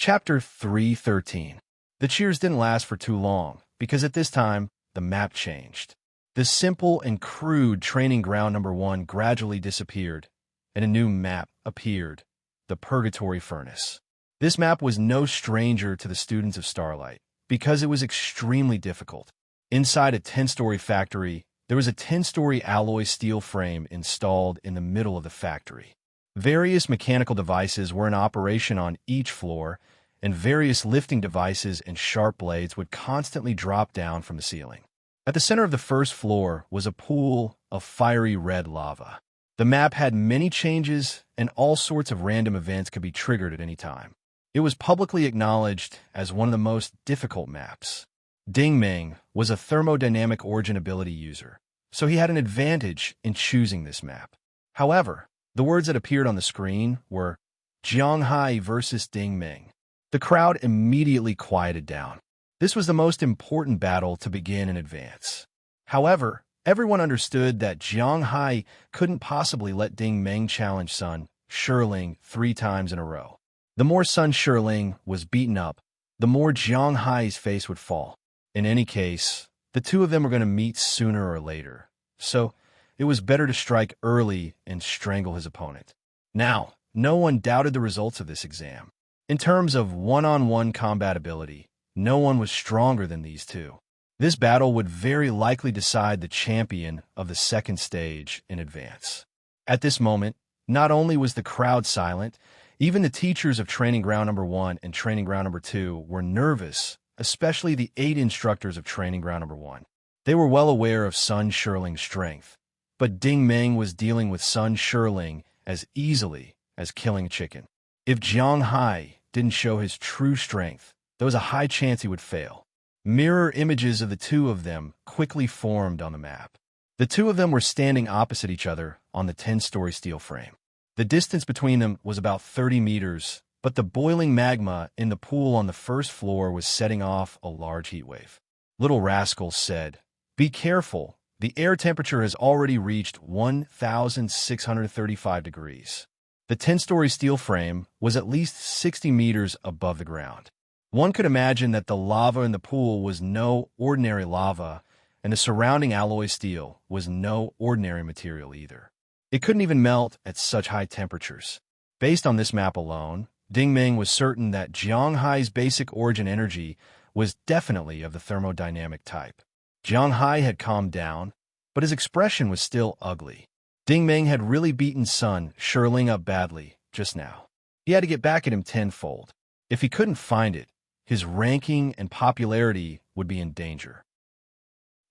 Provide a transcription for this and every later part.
Chapter 313. The cheers didn't last for too long, because at this time, the map changed. The simple and crude training ground number 1 gradually disappeared, and a new map appeared, the Purgatory Furnace. This map was no stranger to the students of Starlight, because it was extremely difficult. Inside a 10-story factory, there was a 10-story alloy steel frame installed in the middle of the factory. Various mechanical devices were in operation on each floor, and various lifting devices and sharp blades would constantly drop down from the ceiling. At the center of the first floor was a pool of fiery red lava. The map had many changes, and all sorts of random events could be triggered at any time. It was publicly acknowledged as one of the most difficult maps. Ding Ming was a thermodynamic origin ability user, so he had an advantage in choosing this map. However, the words that appeared on the screen were Jianghai versus Ding Ming. The crowd immediately quieted down. This was the most important battle to begin in advance. However, everyone understood that Jianghai couldn't possibly let Ding Ming challenge Sun Shiling 3 times in a row. The more Sun Shiling was beaten up, the more Jianghai's face would fall. In any case, the two of them were going to meet sooner or later, so it was better to strike early and strangle his opponent. Now, no one doubted the results of this exam. In terms of one-on-one combat ability, no one was stronger than these two. This battle would very likely decide the champion of the second stage in advance. At this moment, not only was the crowd silent, even the teachers of Training Ground number 1 and Training Ground number 2 were nervous, especially the 8 instructors of Training Ground number 1. They were well aware of Sun Shiling's strength, but Ding Ming was dealing with Sun Shiling as easily as killing a chicken. If Jianghai didn't show his true strength, there was a high chance he would fail. Mirror images of the two of them quickly formed on the map. The two of them were standing opposite each other on the 10-story steel frame. The distance between them was about 30 meters, but the boiling magma in the pool on the first floor was setting off a large heat wave. Little Rascal said, "Be careful. The air temperature has already reached 1,635 degrees. The 10-story steel frame was at least 60 meters above the ground. One could imagine that the lava in the pool was no ordinary lava, and the surrounding alloy steel was no ordinary material either. It couldn't even melt at such high temperatures. Based on this map alone, Ding Ming was certain that Jianghai's basic origin energy was definitely of the thermodynamic type. Jianghai had calmed down, but his expression was still ugly. Ding Ming had really beaten Sun Shiling up badly just now. He had to get back at him tenfold. If he couldn't find it, his ranking and popularity would be in danger.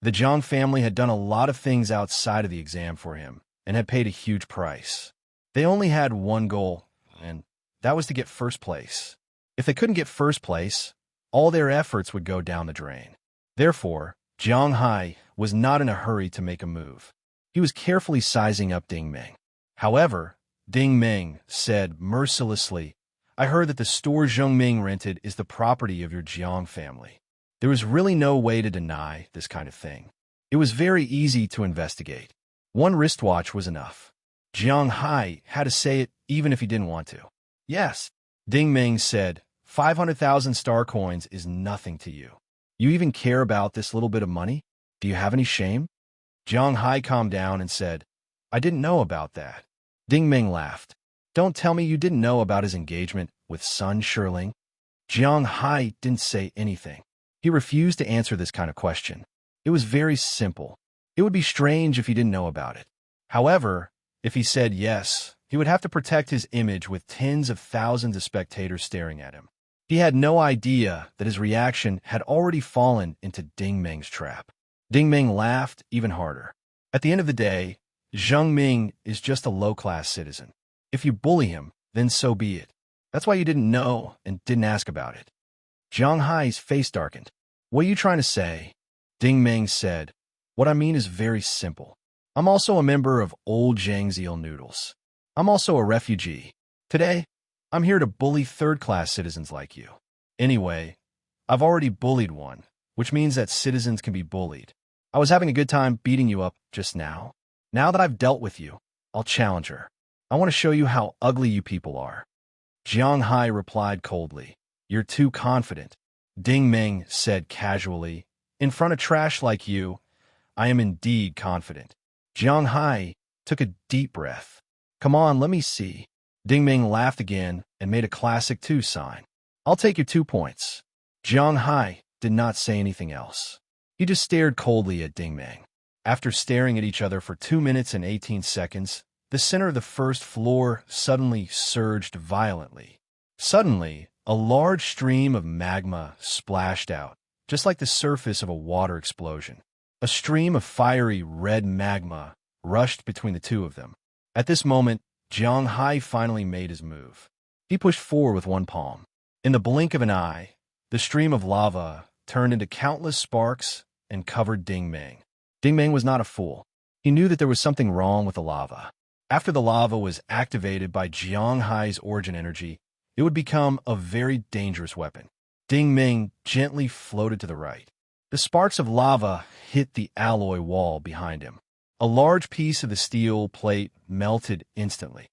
The Zhang family had done a lot of things outside of the exam for him and had paid a huge price. They only had one goal, and that was to get first place. If they couldn't get first place, all their efforts would go down the drain. Therefore, Jianghai was not in a hurry to make a move. He was carefully sizing up Ding Ming. However, Ding Ming said mercilessly, "I heard that the store Zhongming rented is the property of your Jiang family." There was really no way to deny this kind of thing. It was very easy to investigate. One wristwatch was enough. Jianghai had to say it even if he didn't want to. "Yes," Ding Ming said, 500,000 star coins is nothing to you. You even care about this little bit of money? Do you have any shame?" Jianghai calmed down and said, "I didn't know about that." Ding Ming laughed. "Don't tell me you didn't know about his engagement with Sun Shiling." Jianghai didn't say anything. He refused to answer this kind of question. It was very simple. It would be strange if he didn't know about it. However, if he said yes, he would have to protect his image with tens of thousands of spectators staring at him. He had no idea that his reaction had already fallen into Ding Ming's trap. Ding Ming laughed even harder. At the end of the day, Zheng Ming is just a low-class citizen. If you bully him, then so be it. That's why you didn't know and didn't ask about it. Jianghai's face darkened. "What are you trying to say?" Ding Ming said, "What I mean is very simple. I'm also a member of Old Zhang's Eel Noodles. I'm also a refugee. Today, I'm here to bully third-class citizens like you. Anyway, I've already bullied one, which means that citizens can be bullied. I was having a good time beating you up just now. Now that I've dealt with you, I'll challenge her. I want to show you how ugly you people are." Jianghai replied coldly. You're too confident, Ding Ming said casually. In front of trash like you, I am indeed confident. Jiang Hai took a deep breath. Come on, let me see. Ding Ming laughed again and made a classic 2 sign. I'll take your 2 points. Jiang Hai did not say anything else. He just stared coldly at Ding Ming. After staring at each other for 2 minutes and 18 seconds, the center of the first floor suddenly surged violently. Suddenly, a large stream of magma splashed out, just like the surface of a water explosion. A stream of fiery red magma rushed between the two of them. At this moment, Jiang Hai finally made his move. He pushed forward with one palm. In the blink of an eye, the stream of lava turned into countless sparks and covered Ding Ming. Ding Ming was not a fool. He knew that there was something wrong with the lava. After the lava was activated by Jiang Hai's origin energy, it would become a very dangerous weapon. Ding Ming gently floated to the right. The sparks of lava hit the alloy wall behind him. A large piece of the steel plate melted instantly.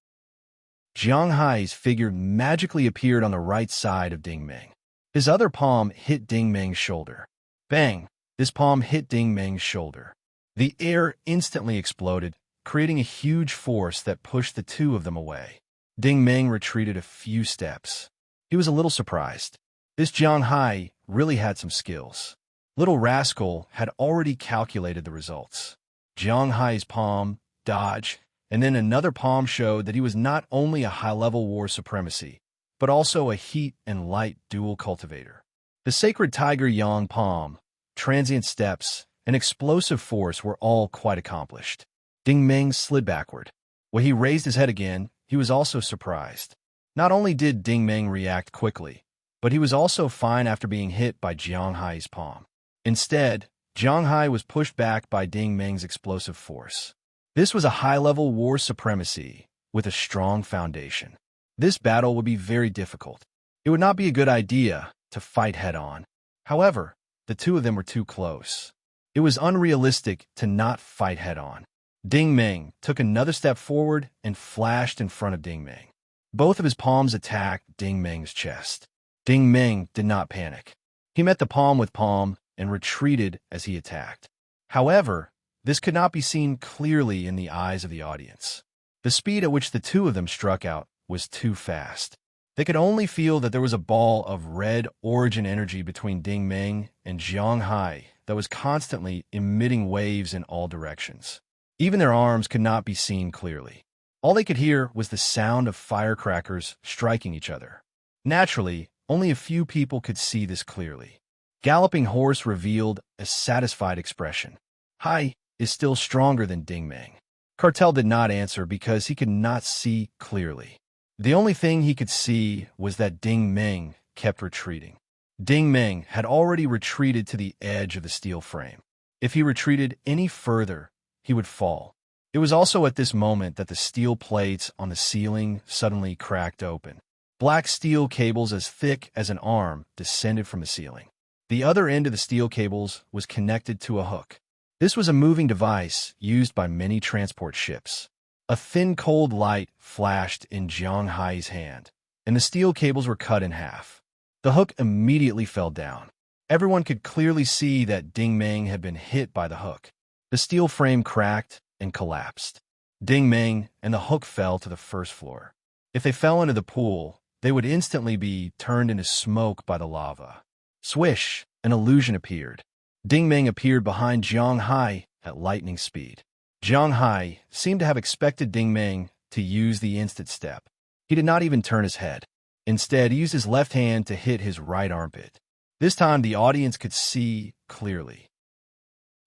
Jiang Hai's figure magically appeared on the right side of Ding Ming. His other palm hit Ding Ming's shoulder. Bang! This palm hit Ding Ming's shoulder. The air instantly exploded, creating a huge force that pushed the two of them away. Ding Ming retreated a few steps. He was a little surprised. This Jiang Hai really had some skills. Little Rascal had already calculated the results. Jiang Hai's palm, dodge, and then another palm showed that he was not only a high-level war supremacy, but also a heat and light dual cultivator. The sacred Tiger Yang palm, transient steps, and explosive force were all quite accomplished. Ding Ming slid backward. When he raised his head again, he was also surprised. Not only did Ding Ming react quickly, but he was also fine after being hit by Jiang Hai's palm. Instead, Jiang Hai was pushed back by Ding Ming's explosive force. This was a high-level war supremacy with a strong foundation. This battle would be very difficult. It would not be a good idea to fight head-on. However, the two of them were too close. It was unrealistic to not fight head-on. Ding Ming took another step forward and flashed in front of Ding Ming. Both of his palms attacked Ding Ming's chest. Ding Ming did not panic. He met the palm with palm and retreated as he attacked. However, this could not be seen clearly in the eyes of the audience. The speed at which the two of them struck out was too fast. They could only feel that there was a ball of red origin energy between Ding Ming and Jiang Hai that was constantly emitting waves in all directions. Even their arms could not be seen clearly. All they could hear was the sound of firecrackers striking each other. Naturally, only a few people could see this clearly. Galloping Horse revealed a satisfied expression. Hai is still stronger than Ding Ming. Cartel did not answer because he could not see clearly. The only thing he could see was that Ding Ming kept retreating. Ding Ming had already retreated to the edge of the steel frame. If he retreated any further, he would fall. It was also at this moment that the steel plates on the ceiling suddenly cracked open. Black steel cables as thick as an arm descended from the ceiling. The other end of the steel cables was connected to a hook. This was a moving device used by many transport ships. A thin cold light flashed in Jiang Hai's hand, and the steel cables were cut in half. The hook immediately fell down. Everyone could clearly see that Ding Ming had been hit by the hook. The steel frame cracked and collapsed. Ding Ming and the hook fell to the first floor. If they fell into the pool, they would instantly be turned into smoke by the lava. Swish! An illusion appeared. Ding Ming appeared behind Jiang Hai at lightning speed. Jiang Hai seemed to have expected Ding Ming to use the instant step. He did not even turn his head. Instead, he used his left hand to hit his right armpit. This time, the audience could see clearly.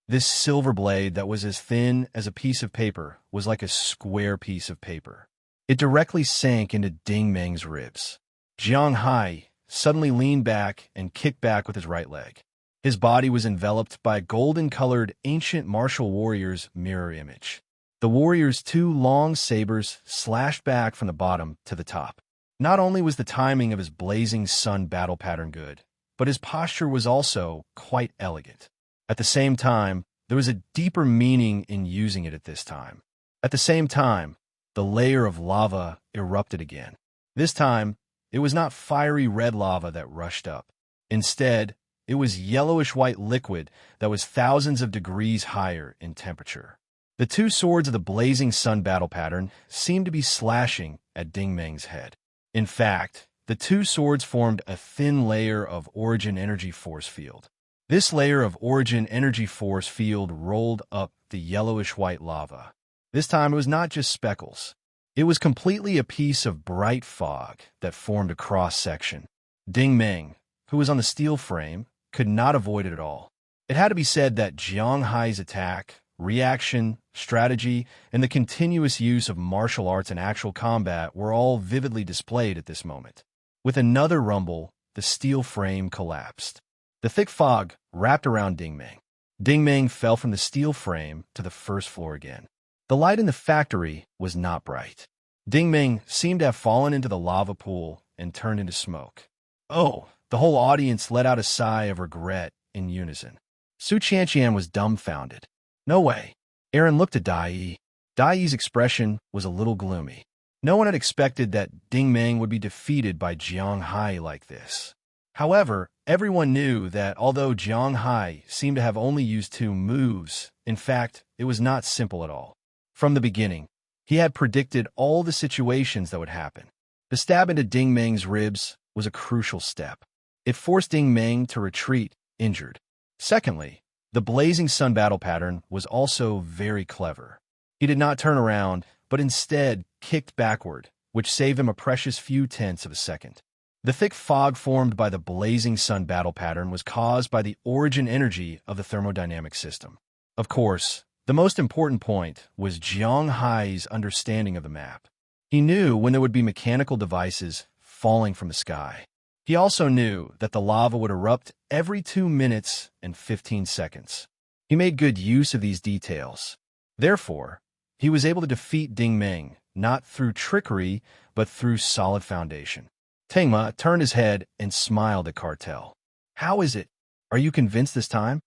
This silver blade that was as thin as a piece of paper was like a square piece of paper. It directly sank into Ding Ming's ribs. Jiang Hai suddenly leaned back and kicked back with his right leg. His body was enveloped by a golden-colored ancient martial warrior's mirror image. The warrior's two long sabers slashed back from the bottom to the top. Not only was the timing of his blazing sun battle pattern good, but his posture was also quite elegant. At the same time, there was a deeper meaning in using it at this time. At the same time, the layer of lava erupted again. This time, it was not fiery red lava that rushed up. Instead, it was yellowish-white liquid that was thousands of degrees higher in temperature. The two swords of the blazing sun battle pattern seemed to be slashing at Ding Meng's head. In fact, the two swords formed a thin layer of origin energy force field. This layer of origin energy force field rolled up the yellowish-white lava. This time it was not just speckles. It was completely a piece of bright fog that formed a cross-section. Ding Meng, who was on the steel frame, could not avoid it at all. It had to be said that Jiang Hai's attack, reaction, strategy, and the continuous use of martial arts in actual combat were all vividly displayed at this moment. With another rumble, the steel frame collapsed. The thick fog wrapped around Ding Meng. Ding Meng fell from the steel frame to the first floor again. The light in the factory was not bright. Ding Meng seemed to have fallen into the lava pool and turned into smoke. Oh, the whole audience let out a sigh of regret in unison. Su Qianqian was dumbfounded. No way. Aaron looked at Dai Yi. Dai Yi's expression was a little gloomy. No one had expected that Ding Meng would be defeated by Jiang Hai like this. However, everyone knew that although Jiang Hai seemed to have only used 2 moves, in fact, it was not simple at all. From the beginning, he had predicted all the situations that would happen. The stab into Ding Meng's ribs was a crucial step. It forced Ding Meng to retreat, injured. Secondly, the blazing sun battle pattern was also very clever. He did not turn around, but instead kicked backward, which saved him a precious few tenths of a second. The thick fog formed by the blazing sun battle pattern was caused by the origin energy of the thermodynamic system. Of course, the most important point was Jiang Hai's understanding of the map. He knew when there would be mechanical devices falling from the sky. He also knew that the lava would erupt every 2 minutes and 15 seconds. He made good use of these details. Therefore, he was able to defeat Ding Meng, not through trickery, but through solid foundation. Tengma turned his head and smiled at Cartel. How is it? Are you convinced this time?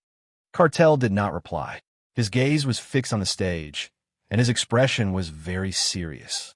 Cartel did not reply. His gaze was fixed on the stage, and his expression was very serious.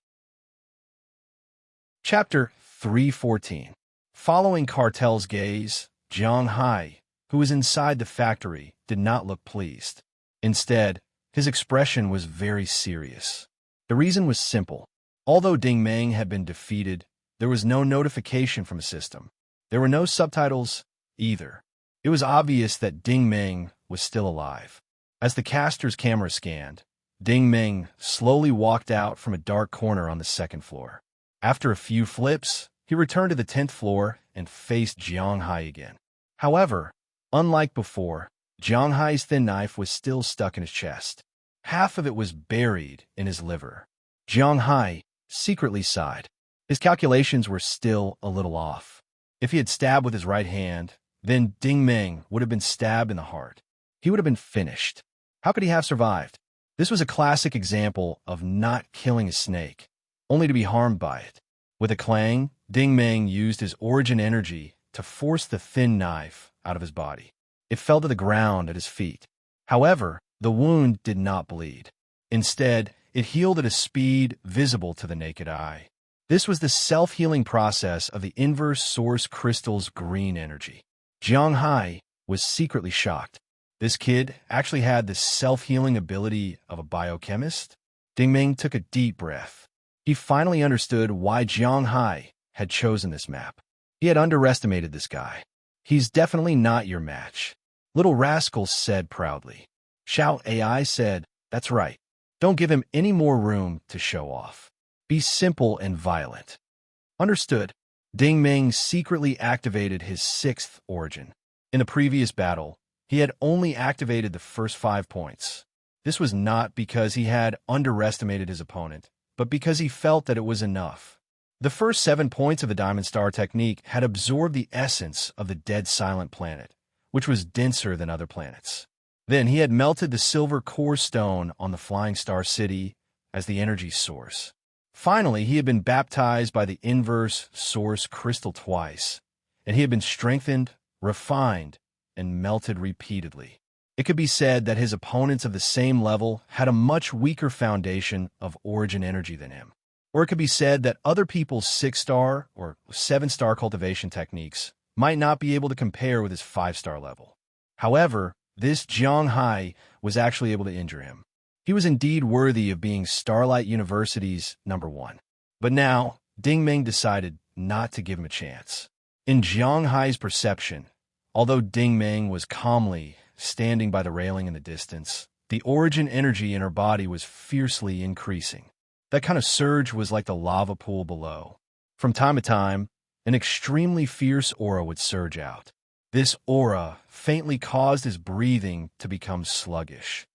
Chapter 314. Following Cartel's gaze, Jiang Hai, who was inside the factory, did not look pleased. Instead, his expression was very serious. The reason was simple. Although Ding Meng had been defeated, there was no notification from the system. There were no subtitles either. It was obvious that Ding Meng was still alive. As the caster's camera scanned, Ding Meng slowly walked out from a dark corner on the 2nd floor. After a few flips, he returned to the 10th floor and faced Jiang Hai again. However, unlike before, Jiang Hai's thin knife was still stuck in his chest. Half of it was buried in his liver. Jiang Hai secretly sighed. His calculations were still a little off. If he had stabbed with his right hand, then Ding Meng would have been stabbed in the heart. He would have been finished. How could he have survived? This was a classic example of not killing a snake, only to be harmed by it. With a clang, Ding Meng used his origin energy to force the thin knife out of his body. It fell to the ground at his feet. However, the wound did not bleed. Instead, it healed at a speed visible to the naked eye. This was the self-healing process of the inverse source crystal's green energy. Jiang Hai was secretly shocked. This kid actually had the self-healing ability of a biochemist? Ding Meng took a deep breath. He finally understood why Jiang Hai had chosen this map. He had underestimated this guy. He's definitely not your match. Little Rascal said proudly. Xiao AI said, that's right. Don't give him any more room to show off. Be simple and violent. Understood. Ding Meng secretly activated his 6th origin. In the previous battle, he had only activated the first 5 points. This was not because he had underestimated his opponent, but because he felt that it was enough. The first 7 points of the Diamond Star technique had absorbed the essence of the dead silent planet, which was denser than other planets. Then he had melted the silver core stone on the Flying Star City as the energy source. Finally, he had been baptized by the inverse source crystal twice, and he had been strengthened, refined, and melted repeatedly. It could be said that his opponents of the same level had a much weaker foundation of origin energy than him. Or it could be said that other people's 6-star or 7-star cultivation techniques might not be able to compare with his 5-star level. However, this Jiang Hai was actually able to injure him. He was indeed worthy of being Starlight University's #1. But now, Ding Ming decided not to give him a chance. In Jiang Hai's perception, although Ding Ming was calmly standing by the railing in the distance, the origin energy in her body was fiercely increasing. That kind of surge was like the lava pool below. From time to time, an extremely fierce aura would surge out. This aura faintly caused his breathing to become sluggish.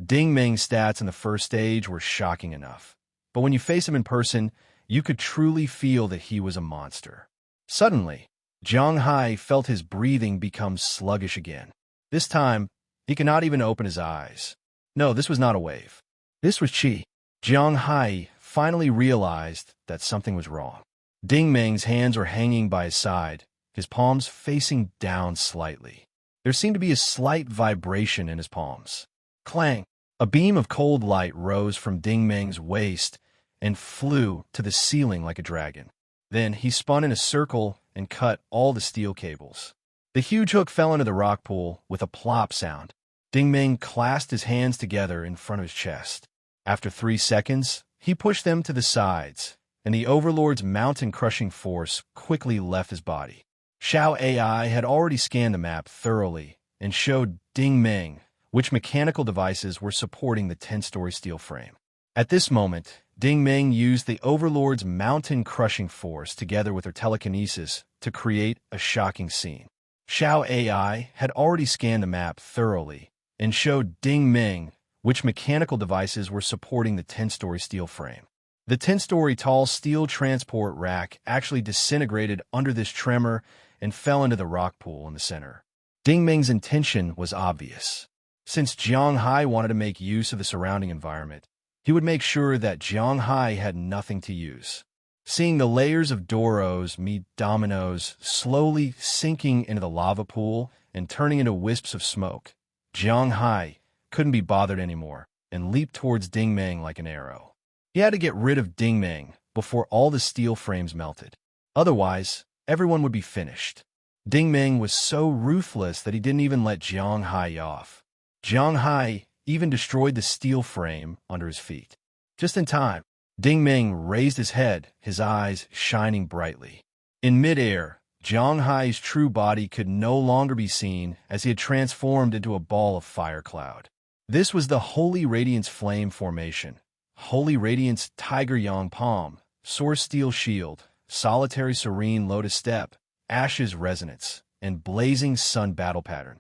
Ding Ming's stats in the first stage were shocking enough, but when you face him in person, you could truly feel that he was a monster. Suddenly, Jiang Hai felt his breathing become sluggish again. This time, he could not even open his eyes. No, this was not a wave. This was qi. Jiang Hai finally realized that something was wrong. Ding Ming's hands were hanging by his side, his palms facing down slightly. There seemed to be a slight vibration in his palms. Clang! A beam of cold light rose from Ding Ming's waist and flew to the ceiling like a dragon. Then he spun in a circle and cut all the steel cables. The huge hook fell into the rock pool with a plop sound. Ding Ming clasped his hands together in front of his chest. After 3 seconds, he pushed them to the sides, and the Overlord's mountain-crushing force quickly left his body. Xiao AI had already scanned the map thoroughly and showed Ding Ming which mechanical devices were supporting the 10-story steel frame. At this moment, Ding Ming used the Overlord's mountain-crushing force together with her telekinesis to create a shocking scene. Xiao AI had already scanned the map thoroughly and showed Ding Ming which mechanical devices were supporting the 10-story steel frame. The 10-story tall steel transport rack actually disintegrated under this tremor and fell into the rock pool in the center. Ding Ming's intention was obvious. Since Jiang Hai wanted to make use of the surrounding environment, he would make sure that Jiang Hai had nothing to use. Seeing the layers of Doros meet dominoes slowly sinking into the lava pool and turning into wisps of smoke, Jiang Hai couldn't be bothered anymore and leaped towards Ding Ming like an arrow. He had to get rid of Ding Ming before all the steel frames melted. Otherwise, everyone would be finished. Ding Ming was so ruthless that he didn't even let Jiang Hai off. Jiang Hai even destroyed the steel frame under his feet. Just in time, Ding Ming raised his head, his eyes shining brightly. In midair, Jiang Hai's true body could no longer be seen as he had transformed into a ball of fire cloud. This was the Holy Radiance Flame Formation, Holy Radiance Tiger Yang Palm, Source Steel Shield, Solitary Serene Lotus Step, Ashes Resonance, and Blazing Sun Battle Pattern.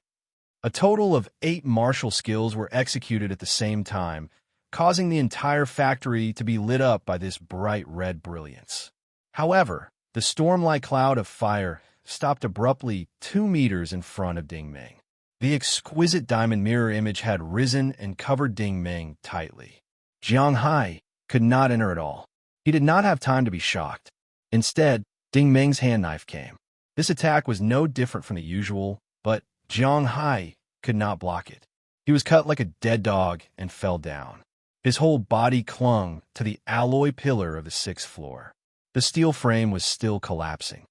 A total of 8 martial skills were executed at the same time, causing the entire factory to be lit up by this bright red brilliance. However, the storm-like cloud of fire stopped abruptly 2 meters in front of Ding Ming. The exquisite diamond mirror image had risen and covered Ding Ming tightly. Jiang Hai could not enter at all. He did not have time to be shocked. Instead, Ding Ming's hand knife came. This attack was no different from the usual, but Jiang Hai could not block it. He was cut like a dead dog and fell down. His whole body clung to the alloy pillar of the 6th floor. The steel frame was still collapsing.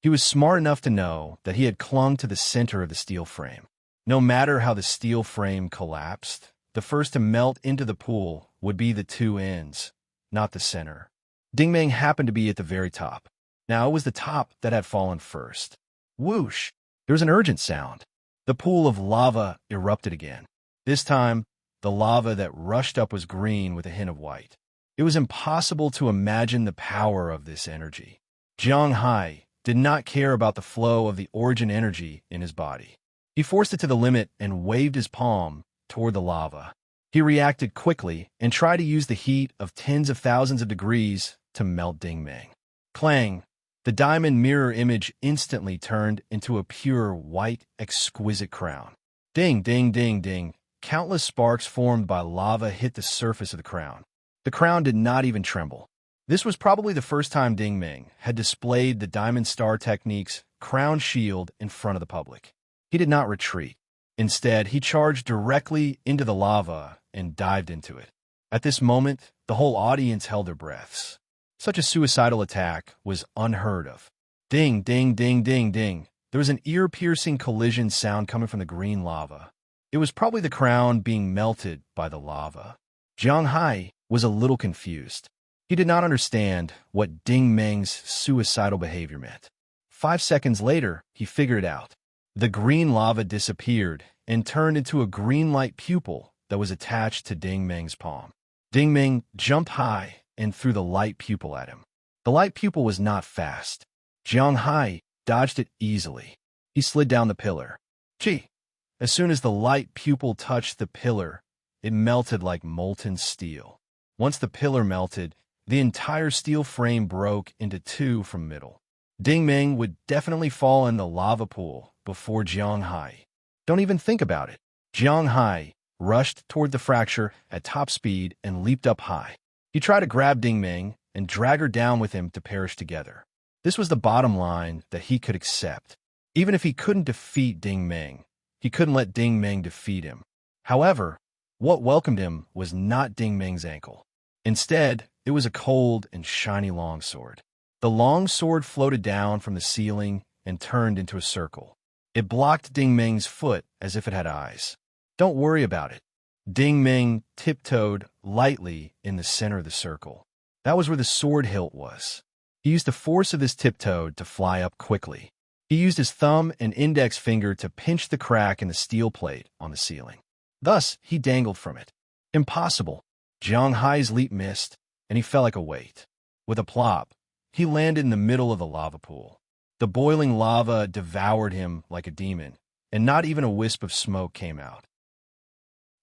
He was smart enough to know that he had clung to the center of the steel frame. No matter how the steel frame collapsed, the first to melt into the pool would be the 2 ends, not the center. Ding Ming happened to be at the very top. Now it was the top that had fallen first. Whoosh! There was an urgent sound. The pool of lava erupted again. This time, the lava that rushed up was green with a hint of white. It was impossible to imagine the power of this energy. Jiang Hai did not care about the flow of the origin energy in his body. He forced it to the limit and waved his palm toward the lava. He reacted quickly and tried to use the heat of tens of thousands of degrees to melt Ding Ming. Clang! The diamond mirror image instantly turned into a pure, white, exquisite crown. Ding, ding, ding, ding. Countless sparks formed by lava hit the surface of the crown. The crown did not even tremble. This was probably the first time Ding Ming had displayed the Diamond Star Technique's crown shield in front of the public. He did not retreat. Instead, he charged directly into the lava and dived into it. At this moment, the whole audience held their breaths. Such a suicidal attack was unheard of. Ding, ding, ding, ding, ding. There was an ear-piercing collision sound coming from the green lava. It was probably the crown being melted by the lava. Jiang Hai was a little confused. He did not understand what Ding Meng's suicidal behavior meant. 5 seconds later, he figured it out. The green lava disappeared and turned into a green light pupil that was attached to Ding Meng's palm. Ding Meng jumped high and threw the light pupil at him. The light pupil was not fast. Jiang Hai dodged it easily. He slid down the pillar. Gee! As soon as the light pupil touched the pillar, it melted like molten steel. Once the pillar melted, the entire steel frame broke into two from middle. Ding Meng would definitely fall in the lava pool before Jiang Hai. Don't even think about it. Jiang Hai rushed toward the fracture at top speed and leaped up high. He tried to grab Ding Meng and drag her down with him to perish together. This was the bottom line that he could accept. Even if he couldn't defeat Ding Meng, he couldn't let Ding Meng defeat him. However, what welcomed him was not Ding Meng's ankle. Instead, it was a cold and shiny longsword. The long sword floated down from the ceiling and turned into a circle. It blocked Ding Meng's foot as if it had eyes. Don't worry about it. Ding Meng tiptoed lightly in the center of the circle. That was where the sword hilt was. He used the force of his tiptoe to fly up quickly. He used his thumb and index finger to pinch the crack in the steel plate on the ceiling. Thus, he dangled from it. Impossible. Jiang Hai's leap missed, and he fell like a weight. With a plop, he landed in the middle of the lava pool. The boiling lava devoured him like a demon, and not even a wisp of smoke came out.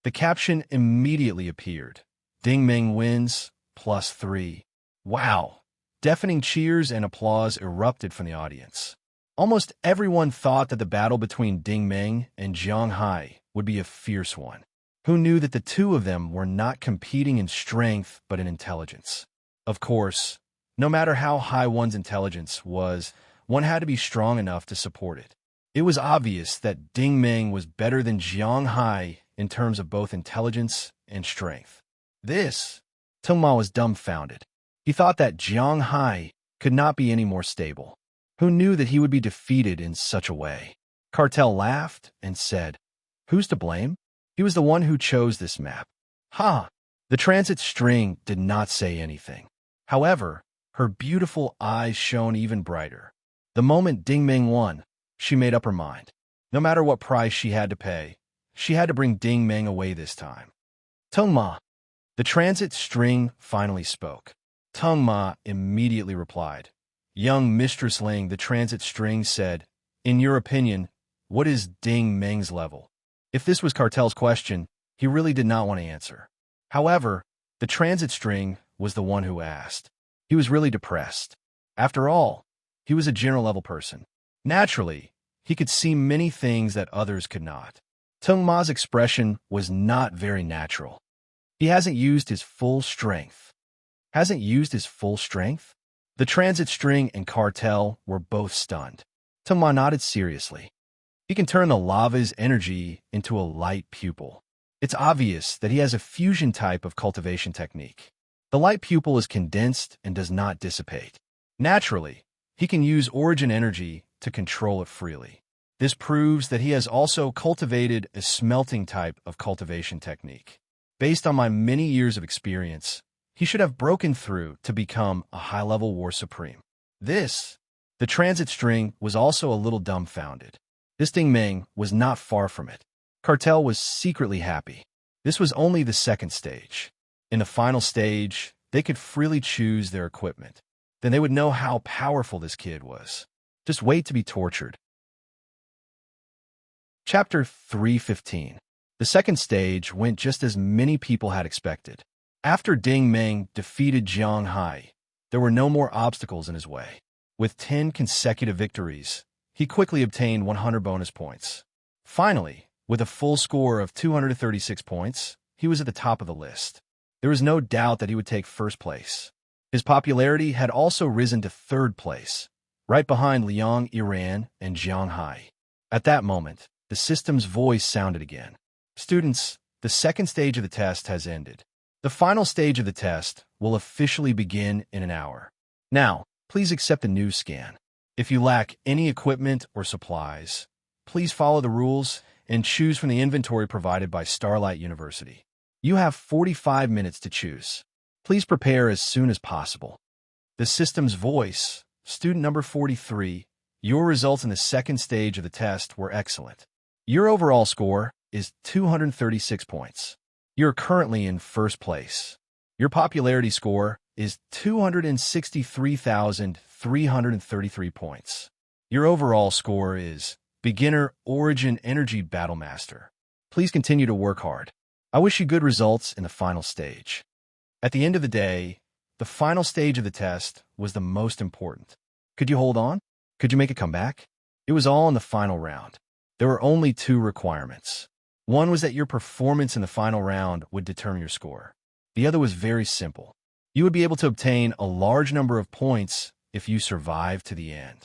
The caption immediately appeared. Ding Meng wins, +3. Wow! Deafening cheers and applause erupted from the audience. Almost everyone thought that the battle between Ding Meng and Jiang Hai would be a fierce one. Who knew that the two of them were not competing in strength but in intelligence? Of course, no matter how high one's intelligence was, one had to be strong enough to support it. It was obvious that Ding Meng was better than Jiang Hai in terms of both intelligence and strength. Teng Ma was dumbfounded. He thought that Jiang Hai could not be any more stable. Who knew that he would be defeated in such a way? Cartel laughed and said, "Who's to blame? He was the one who chose this map." Ha! The transit string did not say anything. However, her beautiful eyes shone even brighter. The moment Ding Meng won, she made up her mind. No matter what price she had to pay, she had to bring Ding Meng away this time. Teng Ma. The transit string finally spoke. Teng Ma immediately replied. Young Mistress Ling, the transit string said, "In your opinion, what is Ding Meng's level?" If this was Cartel's question, he really did not want to answer. However, the transit string was the one who asked. He was really depressed. After all, he was a general-level person. Naturally, he could see many things that others could not. Teng Ma's expression was not very natural. He hasn't used his full strength. Hasn't used his full strength? The transit string and Cartel were both stunned. Teng Ma nodded seriously. He can turn the lava's energy into a light pupil. It's obvious that he has a fusion type of cultivation technique. The light pupil is condensed and does not dissipate. Naturally, he can use origin energy to control it freely. This proves that he has also cultivated a smelting type of cultivation technique. Based on my many years of experience, he should have broken through to become a high-level war supreme. The transit string was also a little dumbfounded. This Ding Meng was not far from it. Cartel was secretly happy. This was only the second stage. In the final stage, they could freely choose their equipment. Then they would know how powerful this kid was. Just wait to be tortured. Chapter 3:15. The second stage went just as many people had expected. After Ding Meng defeated Jiang Hai, there were no more obstacles in his way. With 10 consecutive victories, he quickly obtained 100 bonus points. Finally, with a full score of 236 points, he was at the top of the list. There was no doubt that he would take first place. His popularity had also risen to third place, right behind Liang Yiran and Jiang Hai. At that moment, the system's voice sounded again. Students, the second stage of the test has ended. The final stage of the test will officially begin in an hour. Now, please accept the news scan. If you lack any equipment or supplies, please follow the rules and choose from the inventory provided by Starlight University. You have 45 minutes to choose. Please prepare as soon as possible. The system's voice, student number 43, your results in the second stage of the test were excellent. Your overall score is 236 points. You're currently in first place. Your popularity score is 263,333 points. Your overall score is Beginner Origin Energy Battlemaster. Please continue to work hard. I wish you good results in the final stage. At the end of the day, the final stage of the test was the most important. Could you hold on? Could you make a comeback? It was all in the final round. There were only two requirements. One was that your performance in the final round would determine your score. The other was very simple. You would be able to obtain a large number of points if you survived to the end.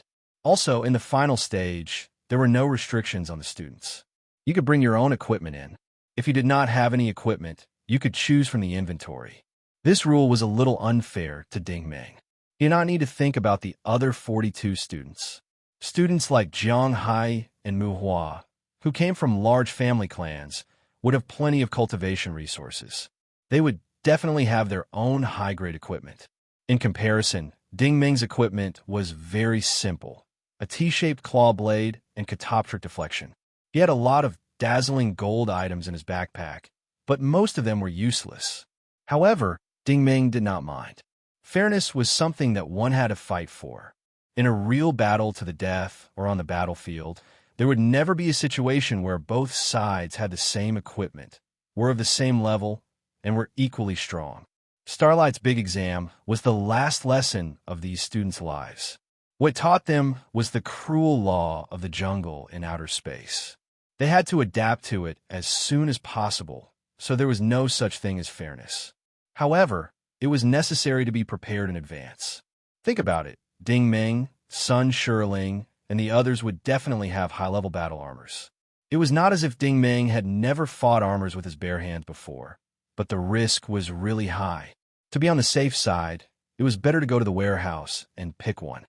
Also, in the final stage, there were no restrictions on the students. You could bring your own equipment in. If you did not have any equipment, you could choose from the inventory. This rule was a little unfair to Ding Meng. You did not need to think about the other 42 students. Students like Jiang Hai and Mu Hua, who came from large family clans, would have plenty of cultivation resources. They would definitely have their own high-grade equipment. In comparison, Ding Meng's equipment was very simple. A T-shaped claw blade and catoptric deflection. He had a lot of dazzling gold items in his backpack, but most of them were useless. However, Ding Meng did not mind. Fairness was something that one had to fight for. In a real battle to the death or on the battlefield, there would never be a situation where both sides had the same equipment, were of the same level, and were equally strong. Starlight's big exam was the last lesson of these students' lives. What taught them was the cruel law of the jungle in outer space. They had to adapt to it as soon as possible, so there was no such thing as fairness. However, it was necessary to be prepared in advance. Think about it. Ding Meng, Sun Shiling, and the others would definitely have high-level battle armors. It was not as if Ding Meng had never fought armors with his bare hands before, but the risk was really high. To be on the safe side, it was better to go to the warehouse and pick one.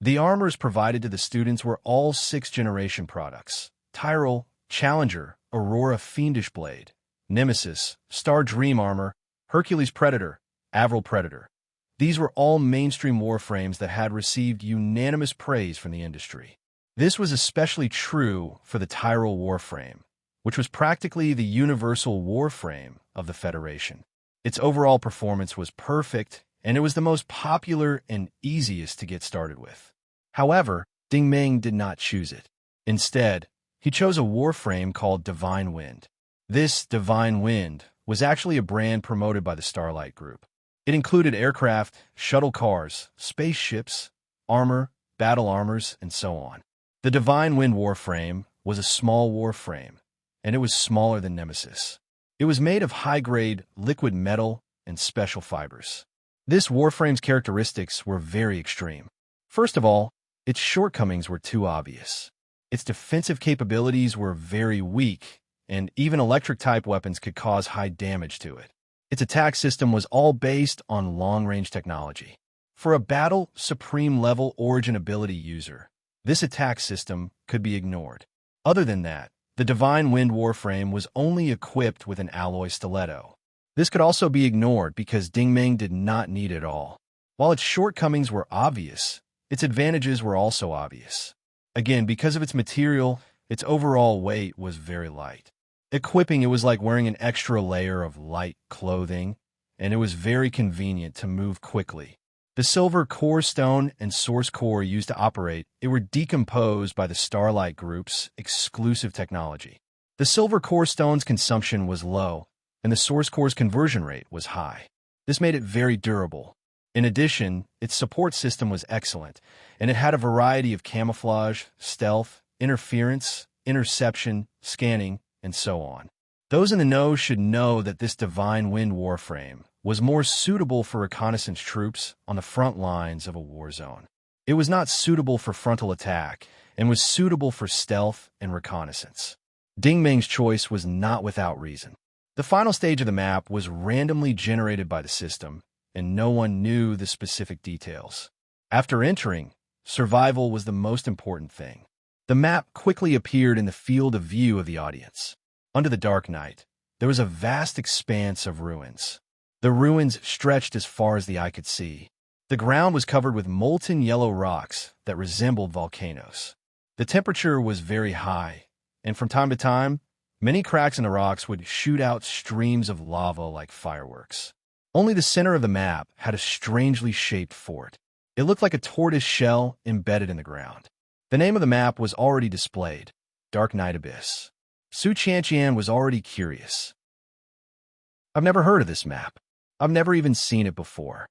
The armors provided to the students were all 6th-generation products: Tyrell, Challenger, Aurora Fiendish Blade, Nemesis, Star Dream Armor, Hercules Predator, Avril Predator. These were all mainstream warframes that had received unanimous praise from the industry. This was especially true for the Tyrell warframe, which was practically the universal warframe of the Federation. Its overall performance was perfect, and it was the most popular and easiest to get started with. However, Ding Meng did not choose it. Instead, he chose a warframe called Divine Wind. This Divine Wind was actually a brand promoted by the Starlight Group. It included aircraft, shuttle cars, spaceships, armor, battle armors, and so on. The Divine Wind warframe was a small warframe, and it was smaller than Nemesis. It was made of high-grade liquid metal and special fibers. This warframe's characteristics were very extreme. First of all, its shortcomings were too obvious. Its defensive capabilities were very weak, and even electric-type weapons could cause high damage to it. Its attack system was all based on long-range technology. For a battle supreme-level origin ability user, this attack system could be ignored. Other than that, the Divine Wind warframe was only equipped with an alloy stiletto. This could also be ignored because Ding Meng did not need it all. While its shortcomings were obvious, its advantages were also obvious. Again, because of its material, its overall weight was very light. Equipping it was like wearing an extra layer of light clothing, and it was very convenient to move quickly. The silver core stone and source core used to operate it were decomposed by the Starlight Group's exclusive technology. The silver core stone's consumption was low, and the source core's conversion rate was high. This made it very durable. In addition, its support system was excellent, and it had a variety of camouflage, stealth, interference, interception, scanning, and so on. Those in the know should know that this Divine Wind warframe was more suitable for reconnaissance troops on the front lines of a war zone. It was not suitable for frontal attack, and was suitable for stealth and reconnaissance. Ding Meng's choice was not without reason. The final stage of the map was randomly generated by the system, and no one knew the specific details. After entering, survival was the most important thing. The map quickly appeared in the field of view of the audience. Under the dark night, there was a vast expanse of ruins. The ruins stretched as far as the eye could see. The ground was covered with molten yellow rocks that resembled volcanoes. The temperature was very high, and from time to time, many cracks in the rocks would shoot out streams of lava like fireworks. Only the center of the map had a strangely shaped fort. It looked like a tortoise shell embedded in the ground. The name of the map was already displayed, Dark Night Abyss. Su Qianqian was already curious. I've never heard of this map. I've never even seen it before.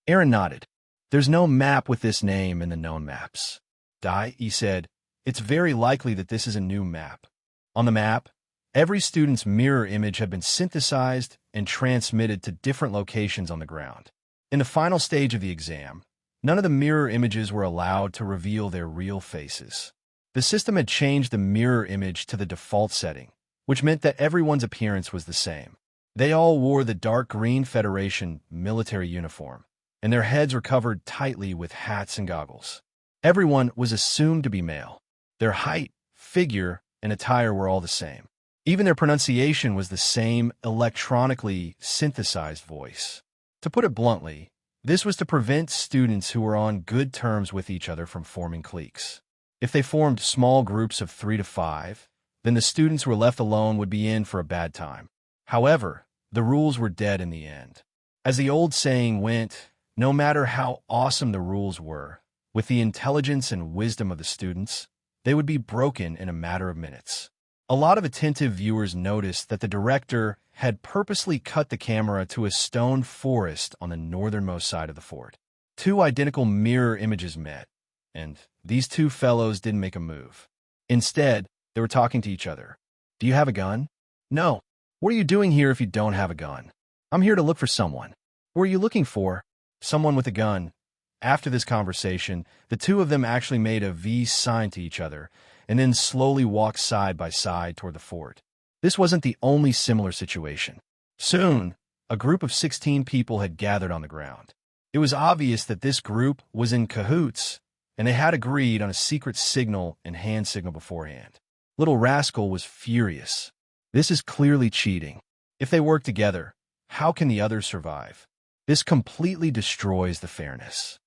Aaron nodded. There's no map with this name in the known maps. Dai, he said, it's very likely that this is a new map. On the map, every student's mirror image had been synthesized and transmitted to different locations on the ground. In the final stage of the exam, none of the mirror images were allowed to reveal their real faces. The system had changed the mirror image to the default setting, which meant that everyone's appearance was the same. They all wore the dark green Federation military uniform, and their heads were covered tightly with hats and goggles. Everyone was assumed to be male. Their height, figure, and attire were all the same. Even their pronunciation was the same electronically synthesized voice. To put it bluntly, this was to prevent students who were on good terms with each other from forming cliques. If they formed small groups of 3 to 5, then the students who were left alone would be in for a bad time. However, the rules were dead in the end. As the old saying went, no matter how awesome the rules were, with the intelligence and wisdom of the students, they would be broken in a matter of minutes. A lot of attentive viewers noticed that the director had purposely cut the camera to a stone forest on the northernmost side of the fort. 2 identical mirror images met, and these 2 fellows didn't make a move. Instead, they were talking to each other. Do you have a gun? No. What are you doing here if you don't have a gun? I'm here to look for someone. Who are you looking for? Someone with a gun. After this conversation, the 2 of them actually made a V sign to each other and then slowly walked side by side toward the fort. This wasn't the only similar situation. Soon, a group of 16 people had gathered on the ground. It was obvious that this group was in cahoots, and they had agreed on a secret signal and hand signal beforehand. Little Rascal was furious. This is clearly cheating. If they work together, how can the others survive? This completely destroys the fairness.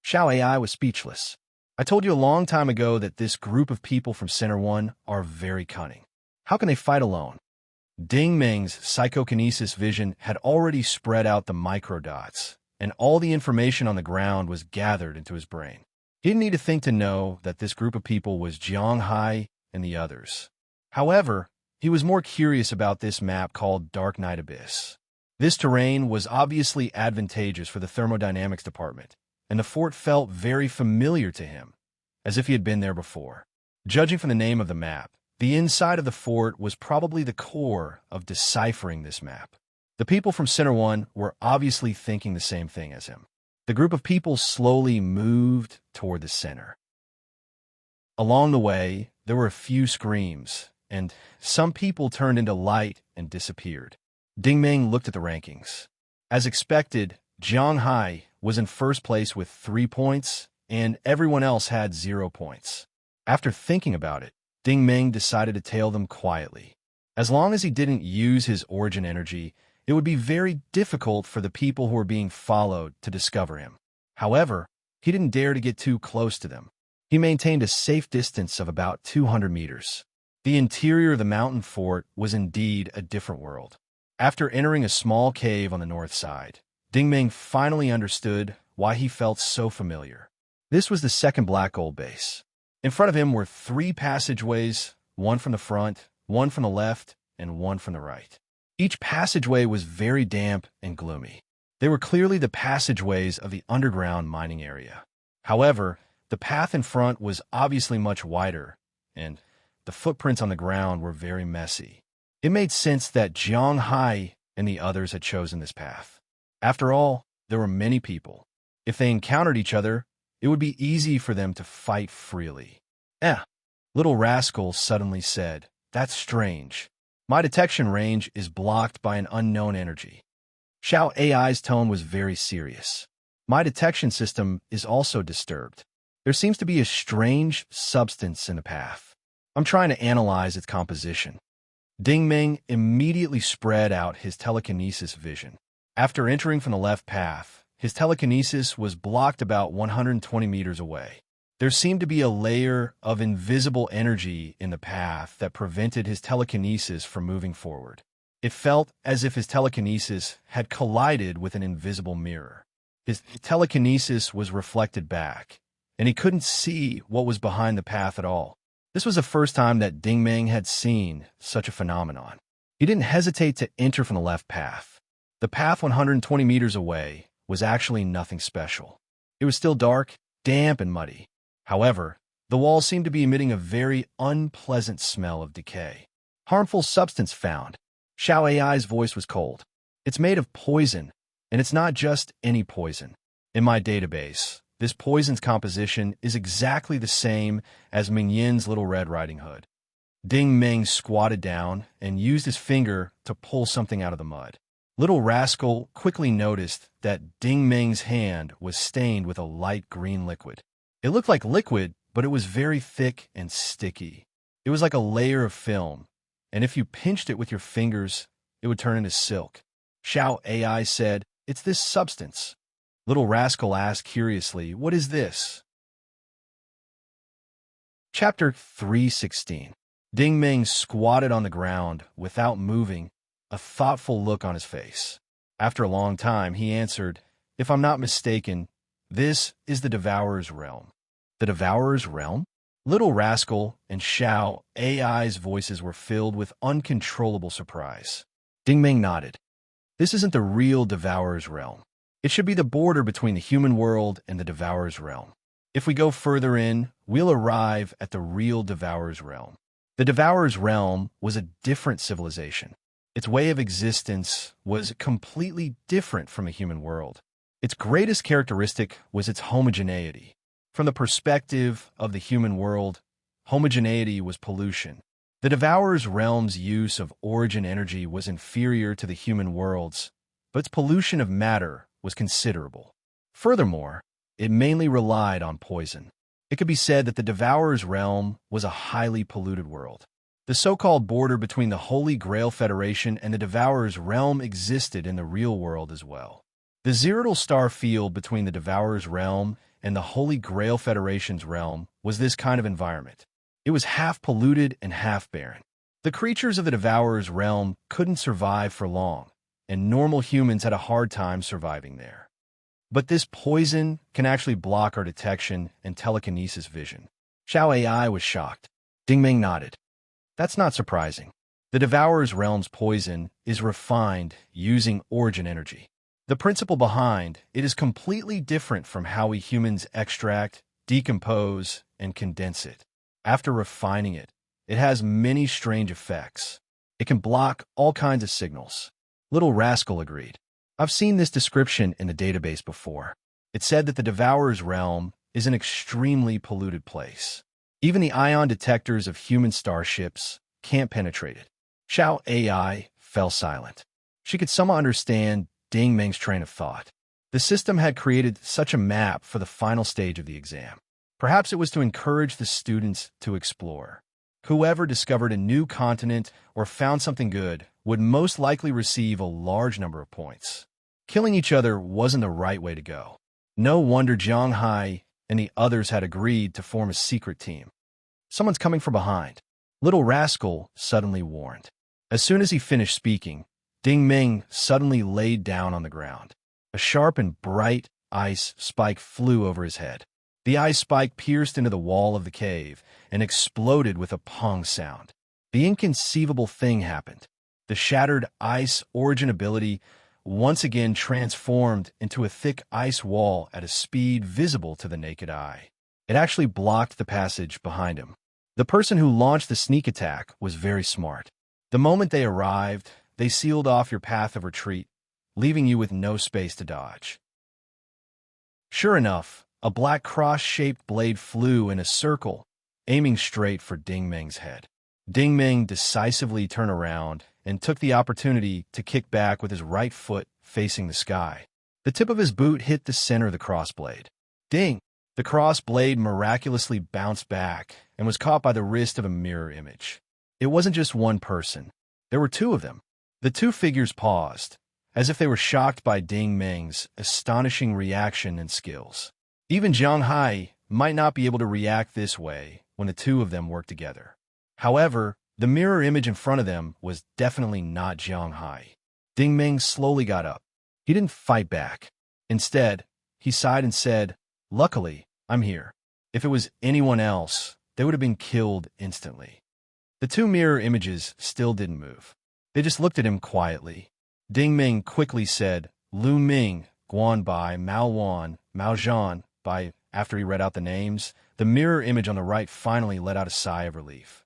Xiao AI was speechless. I told you a long time ago that this group of people from Center 1 are very cunning. How can they fight alone? Ding Meng's psychokinesis vision had already spread out the microdots, and all the information on the ground was gathered into his brain. He didn't need to think to know that this group of people was Jiang Hai and the others. However, he was more curious about this map called Dark Night Abyss. This terrain was obviously advantageous for the thermodynamics department, and the fort felt very familiar to him, as if he had been there before. Judging from the name of the map, the inside of the fort was probably the core of deciphering this map. The people from Center 1 were obviously thinking the same thing as him. The group of people slowly moved toward the center. Along the way, there were a few screams, and some people turned into light and disappeared. Ding Meng looked at the rankings. As expected, Jiang Hai was in first place with 3 points, and everyone else had 0 points. After thinking about it, Ding Meng decided to tail them quietly. As long as he didn't use his origin energy, it would be very difficult for the people who were being followed to discover him. However, he didn't dare to get too close to them. He maintained a safe distance of about 200 meters. The interior of the mountain fort was indeed a different world. After entering a small cave on the north side, Ding Meng finally understood why he felt so familiar. This was the second black gold base. In front of him were 3 passageways, one from the front, one from the left, and one from the right. Each passageway was very damp and gloomy. They were clearly the passageways of the underground mining area. However, the path in front was obviously much wider, and the footprints on the ground were very messy. It made sense that Jiang Hai and the others had chosen this path. After all, there were many people. If they encountered each other, it would be easy for them to fight freely. Little Rascal suddenly said, "That's strange. My detection range is blocked by an unknown energy. Xiao AI's tone was very serious. My detection system is also disturbed. There seems to be a strange substance in the path. I'm trying to analyze its composition. Dingming immediately spread out his telekinesis vision. After entering from the left path, his telekinesis was blocked about 120 meters away. There seemed to be a layer of invisible energy in the path that prevented his telekinesis from moving forward. It felt as if his telekinesis had collided with an invisible mirror. His telekinesis was reflected back, and he couldn't see what was behind the path at all. This was the first time that Dingming had seen such a phenomenon. He didn't hesitate to enter from the left path. The path 120 meters away was actually nothing special. It was still dark, damp, and muddy. However, the walls seemed to be emitting a very unpleasant smell of decay. Harmful substance found. Xiao AI's voice was cold. It's made of poison, and it's not just any poison. In my database, this poison's composition is exactly the same as Ming Yin's Little Red Riding Hood. Ding Ming squatted down and used his finger to pull something out of the mud. Little Rascal quickly noticed that Ding Ming's hand was stained with a light green liquid. It looked like liquid, but it was very thick and sticky. It was like a layer of film, and if you pinched it with your fingers, it would turn into silk. Xiao AI said, "It's this substance." Little Rascal asked curiously, "What is this?" Chapter 316. Ding Ming squatted on the ground without moving, a thoughtful look on his face. After a long time, he answered, "If I'm not mistaken, this is the Devourer's Realm." The Devourer's Realm? Little Rascal and Xiao AI's voices were filled with uncontrollable surprise. Ding Ming nodded. This isn't the real Devourer's Realm. It should be the border between the human world and the Devourer's Realm. If we go further in, we'll arrive at the real Devourer's Realm. The Devourer's Realm was a different civilization. Its way of existence was completely different from the human world. Its greatest characteristic was its homogeneity. From the perspective of the human world, homogeneity was pollution. The Devourer's Realm's use of origin energy was inferior to the human world's, but its pollution of matter was considerable. Furthermore, it mainly relied on poison. It could be said that the Devourer's Realm was a highly polluted world. The so-called border between the Holy Grail Federation and the Devourer's Realm existed in the real world as well. The zero star field between the Devourer's Realm and the Holy Grail Federation's realm was this kind of environment. It was half polluted and half barren. The creatures of the Devourer's Realm couldn't survive for long, and normal humans had a hard time surviving there. But this poison can actually block our detection and telekinesis vision. Xiao AI was shocked. Ding Ming nodded. That's not surprising. The Devourer's Realm's poison is refined using origin energy. The principle behind it is completely different from how we humans extract, decompose, and condense it. After refining it, it has many strange effects. It can block all kinds of signals. Little Rascal agreed. I've seen this description in the database before. It said that the Devourer's Realm is an extremely polluted place. Even the ion detectors of human starships can't penetrate it. Xiao AI fell silent. She could somewhat understand Ding Ming's train of thought. The system had created such a map for the final stage of the exam. Perhaps it was to encourage the students to explore. Whoever discovered a new continent or found something good would most likely receive a large number of points. Killing each other wasn't the right way to go. No wonder Jiang Hai and the others had agreed to form a secret team. Someone's coming from behind. Little Rascal suddenly warned. As soon as he finished speaking, Ding Ming suddenly laid down on the ground. A sharp and bright ice spike flew over his head. The ice spike pierced into the wall of the cave and exploded with a pong sound. The inconceivable thing happened. The shattered ice origin ability once again transformed into a thick ice wall at a speed visible to the naked eye. It actually blocked the passage behind him. The person who launched the sneak attack was very smart. The moment they arrived, they sealed off your path of retreat, leaving you with no space to dodge. Sure enough, a black cross-shaped blade flew in a circle, aiming straight for Ding Ming's head. Ding Ming decisively turned around and took the opportunity to kick back with his right foot facing the sky. The tip of his boot hit the center of the crossblade. Ding! The crossblade miraculously bounced back and was caught by the wrist of a mirror image. It wasn't just one person. There were two of them. The two figures paused, as if they were shocked by Ding Ming's astonishing reaction and skills. Even Jiang Hai might not be able to react this way when the two of them worked together. However, the mirror image in front of them was definitely not Jiang Hai. Ding Ming slowly got up. He didn't fight back. Instead, he sighed and said, "Luckily, I'm here. If it was anyone else, they would have been killed instantly." The two mirror images still didn't move. They just looked at him quietly. Ding Ming quickly said, "Lu Ming, Guan Bai, Mao Wan, Mao Zhan, Bai." After he read out the names, the mirror image on the right finally let out a sigh of relief.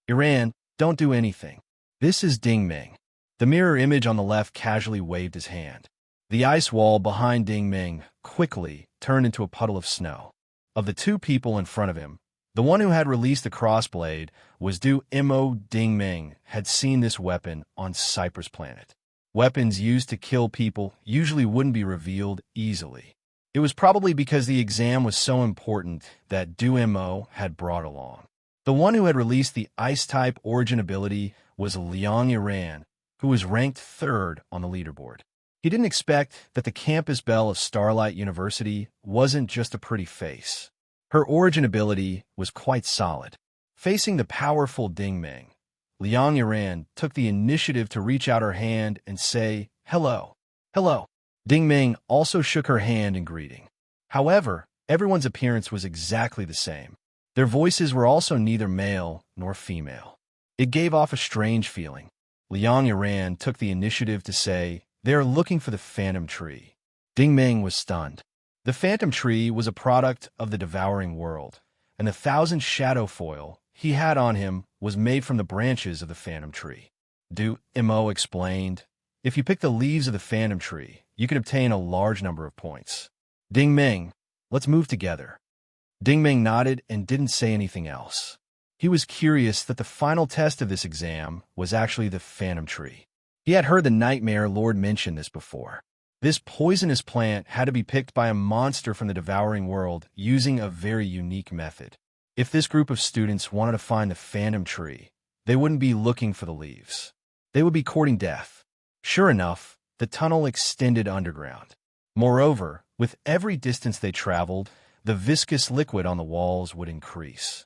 "Iran, don't do anything. This is Ding Ming." The mirror image on the left casually waved his hand. The ice wall behind Ding Ming quickly turned into a puddle of snow. Of the two people in front of him, the one who had released the crossblade was Du Mo. Ding Ming had seen this weapon on Cypress Planet. Weapons used to kill people usually wouldn't be revealed easily. It was probably because the exam was so important that Du Mo had brought along. The one who had released the Ice-type origin ability was Liang Iran, who was ranked 3rd on the leaderboard. He didn't expect that the campus belle of Starlight University wasn't just a pretty face. Her origin ability was quite solid. Facing the powerful Ding Ming, Liang Iran took the initiative to reach out her hand and say, "Hello." "Hello." Ding Ming also shook her hand in greeting. However, everyone's appearance was exactly the same. Their voices were also neither male nor female. It gave off a strange feeling. Liang Iran took the initiative to say, "They are looking for the Phantom Tree." Ding Ming was stunned. The Phantom Tree was a product of the Devouring World, and the 1,000 shadow foil he had on him was made from the branches of the Phantom Tree. Du Mo explained, "If you pick the leaves of the Phantom Tree, you can obtain a large number of points." "Ding Ming, let's move together." Ding Ming nodded and didn't say anything else. He was curious that the final test of this exam was actually the Phantom Tree. He had heard the Nightmare Lord mention this before. This poisonous plant had to be picked by a monster from the Devouring World using a very unique method. If this group of students wanted to find the Phantom Tree, they wouldn't be looking for the leaves. They would be courting death. Sure enough, the tunnel extended underground. Moreover, with every distance they traveled, the viscous liquid on the walls would increase.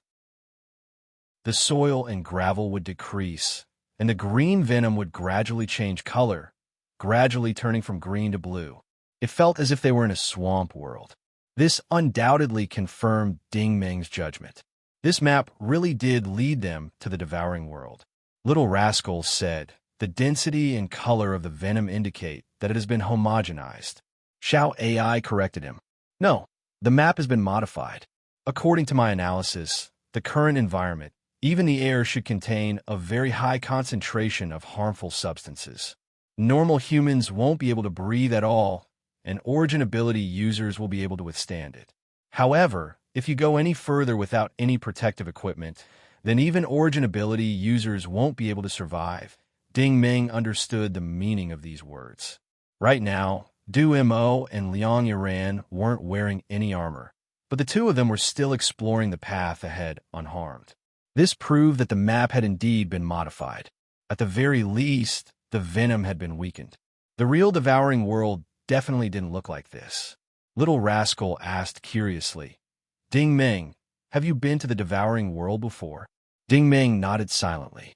The soil and gravel would decrease, and the green venom would gradually change color, gradually turning from green to blue. It felt as if they were in a swamp world. This undoubtedly confirmed Ding Ming's judgment. This map really did lead them to the Devouring World. Little Rascal said, "The density and color of the venom indicate that it has been homogenized." Xiao AI corrected him. "No, the map has been modified. According to my analysis, the current environment, even the air, should contain a very high concentration of harmful substances. Normal humans won't be able to breathe at all, and origin ability users will be able to withstand it. However, if you go any further without any protective equipment, then even origin ability users won't be able to survive." Ding Ming understood the meaning of these words. Right now, Du Mo and Liang Iran weren't wearing any armor, but the two of them were still exploring the path ahead unharmed. This proved that the map had indeed been modified. At the very least, the venom had been weakened. The real Devouring World definitely didn't look like this. Little Rascal asked curiously, "Ding Ming, have you been to the Devouring World before?" Ding Ming nodded silently.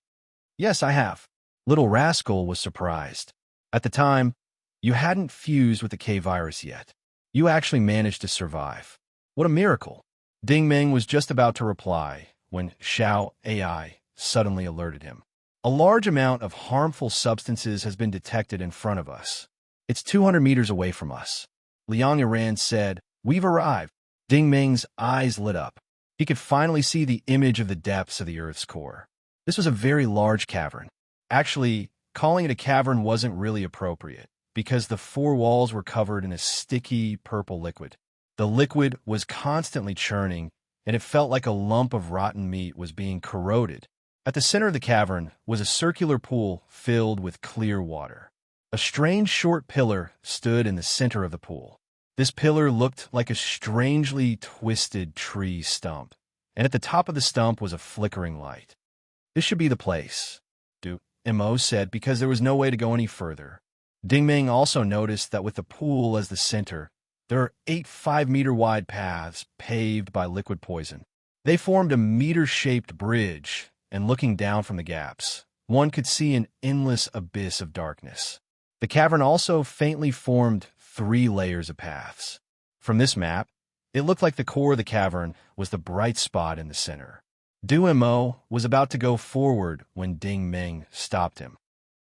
"Yes, I have." Little Rascal was surprised. At the time, you hadn't fused with the K-virus yet. You actually managed to survive. What a miracle. Ding Ming was just about to reply when Xiao AI suddenly alerted him. "A large amount of harmful substances has been detected in front of us. It's 200 meters away from us." Liang Iran said, "We've arrived." Ding Ming's eyes lit up. He could finally see the image of the depths of the Earth's core. This was a very large cavern. Actually, calling it a cavern wasn't really appropriate, because the four walls were covered in a sticky purple liquid. The liquid was constantly churning, and it felt like a lump of rotten meat was being corroded At the center of the cavern was a circular pool filled with clear water. A strange short pillar stood in the center of the pool. This pillar looked like a strangely twisted tree stump, and at the top of the stump was a flickering light. This should be the place, Mo said, because there was no way to go any further. Ding-Ming also noticed that with the pool as the center, there are 8 5-meter-wide paths paved by liquid poison. They formed a meter-shaped bridge, and looking down from the gaps, one could see an endless abyss of darkness. The cavern also faintly formed 3 layers of paths. From this map, it looked like the core of the cavern was the bright spot in the center. Mo was about to go forward when Ding-Ming stopped him.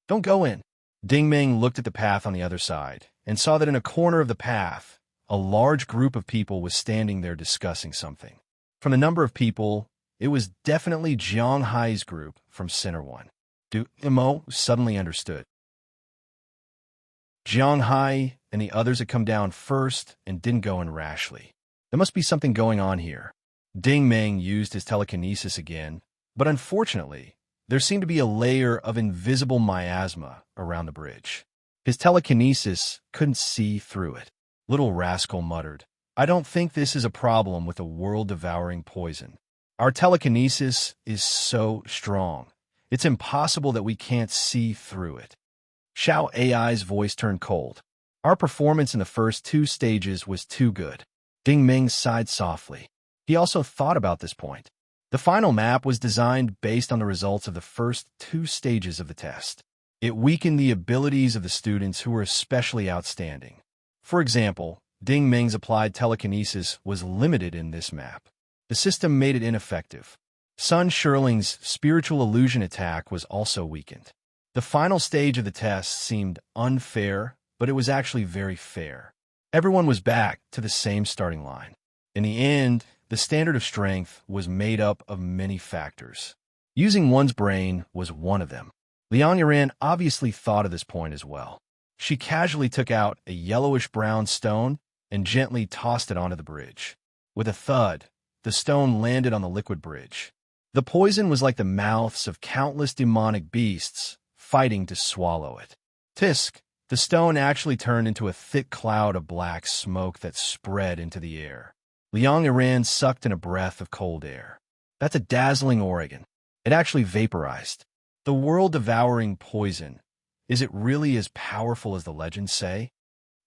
"Don't go in." Ding-Ming looked at the path on the other side and saw that in a corner of the path, a large group of people was standing there discussing something. From the number of people, it was definitely Jiang Hai's group from Center 1. Mo suddenly understood. Jiang Hai and the others had come down first and didn't go in rashly. There must be something going on here. Ding-Ming used his telekinesis again, but unfortunately, there seemed to be a layer of invisible miasma around the bridge. His telekinesis couldn't see through it. Little rascal muttered, "I don't think this is a problem with a world-devouring poison. Our telekinesis is so strong. It's impossible that we can't see through it." Xiao AI's voice turned cold. "Our performance in the first 2 stages was too good." Ding-Ming sighed softly. He also thought about this point. The final map was designed based on the results of the first 2 stages of the test. It weakened the abilities of the students who were especially outstanding. For example, Ding-Ming's applied telekinesis was limited in this map. The system made it ineffective. Sun Shirling's spiritual illusion attack was also weakened. The final stage of the test seemed unfair, but it was actually very fair. Everyone was back to the same starting line. In the end, the standard of strength was made up of many factors. Using one's brain was one of them. Liang Yuran obviously thought of this point as well. She casually took out a yellowish-brown stone and gently tossed it onto the bridge. With a thud, the stone landed on the liquid bridge. The poison was like the mouths of countless demonic beasts fighting to swallow it. Tisk! The stone actually turned into a thick cloud of black smoke that spread into the air. Liang Yuran sucked in a breath of cold air. "That's a dazzling Oregon. It actually vaporized. The world-devouring poison. Is it really as powerful as the legends say?"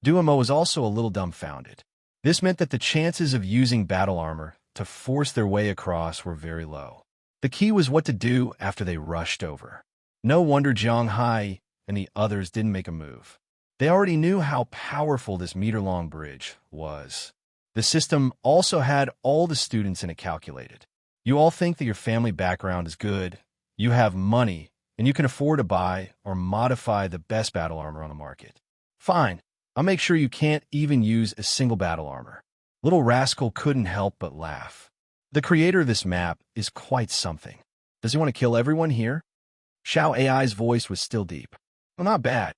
Duomo was also a little dumbfounded. This meant that the chances of using battle armor to force their way across were very low. The key was what to do after they rushed over. No wonder Jiang Hai and the others didn't make a move. They already knew how powerful this meter-long bridge was. The system also had all the students in it calculated. You all think that your family background is good, you have money, and you can afford to buy or modify the best battle armor on the market. Fine, I'll make sure you can't even use a single battle armor. Little Rascal couldn't help but laugh. The creator of this map is quite something. Does he want to kill everyone here? Xiao AI's voice was still deep. Well, not bad.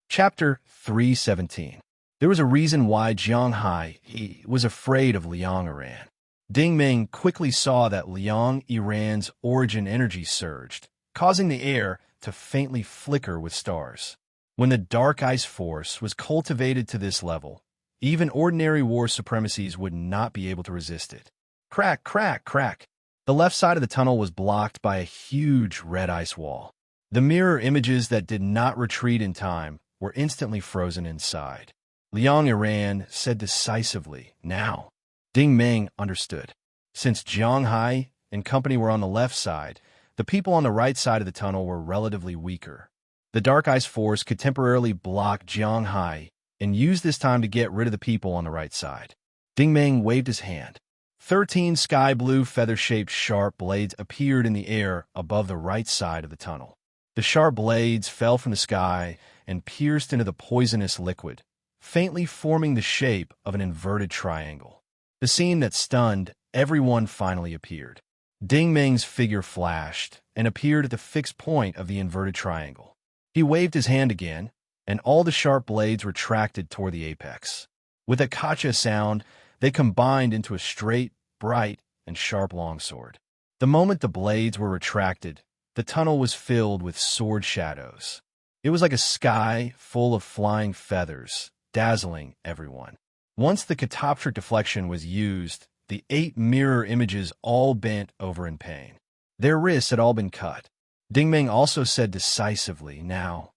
Chapter 317. There was a reason why Jiang Hai was afraid of Liang Yuran. Ding-Ming quickly saw that Liang Yuran's origin energy surged, causing the air to faintly flicker with stars. When the dark ice force was cultivated to this level, even ordinary war supremacies would not be able to resist it. Crack, crack, crack. The left side of the tunnel was blocked by a huge red ice wall. The mirror images that did not retreat in time were instantly frozen inside. Liang Yuran said decisively, "Now." Ding-Ming understood. Since Jiang Hai and company were on the left side, the people on the right side of the tunnel were relatively weaker. The dark ice force could temporarily block Jiang Hai and use this time to get rid of the people on the right side. Ding-Ming waved his hand. 13 sky-blue feather-shaped sharp blades appeared in the air above the right side of the tunnel. The sharp blades fell from the sky and pierced into the poisonous liquid, faintly forming the shape of an inverted triangle. The scene that stunned everyone finally appeared. Ding-Ming's figure flashed and appeared at the fixed point of the inverted triangle. He waved his hand again, and all the sharp blades retracted toward the apex. With a kacha sound, they combined into a straight, bright, and sharp longsword. The moment the blades were retracted, the tunnel was filled with sword shadows. It was like a sky full of flying feathers, dazzling everyone. Once the catoptric deflection was used, the 8 mirror images all bent over in pain. Their wrists had all been cut. Ding-Meng also said decisively, "Now."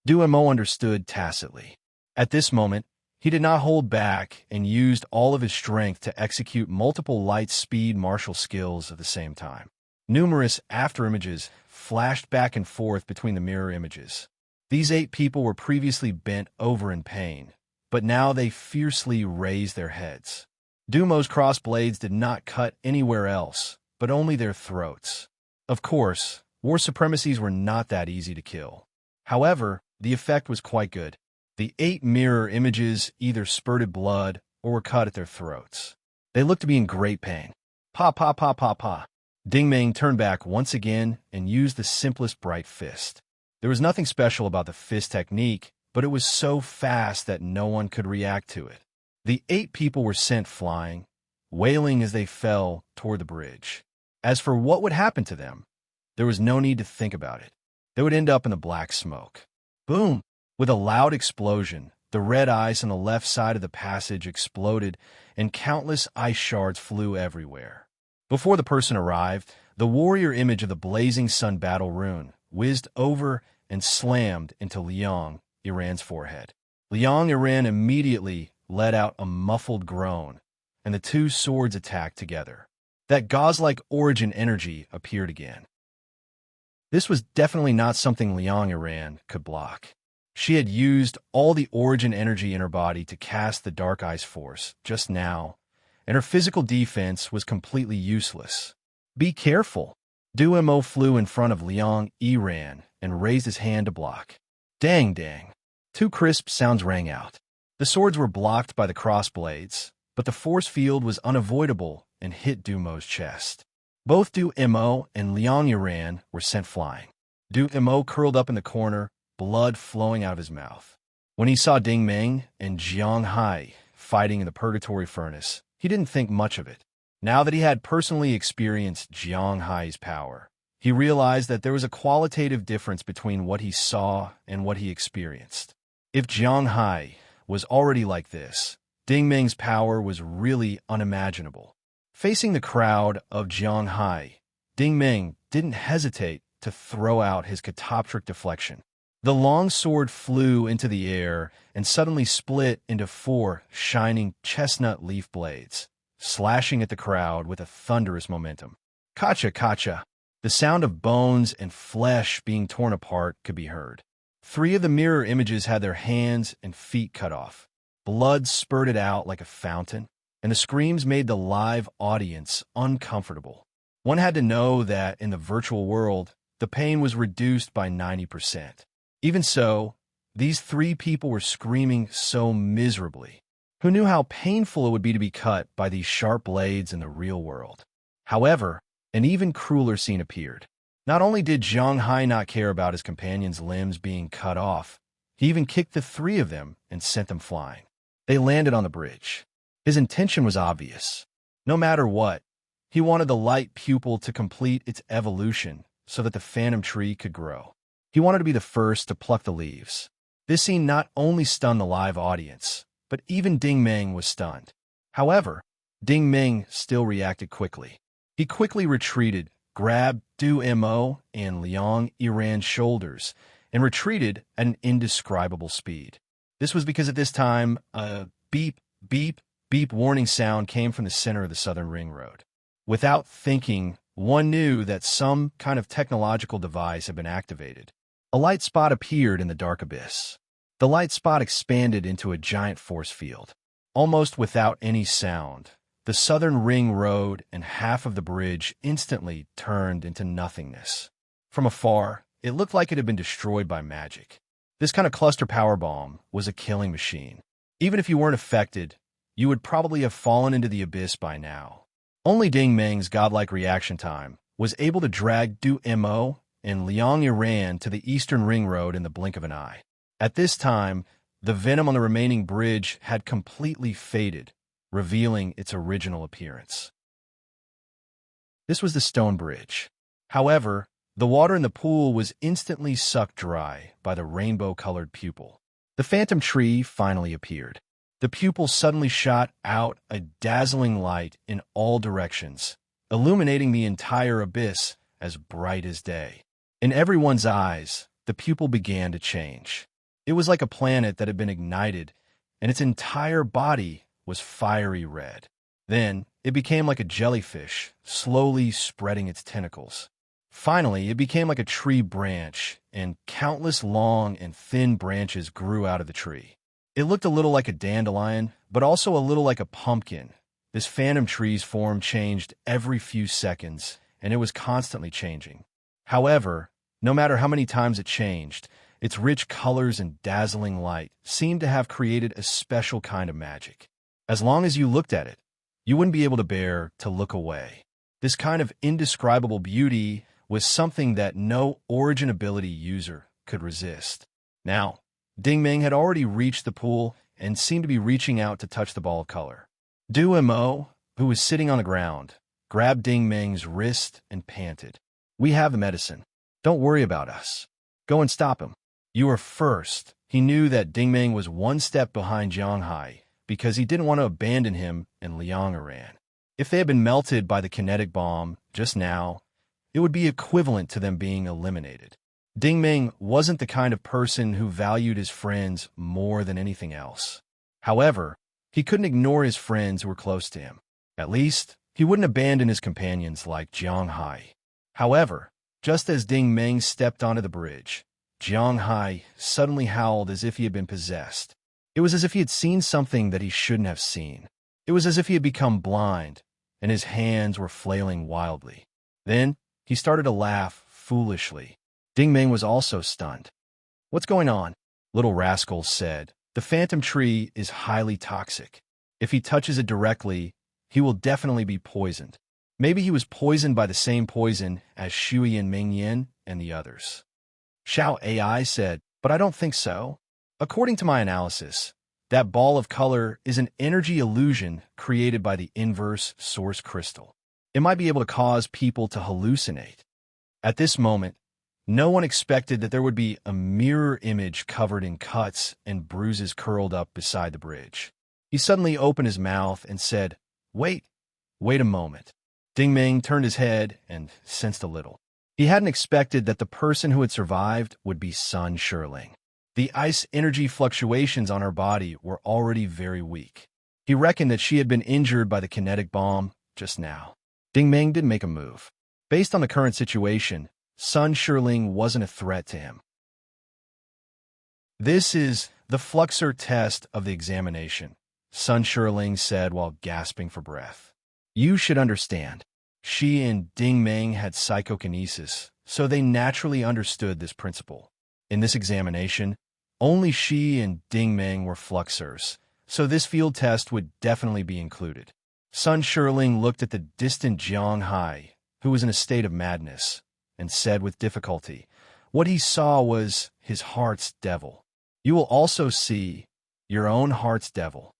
Du-Mo understood tacitly. At this moment, he did not hold back and used all of his strength to execute multiple light-speed martial skills at the same time. Numerous afterimages flashed back and forth between the mirror images. These 8 people were previously bent over in pain, but now they fiercely raised their heads. Du-Mo's cross blades did not cut anywhere else, but only their throats. Of course, war supremacies were not that easy to kill. However, the effect was quite good. The 8 mirror images either spurted blood or were cut at their throats. They looked to be in great pain. Pa pa pa pa pa. Ding-Meng turned back once again and used the simplest bright fist. There was nothing special about the fist technique, but it was so fast that no one could react to it. The 8 people were sent flying, wailing as they fell toward the bridge. As for what would happen to them, there was no need to think about it. They would end up in the black smoke. Boom! With a loud explosion, the red ice on the left side of the passage exploded, and countless ice shards flew everywhere. Before the person arrived, the warrior image of the blazing sun battle rune whizzed over and slammed into Liang Iran's forehead. Liang Iran immediately let out a muffled groan, and the 2 swords attacked together. That gauze-like origin energy appeared again. This was definitely not something Liang Iran could block. She had used all the origin energy in her body to cast the Dark Ice Force just now, and her physical defense was completely useless. Be careful! Du-Mo flew in front of Liang Iran and raised his hand to block. Dang dang! 2 crisp sounds rang out. The swords were blocked by the cross blades, but the force field was unavoidable and hit Du-Mo's chest. Both Du-Mo and Liang Iran were sent flying. Du-Mo curled up in the corner, blood flowing out of his mouth. When he saw Ding-Meng and Jiang Hai fighting in the purgatory furnace, he didn't think much of it. Now that he had personally experienced Jiang Hai's power, he realized that there was a qualitative difference between what he saw and what he experienced. If Jiang Hai was already like this, Ding-Meng's power was really unimaginable. Facing the crowd of Jiang Hai, Ding-Meng didn't hesitate to throw out his catoptric deflection. The long sword flew into the air and suddenly split into 4 shining chestnut leaf blades, slashing at the crowd with a thunderous momentum. Kacha, kacha! The sound of bones and flesh being torn apart could be heard. 3 of the mirror images had their hands and feet cut off. Blood spurted out like a fountain, and the screams made the live audience uncomfortable. One had to know that in the virtual world, the pain was reduced by 90%. Even so, these 3 people were screaming so miserably. Who knew how painful it would be to be cut by these sharp blades in the real world? However, an even crueler scene appeared. Not only did Jiang Hai not care about his companion's limbs being cut off, he even kicked the 3 of them and sent them flying. They landed on the bridge. His intention was obvious. No matter what, he wanted the light pupil to complete its evolution so that the phantom tree could grow. He wanted to be the first to pluck the leaves. This scene not only stunned the live audience, but even Ding-Meng was stunned. However, Ding-Meng still reacted quickly. He quickly retreated, grabbed Du-Mo and Liang Iran's shoulders, and retreated at an indescribable speed. This was because at this time, a beep, beep, beep warning sound came from the center of the Southern Ring Road. Without thinking, one knew that some kind of technological device had been activated. A light spot appeared in the dark abyss. The light spot expanded into a giant force field. Almost without any sound, the Southern Ring Road and half of the bridge instantly turned into nothingness. From afar, it looked like it had been destroyed by magic. This kind of cluster power bomb was a killing machine. Even if you weren't affected, you would probably have fallen into the abyss by now. Only Ding-Meng's godlike reaction time was able to drag Du-Mo and Liang Iran to the Eastern Ring Road in the blink of an eye. At this time, the venom on the remaining bridge had completely faded, revealing its original appearance. This was the stone bridge. However, the water in the pool was instantly sucked dry by the rainbow-colored pupil. The phantom tree finally appeared. The pupil suddenly shot out a dazzling light in all directions, illuminating the entire abyss as bright as day. In everyone's eyes, the pupil began to change. It was like a planet that had been ignited, and its entire body was fiery red. Then, it became like a jellyfish, slowly spreading its tentacles. Finally, it became like a tree branch, and countless long and thin branches grew out of the tree. It looked a little like a dandelion, but also a little like a pumpkin. This phantom tree's form changed every few seconds, and it was constantly changing. However, no matter how many times it changed, its rich colors and dazzling light seemed to have created a special kind of magic. As long as you looked at it, you wouldn't be able to bear to look away. This kind of indescribable beauty was something that no origin ability user could resist. Now, Ding-Ming had already reached the pool and seemed to be reaching out to touch the ball of color. Du-Mo, who was sitting on the ground, grabbed Ding-Ming's wrist and panted. "We have the medicine. Don't worry about us. Go and stop him. You are first." He knew that Ding-Ming was one step behind Jianghai because he didn't want to abandon him and Liang Aran. If they had been melted by the kinetic bomb just now, it would be equivalent to them being eliminated. Ding-Ming wasn't the kind of person who valued his friends more than anything else. However, he couldn't ignore his friends who were close to him. At least, he wouldn't abandon his companions like Jianghai. However, just as Ding-Ming stepped onto the bridge, Jianghai suddenly howled as if he had been possessed. It was as if he had seen something that he shouldn't have seen. It was as if he had become blind, and his hands were flailing wildly. Then, he started to laugh foolishly. Ding-Ming was also stunned. "What's going on?" Little Rascal said. "The phantom tree is highly toxic. If he touches it directly, he will definitely be poisoned. Maybe he was poisoned by the same poison as Shui and Mingyan and the others." Xiao AI said, "But I don't think so. According to my analysis, that ball of color is an energy illusion created by the inverse source crystal. It might be able to cause people to hallucinate." At this moment, no one expected that there would be a mirror image covered in cuts and bruises curled up beside the bridge. He suddenly opened his mouth and said, wait a moment." Ding-Ming turned his head and sensed a little. He hadn't expected that the person who had survived would be Sun Shirling. The ice energy fluctuations on her body were already very weak. He reckoned that she had been injured by the kinetic bomb just now. Ding-Ming didn't make a move. Based on the current situation, Sun Shirling wasn't a threat to him. "This is the Fluxor test of the examination," Sun Shirling said while gasping for breath. "You should understand. She and Ding-Ming had psychokinesis, so they naturally understood this principle. In this examination, only she and Ding-Ming were Fluxors, so this field test would definitely be included." Sun Shirling looked at the distant Jianghai, who was in a state of madness, and said with difficulty, what he saw was his heart's devil. "You will also see your own heart's devil."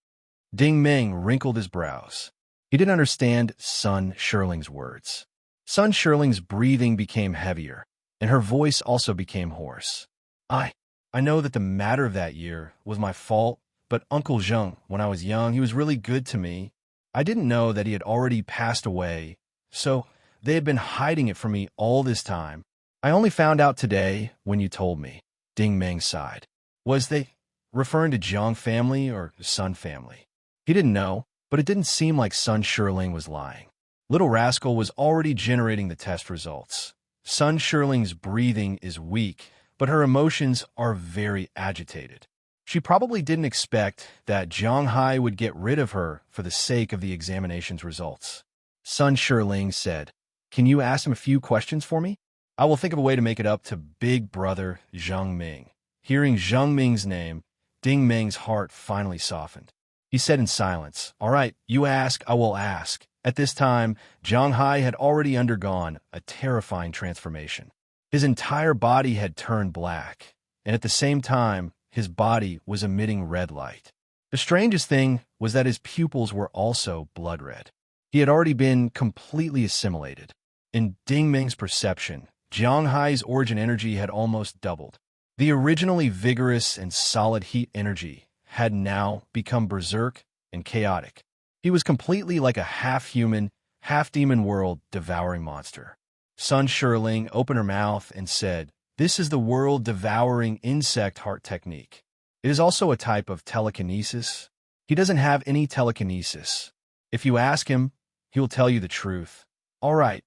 Ding-Ming wrinkled his brows. He didn't understand Sun Shirling's words. Sun Shirling's breathing became heavier, and her voice also became hoarse. I know that the matter of that year was my fault, but Uncle Zheng, when I was young, he was really good to me. I didn't know that he had already passed away, so they had been hiding it from me all this time. I only found out today when you told me." Ding-Ming sighed. Was they referring to Zheng family or Sun family? He didn't know, but it didn't seem like Sun Shirling was lying. Little Rascal was already generating the test results. Sun Shirling's breathing is weak, but her emotions are very agitated. She probably didn't expect that Jianghai would get rid of her for the sake of the examination's results. Sun Shirling said, "Can you ask him a few questions for me? I will think of a way to make it up to Big Brother Zheng Ming." Hearing Zheng Ming's name, Ding-Ming's heart finally softened. He said in silence, "All right, you ask, I will ask." At this time, Jianghai had already undergone a terrifying transformation. His entire body had turned black, and at the same time, his body was emitting red light. The strangest thing was that his pupils were also blood red. He had already been completely assimilated. In Ding Ming's perception, Jiang Hai's origin energy had almost doubled. The originally vigorous and solid heat energy had now become berserk and chaotic. He was completely like a half-human, half-demon world-devouring monster. Sun Shirling opened her mouth and said, "This is the world-devouring insect heart technique. It is also a type of telekinesis. He doesn't have any telekinesis. If you ask him, he will tell you the truth. All right,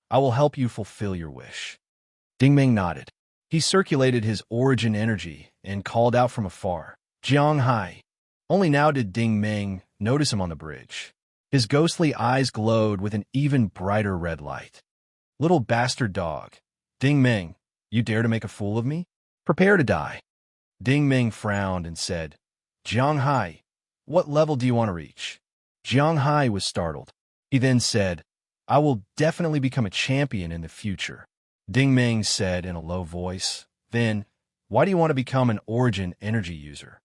I will help you fulfill your wish." Ding Ming nodded. He circulated his origin energy and called out from afar, "Jiang Hai." Only now did Ding Ming notice him on the bridge. His ghostly eyes glowed with an even brighter red light. "Little bastard dog. Ding Ming, you dare to make a fool of me? Prepare to die." Ding Ming frowned and said, "Jiang Hai, what level do you want to reach?" Jiang Hai was startled. He then said, "I will definitely become a champion in the future." Ding Ming said in a low voice, "Then, why do you want to become an origin energy user?"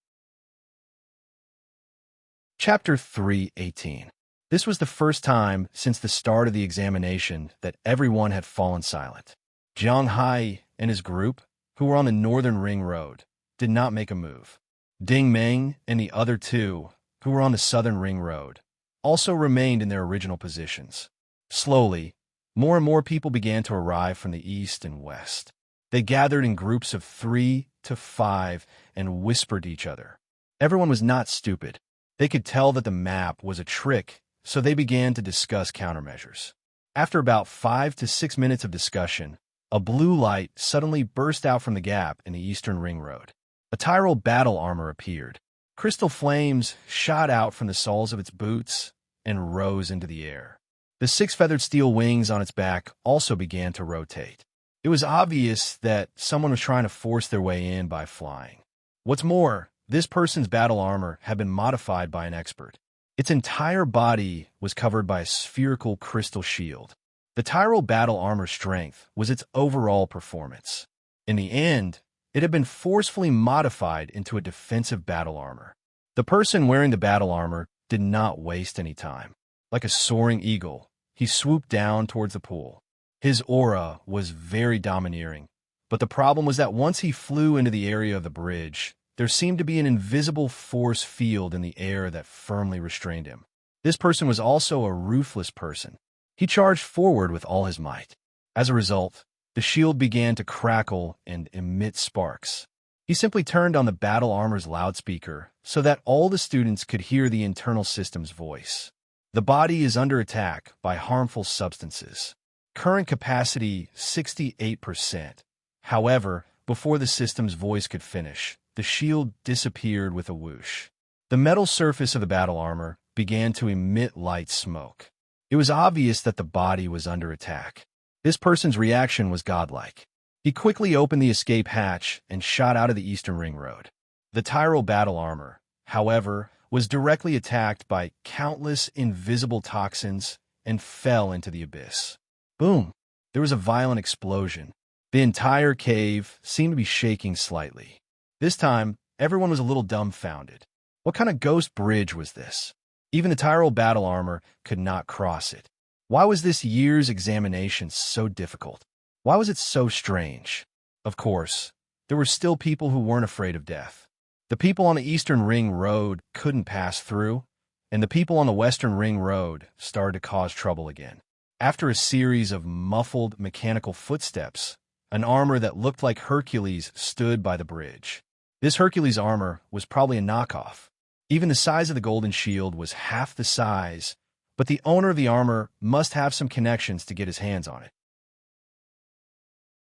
Chapter 3:18. This was the first time since the start of the examination that everyone had fallen silent. Jiang Hai and his group, who were on the northern ring road, did not make a move. Ding Ming and the other two, who were on the southern ring road, also remained in their original positions. Slowly, more and more people began to arrive from the east and west. They gathered in groups of 3 to 5 and whispered to each other. Everyone was not stupid. They could tell that the map was a trick, so they began to discuss countermeasures. After about 5 to 6 minutes of discussion, a blue light suddenly burst out from the gap in the eastern ring road. A Tyrol battle armor appeared. Crystal flames shot out from the soles of its boots and rose into the air. The 6 feathered steel wings on its back also began to rotate. It was obvious that someone was trying to force their way in by flying. What's more, this person's battle armor had been modified by an expert. Its entire body was covered by a spherical crystal shield. The Tyrol battle armor's strength was its overall performance. In the end, it had been forcefully modified into a defensive battle armor. The person wearing the battle armor did not waste any time. Like a soaring eagle, he swooped down towards the pool. His aura was very domineering, but the problem was that once he flew into the area of the bridge, there seemed to be an invisible force field in the air that firmly restrained him. This person was also a ruthless person. He charged forward with all his might. As a result, the shield began to crackle and emit sparks. He simply turned on the battle armor's loudspeaker so that all the students could hear the internal system's voice. The body is under attack by harmful substances. Current capacity 68%. However, before the system's voice could finish, the shield disappeared with a whoosh. The metal surface of the battle armor began to emit light smoke. It was obvious that the body was under attack. This person's reaction was godlike. He quickly opened the escape hatch and shot out of the eastern ring road. The Tyrol battle armor, however, was directly attacked by countless invisible toxins and fell into the abyss. Boom! There was a violent explosion. The entire cave seemed to be shaking slightly. This time, everyone was a little dumbfounded. What kind of ghost bridge was this? Even the Tyrol battle armor could not cross it. Why was this year's examination so difficult? Why was it so strange? Of course, there were still people who weren't afraid of death. The people on the Eastern Ring Road couldn't pass through, and the people on the Western Ring Road started to cause trouble again. After a series of muffled mechanical footsteps, an armor that looked like Hercules stood by the bridge. This Hercules armor was probably a knockoff. Even the size of the golden shield was half the size, but the owner of the armor must have some connections to get his hands on it.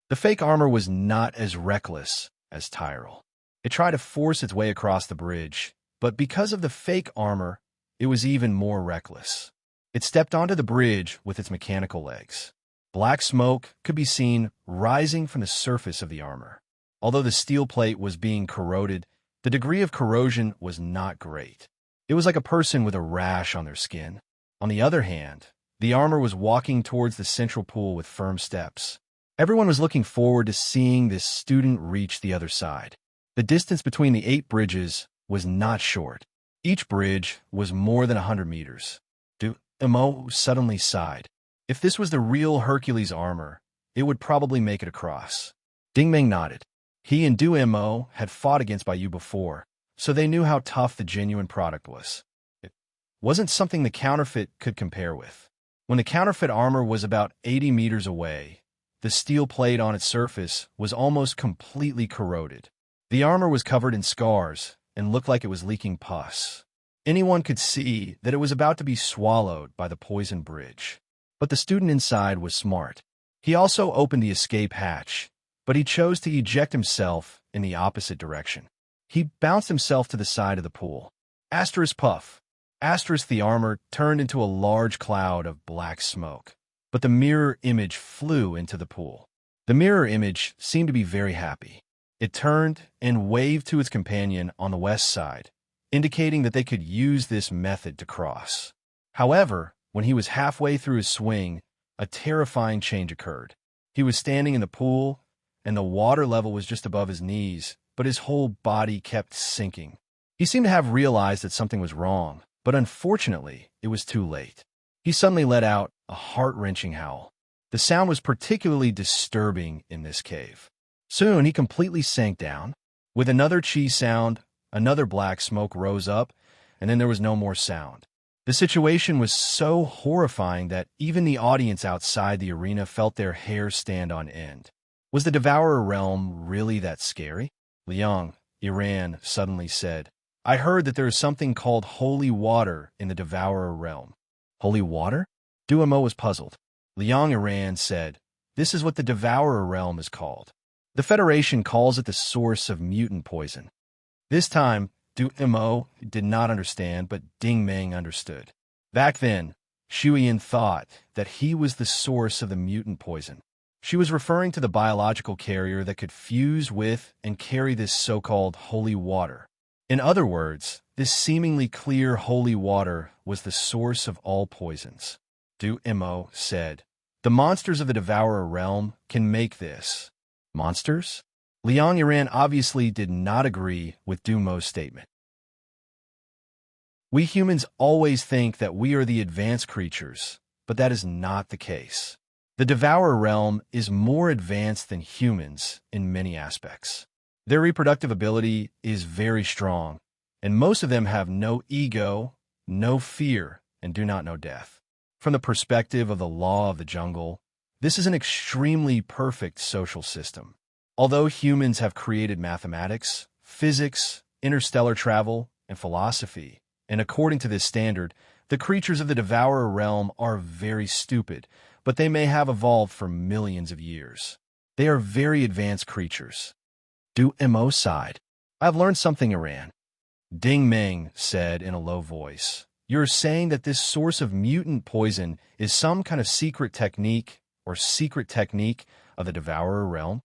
The fake armor was not as reckless as Tyrol. It tried to force its way across the bridge, but because of the fake armor, it was even more reckless. It stepped onto the bridge with its mechanical legs. Black smoke could be seen rising from the surface of the armor. Although the steel plate was being corroded, the degree of corrosion was not great. It was like a person with a rash on their skin. On the other hand, the armor was walking towards the central pool with firm steps. Everyone was looking forward to seeing this student reach the other side. The distance between the 8 bridges was not short. Each bridge was more than 100 meters. Emo suddenly sighed. If this was the real Hercules armor, it would probably make it across. Ding Meng nodded. He and Du Mo had fought against Baiyu before, so they knew how tough the genuine product was. It wasn't something the counterfeit could compare with. When the counterfeit armor was about 80 meters away, the steel plate on its surface was almost completely corroded. The armor was covered in scars and looked like it was leaking pus. Anyone could see that it was about to be swallowed by the poison bridge. But the student inside was smart. He also opened the escape hatch, but he chose to eject himself in the opposite direction. He bounced himself to the side of the pool. Asterisk puff. Asterisk the armor turned into a large cloud of black smoke, but the mirror image flew into the pool. The mirror image seemed to be very happy. It turned and waved to its companion on the west side, indicating that they could use this method to cross. However, when he was halfway through his swing, a terrifying change occurred. He was standing in the pool, and the water level was just above his knees, but his whole body kept sinking. He seemed to have realized that something was wrong, but unfortunately, it was too late. He suddenly let out a heart-wrenching howl. The sound was particularly disturbing in this cave. Soon, he completely sank down. With another cheese sound, another black smoke rose up, and then there was no more sound. The situation was so horrifying that even the audience outside the arena felt their hair stand on end. Was the Devourer realm really that scary? Liang, Iran, suddenly said, I heard that there is something called holy water in the Devourer realm. Holy water? Duomo was puzzled. Liang Iran said, this is what the Devourer realm is called. The Federation calls it the source of mutant poison. This time, Duomo did not understand, but Ding Meng understood. Back then, Shuyan thought that he was the source of the mutant poison. She was referring to the biological carrier that could fuse with and carry this so-called holy water. In other words, this seemingly clear holy water was the source of all poisons. Duomo said, the monsters of the Devourer realm can make this. Monsters? Liang Iran obviously did not agree with Duomo's statement. We humans always think that we are the advanced creatures, but that is not the case. The Devourer realm is more advanced than humans in many aspects. Their reproductive ability is very strong, and most of them have no ego, no fear, and do not know death. From the perspective of the law of the jungle, this is an extremely perfect social system. Although humans have created mathematics, physics, interstellar travel, and philosophy, and according to this standard, the creatures of the Devourer realm are very stupid, but they may have evolved for millions of years. They are very advanced creatures. Duomo sighed. I've learned something, Iran. Ding Meng said in a low voice. You're saying that this source of mutant poison is some kind of secret technique of the Devourer realm?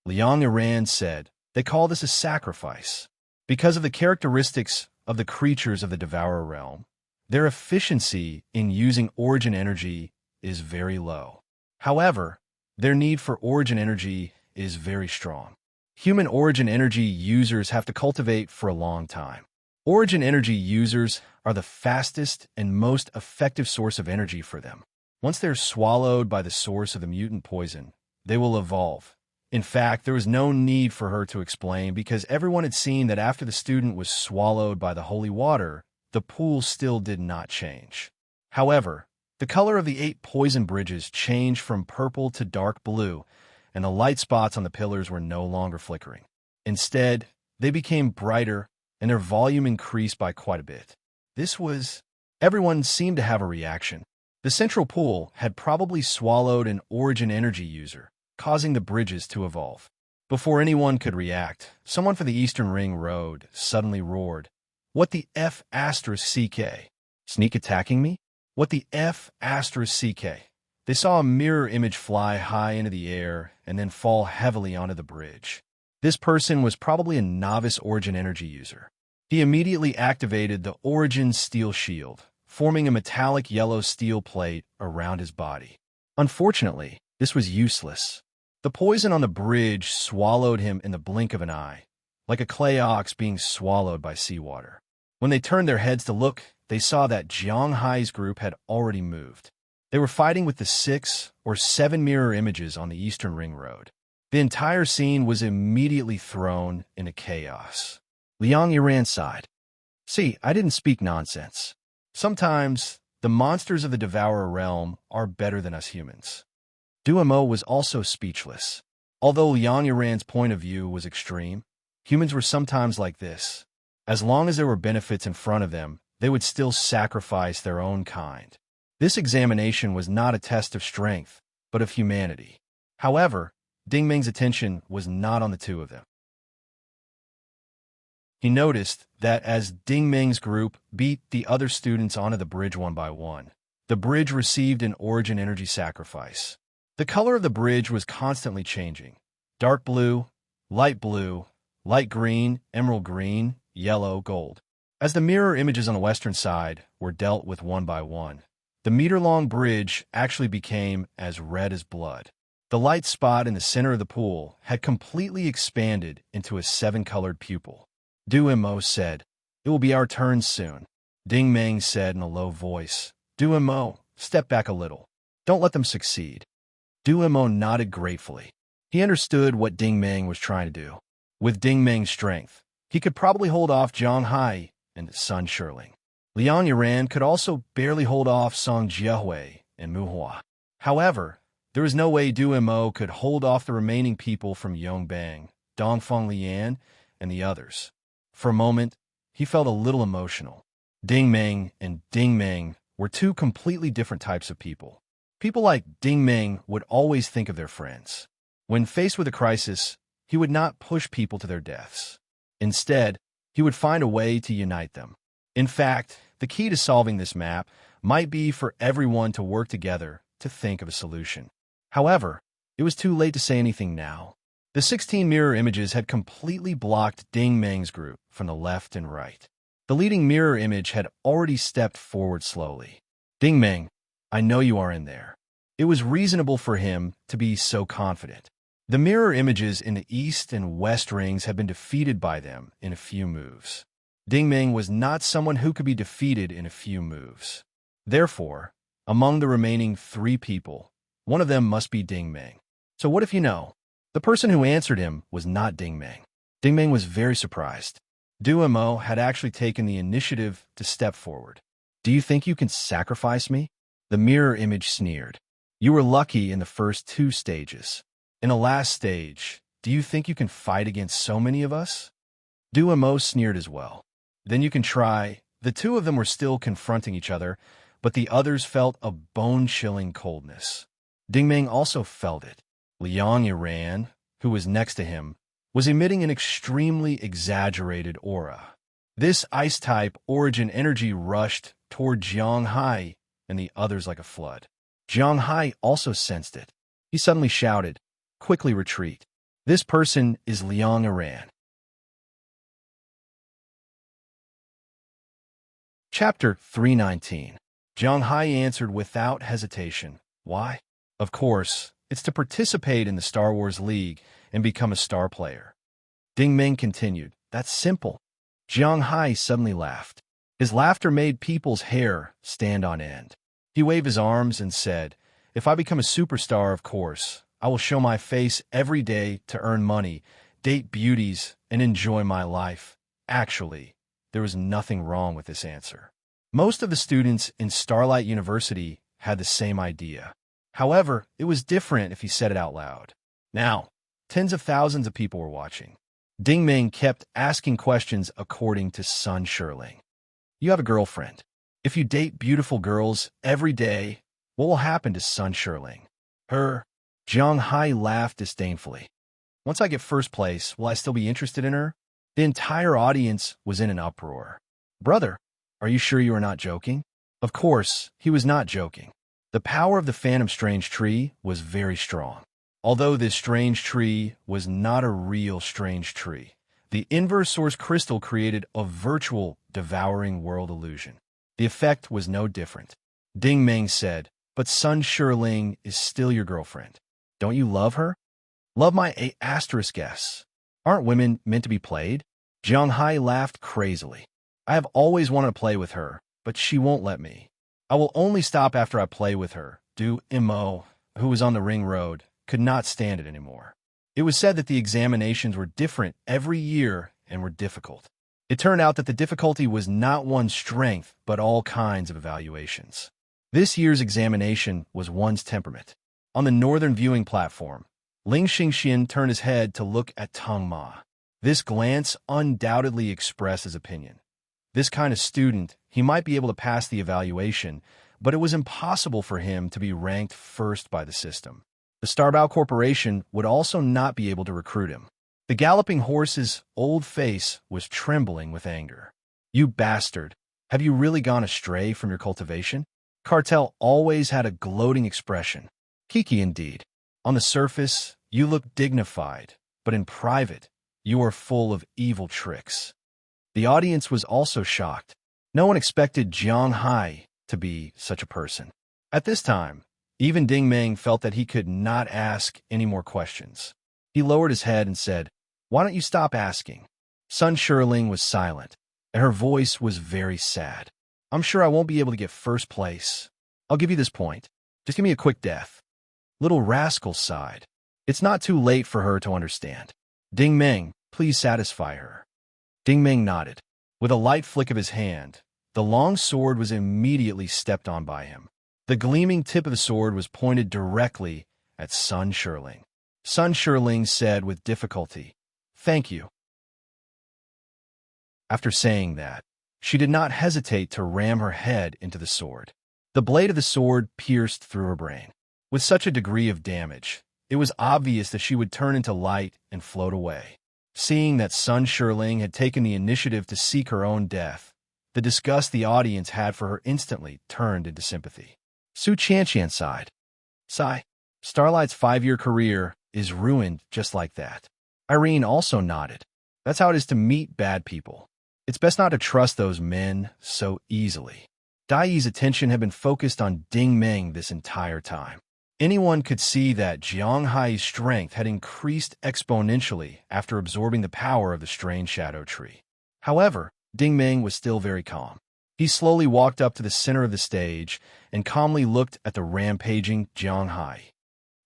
Liang Iran said, they call this a sacrifice. Because of the characteristics of the creatures of the Devourer realm, their efficiency in using origin energy is very low. However, their need for origin energy is very strong. Human origin energy users have to cultivate for a long time. Origin energy users are the fastest and most effective source of energy for them. Once they're swallowed by the source of the mutant poison, they will evolve. In fact, there was no need for her to explain because everyone had seen that after the student was swallowed by the holy water, the pool still did not change. However, the color of the 8 poison bridges changed from purple to dark blue, and the light spots on the pillars were no longer flickering. Instead, they became brighter, and their volume increased by quite a bit. Everyone seemed to have a reaction. The central pool had probably swallowed an origin energy user, causing the bridges to evolve. Before anyone could react, someone from the Eastern Ring Road suddenly roared, What the F *CK? Sneak attacking me? What the F *CK? They saw a mirror image fly high into the air and then fall heavily onto the bridge. This person was probably a novice origin energy user. He immediately activated the Origin Steel Shield, forming a metallic yellow steel plate around his body. Unfortunately, this was useless. The poison on the bridge swallowed him in the blink of an eye, like a clay ox being swallowed by seawater. When they turned their heads to look, they saw that Jiang Hai's group had already moved. They were fighting with the 6 or 7 mirror images on the Eastern Ring Road. The entire scene was immediately thrown into chaos. Liang Yiran sighed. See, I didn't speak nonsense. Sometimes, the monsters of the Devourer realm are better than us humans. Duomo was also speechless. Although Liang Yiran's point of view was extreme, humans were sometimes like this. As long as there were benefits in front of them, they would still sacrifice their own kind. This examination was not a test of strength, but of humanity. However, Ding Meng's attention was not on the two of them. He noticed that as Ding Meng's group beat the other students onto the bridge one by one, the bridge received an origin energy sacrifice. The color of the bridge was constantly changing. Dark blue, light green, emerald green, yellow, gold. As the mirror images on the western side were dealt with one by one, the meter-long bridge actually became as red as blood. The light spot in the center of the pool had completely expanded into a 7-colored pupil. Duomo said, "It will be our turn soon." Ding Meng said in a low voice, "Duomo, step back a little. Don't let them succeed." Duomo nodded gratefully. He understood what Ding Meng was trying to do. With Ding Meng's strength, he could probably hold off Jiang Hai and Sun Shirling. Liang Yiran could also barely hold off Song Jiahui and Mu Hua. However, there was no way Duomo could hold off the remaining people from Yongbang, Dongfeng Lian, and the others. For a moment, he felt a little emotional. Ding Meng and Ding Meng were two completely different types of people. People like Ding Meng would always think of their friends. When faced with a crisis, he would not push people to their deaths. Instead, he would find a way to unite them. In fact, the key to solving this map might be for everyone to work together to think of a solution. However, it was too late to say anything now. The 16 mirror images had completely blocked Ding Meng's group from the left and right. The leading mirror image had already stepped forward slowly. "Ding Meng, I know you are in there." It was reasonable for him to be so confident. The mirror images in the east and west rings had been defeated by them in a few moves. Ding Meng was not someone who could be defeated in a few moves. Therefore, among the remaining 3 people, one of them must be Ding Meng. So what if you know? The person who answered him was not Ding Meng. Ding Meng was very surprised. Duomo had actually taken the initiative to step forward. "Do you think you can sacrifice me?" The mirror image sneered. "You were lucky in the first 2 stages. In the last stage, do you think you can fight against so many of us?" Duomo sneered as well. "Then you can try." The two of them were still confronting each other, but the others felt a bone-chilling coldness. Ding Meng also felt it. Liang Yiran, who was next to him, was emitting an extremely exaggerated aura. This ice-type origin energy rushed toward Jiang Hai and the others like a flood. Jiang Hai also sensed it. He suddenly shouted, "Quickly retreat. This person is Liang Yiran." Chapter 319. Jiang Hai answered without hesitation. "Why? Of course, it's to participate in the Star Wars League and become a star player." Ding Meng continued, "That's simple." Jiang Hai suddenly laughed. His laughter made people's hair stand on end. He waved his arms and said, "If I become a superstar, of course, I will show my face every day to earn money, date beauties, and enjoy my life." Actually, there was nothing wrong with this answer. Most of the students in Starlight University had the same idea. However, it was different if he said it out loud. Now, tens of thousands of people were watching. Ding Meng kept asking questions according to Sun Shirling. "You have a girlfriend. If you date beautiful girls every day, what will happen to Sun Shirling?" "Her." Jiang Hai laughed disdainfully. "Once I get first place, will I still be interested in her?" The entire audience was in an uproar. "Brother, are you sure you are not joking?" Of course, he was not joking. The power of the Phantom Strange Tree was very strong. Although this strange tree was not a real strange tree, the inverse source crystal created a virtual devouring world illusion. The effect was no different. Ding Meng said, "But Sun Shirling is still your girlfriend. Don't you love her?" "Love my ***s. Aren't women meant to be played?" Jiang Hai laughed crazily. I have always wanted to play with her, but she won't let me. I will only stop after I play with her. Mo, who was on the ring road, could not stand it anymore. It was said that the examinations were different every year and were difficult. It turned out that the difficulty was not one's strength, but all kinds of evaluations. This year's examination was one's temperament. On the northern viewing platform, Ling Xingxian turned his head to look at Tang Ma. This glance undoubtedly expressed his opinion. This kind of student, he might be able to pass the evaluation, but it was impossible for him to be ranked first by the system. The Starbao Corporation would also not be able to recruit him. The galloping horse's old face was trembling with anger. You bastard! Have you really gone astray from your cultivation? Cartel always had a gloating expression. Kiki indeed. On the surface, you look dignified, but in private, you are full of evil tricks. The audience was also shocked. No one expected Jiang Hai to be such a person. At this time, even Ding Meng felt that he could not ask any more questions. He lowered his head and said, "Why don't you stop asking?" Sun Shirling was silent, and her voice was very sad. "I'm sure I won't be able to get first place. I'll give you this point. Just give me a quick death." Little rascal sighed. It's not too late for her to understand. "Ding Meng, please satisfy her." Ding Meng nodded. With a light flick of his hand, the long sword was immediately stepped on by him. The gleaming tip of the sword was pointed directly at Sun Shirling. Sun Shirling said with difficulty, "Thank you." After saying that, she did not hesitate to ram her head into the sword. The blade of the sword pierced through her brain. With such a degree of damage, it was obvious that she would turn into light and float away. Seeing that Sun Shirling had taken the initiative to seek her own death, the disgust the audience had for her instantly turned into sympathy. Su Qianqian sighed. Sigh. Starlight's 5-year career is ruined just like that. Irene also nodded. That's how it is to meet bad people. It's best not to trust those men so easily. Dai Yi's attention had been focused on Ding Meng this entire time. Anyone could see that Jiang Hai's strength had increased exponentially after absorbing the power of the strange shadow tree. However, Ding Meng was still very calm. He slowly walked up to the center of the stage and calmly looked at the rampaging Jiang Hai.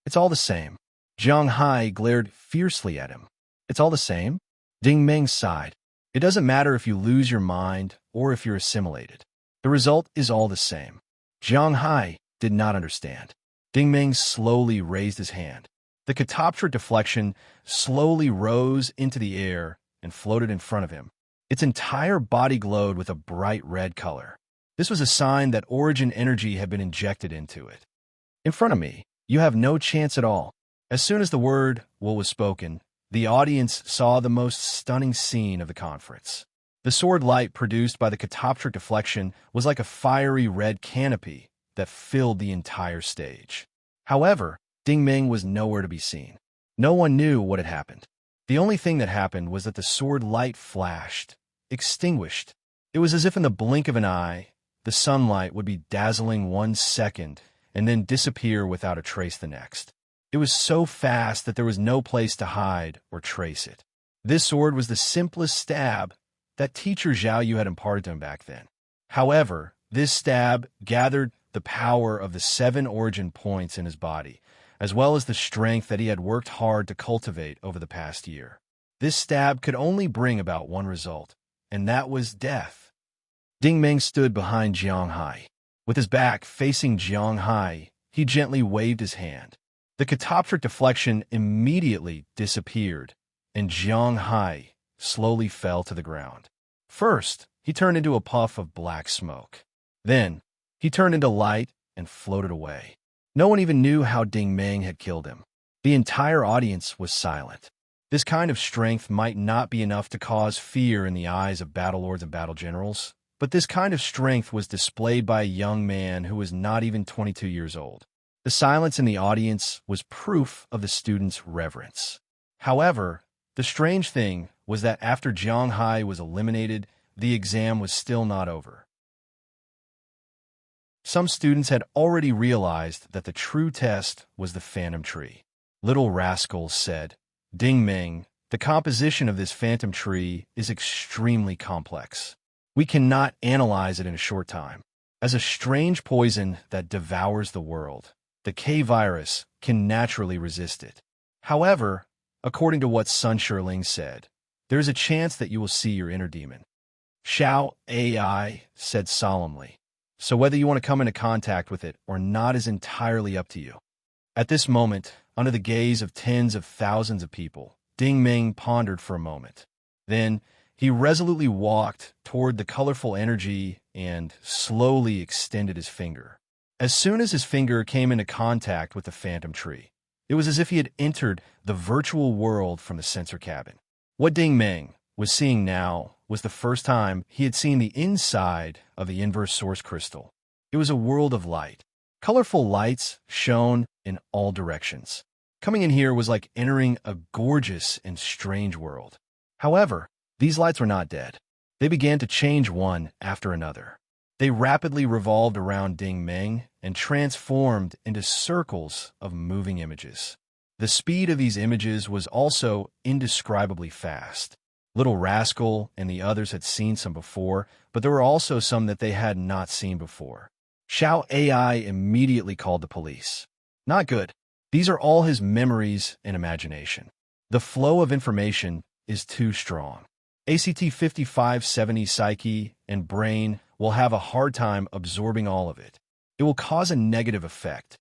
It's all the same. Jiang Hai glared fiercely at him. It's all the same? Ding Meng sighed. It doesn't matter if you lose your mind or if you're assimilated. The result is all the same. Jiang Hai did not understand. Ding Meng slowly raised his hand. The catoptric deflection slowly rose into the air and floated in front of him. Its entire body glowed with a bright red color. This was a sign that origin energy had been injected into it. In front of me, you have no chance at all. As soon as the word "will" was spoken, the audience saw the most stunning scene of the conference. The sword light produced by the catoptric deflection was like a fiery red canopy that filled the entire stage. However, Ding Meng was nowhere to be seen. No one knew what had happened. The only thing that happened was that the sword light flashed, extinguished. It was as if in the blink of an eye, the sunlight would be dazzling 1 second and then disappear without a trace the next. It was so fast that there was no place to hide or trace it. This sword was the simplest stab that teacher Zhao Yu had imparted to him back then. However, this stab gathered the power of the 7 origin points in his body, as well as the strength that he had worked hard to cultivate over the past year. This stab could only bring about one result, and that was death. Ding Meng stood behind Jiang Hai. With his back facing Jiang Hai, he gently waved his hand. The catoptric deflection immediately disappeared, and Jiang Hai slowly fell to the ground. First, he turned into a puff of black smoke. Then, he turned into light and floated away. No one even knew how Ding Meng had killed him. The entire audience was silent. This kind of strength might not be enough to cause fear in the eyes of battle lords and battle generals, but this kind of strength was displayed by a young man who was not even 22 years old. The silence in the audience was proof of the students' reverence. However, the strange thing was that after Jiang Hai was eliminated, the exam was still not over. Some students had already realized that the true test was the phantom tree. Little rascals said, Ding Meng, the composition of this phantom tree is extremely complex. We cannot analyze it in a short time. As a strange poison that devours the world, the K-virus can naturally resist it. However, according to what Sun Shirling said, there is a chance that you will see your inner demon. Xiao AI said solemnly. So whether you want to come into contact with it or not is entirely up to you. At this moment, under the gaze of tens of thousands of people, Ding Ming pondered for a moment. Then, he resolutely walked toward the colorful energy and slowly extended his finger. As soon as his finger came into contact with the phantom tree, it was as if he had entered the virtual world from the sensor cabin. What Ding Ming was seeing now was the first time he had seen the inside of the inverse source crystal. It was a world of light. Colorful lights shone in all directions. Coming in here was like entering a gorgeous and strange world. However, these lights were not dead. They began to change one after another. They rapidly revolved around Ding Ming and transformed into circles of moving images. The speed of these images was also indescribably fast. Little Rascal and the others had seen some before, but there were also some that they had not seen before. Xiao AI immediately called the police. Not good. These are all his memories and imagination. The flow of information is too strong. ACT 5570 psyche and brain will have a hard time absorbing all of it. It will cause a negative effect.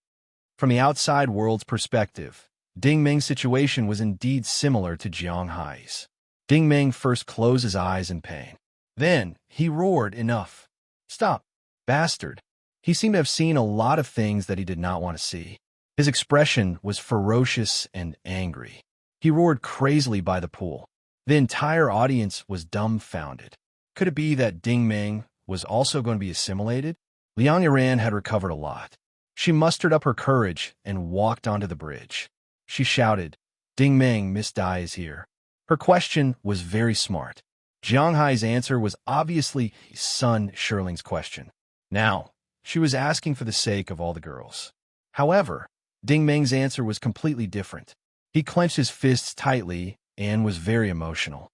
From the outside world's perspective, Ding Ming's situation was indeed similar to Jiang Hai's. Ding Ming first closed his eyes in pain. Then he roared, "Enough! Stop, bastard!" He seemed to have seen a lot of things that he did not want to see. His expression was ferocious and angry. He roared crazily by the pool. The entire audience was dumbfounded. Could it be that Ding Ming was also going to be assimilated? Liang Yiran had recovered a lot. She mustered up her courage and walked onto the bridge. She shouted, "Ding Ming, Miss Dai is here." Her question was very smart. Jiang Hai's answer was obviously Sun Shirling's question. Now, she was asking for the sake of all the girls. However, Ding Ming's answer was completely different. He clenched his fists tightly and was very emotional.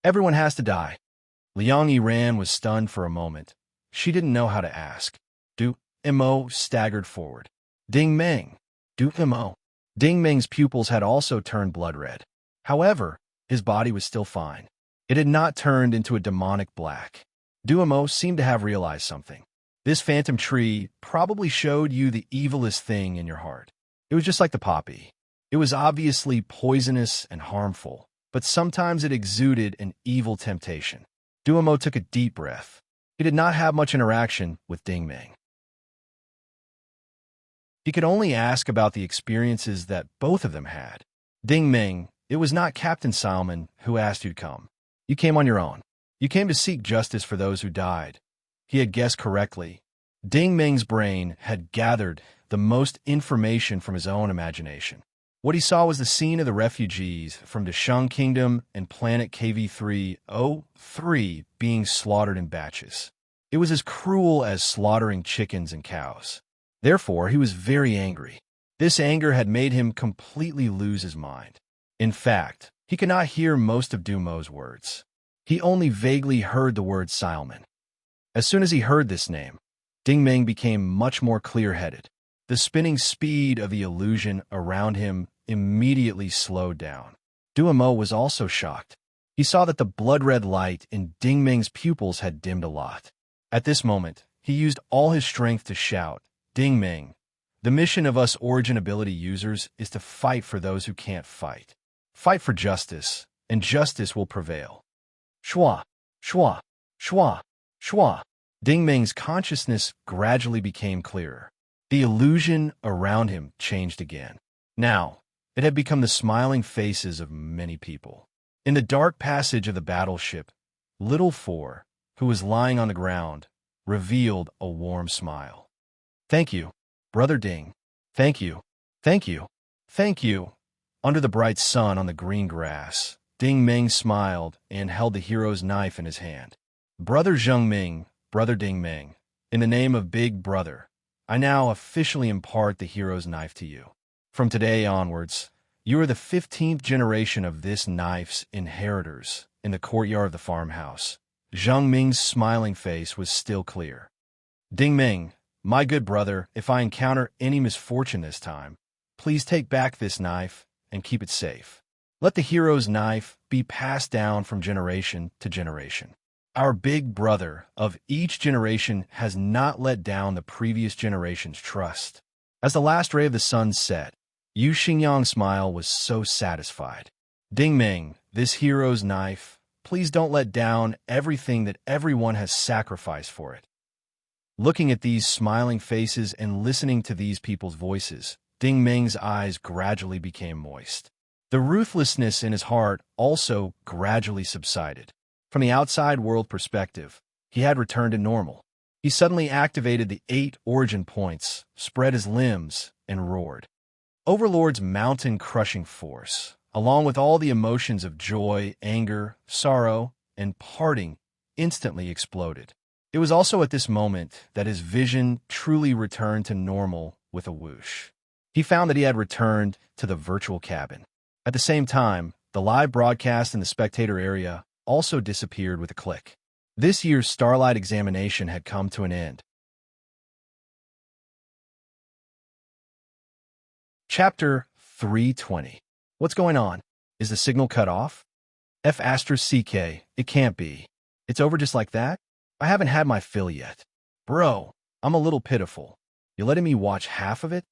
Everyone has to die. Liang Yiran was stunned for a moment. She didn't know how to ask. Du Mo staggered forward. Ding Ming. Du Mo. Ding Ming's pupils had also turned blood red. However, his body was still fine. It had not turned into a demonic black. Du Mo seemed to have realized something. This phantom tree probably showed you the evilest thing in your heart. It was just like the poppy. It was obviously poisonous and harmful, but sometimes it exuded an evil temptation. Du Mo took a deep breath. He did not have much interaction with Ding Ming. He could only ask about the experiences that both of them had. Ding Ming, it was not Captain Salmon who asked you to come. You came on your own. You came to seek justice for those who died. He had guessed correctly. Ding Ming's brain had gathered the most information from his own imagination. What he saw was the scene of the refugees from the Shang Kingdom and planet KV-303 being slaughtered in batches. It was as cruel as slaughtering chickens and cows. Therefore, he was very angry. This anger had made him completely lose his mind. In fact, he could not hear most of Du Mo's words. He only vaguely heard the word Salmon. As soon as he heard this name, Ding Ming became much more clear-headed. The spinning speed of the illusion around him immediately slowed down. Du Mo was also shocked. He saw that the blood-red light in Ding Ming's pupils had dimmed a lot. At this moment, he used all his strength to shout, "Ding Ming, the mission of us origin ability users is to fight for those who can't fight. Fight for justice, and justice will prevail." Shwa, shwa, shwa, shwa. Ding Ming's consciousness gradually became clearer. The illusion around him changed again. Now, it had become the smiling faces of many people. In the dark passage of the battleship, Little Four, who was lying on the ground, revealed a warm smile. "Thank you, Brother Ding. Thank you, thank you, thank you." Under the bright sun on the green grass, Ding Ming smiled and held the hero's knife in his hand. "Brother Zheng Ming, Brother Ding Ming, in the name of Big Brother, I now officially impart the hero's knife to you. From today onwards, you are the 15th generation of this knife's inheritors in the courtyard of the farmhouse. Zhang Ming's smiling face was still clear. Ding Ming, my good brother, if I encounter any misfortune this time, please take back this knife and keep it safe. Let the hero's knife be passed down from generation to generation. Our big brother of each generation has not let down the previous generation's trust. As the last ray of the sun set, Yu Xingyang's smile was so satisfied. Ding Ming, this hero's knife, please don't let down everything that everyone has sacrificed for it. Looking at these smiling faces and listening to these people's voices, Ding Ming's eyes gradually became moist. The ruthlessness in his heart also gradually subsided. From the outside world perspective, he had returned to normal. He suddenly activated the 8 origin points, spread his limbs, and roared. Overlord's mountain-crushing force, along with all the emotions of joy, anger, sorrow, and parting, instantly exploded. It was also at this moment that his vision truly returned to normal with a whoosh. He found that he had returned to the virtual cabin. At the same time, the live broadcast in the spectator area also disappeared with a click. This year's Starlight examination had come to an end. Chapter 320. What's going on? Is the signal cut off? F***CK, it can't be. It's over just like that? I haven't had my fill yet. Bro, I'm a little pitiful. You letting me watch half of it?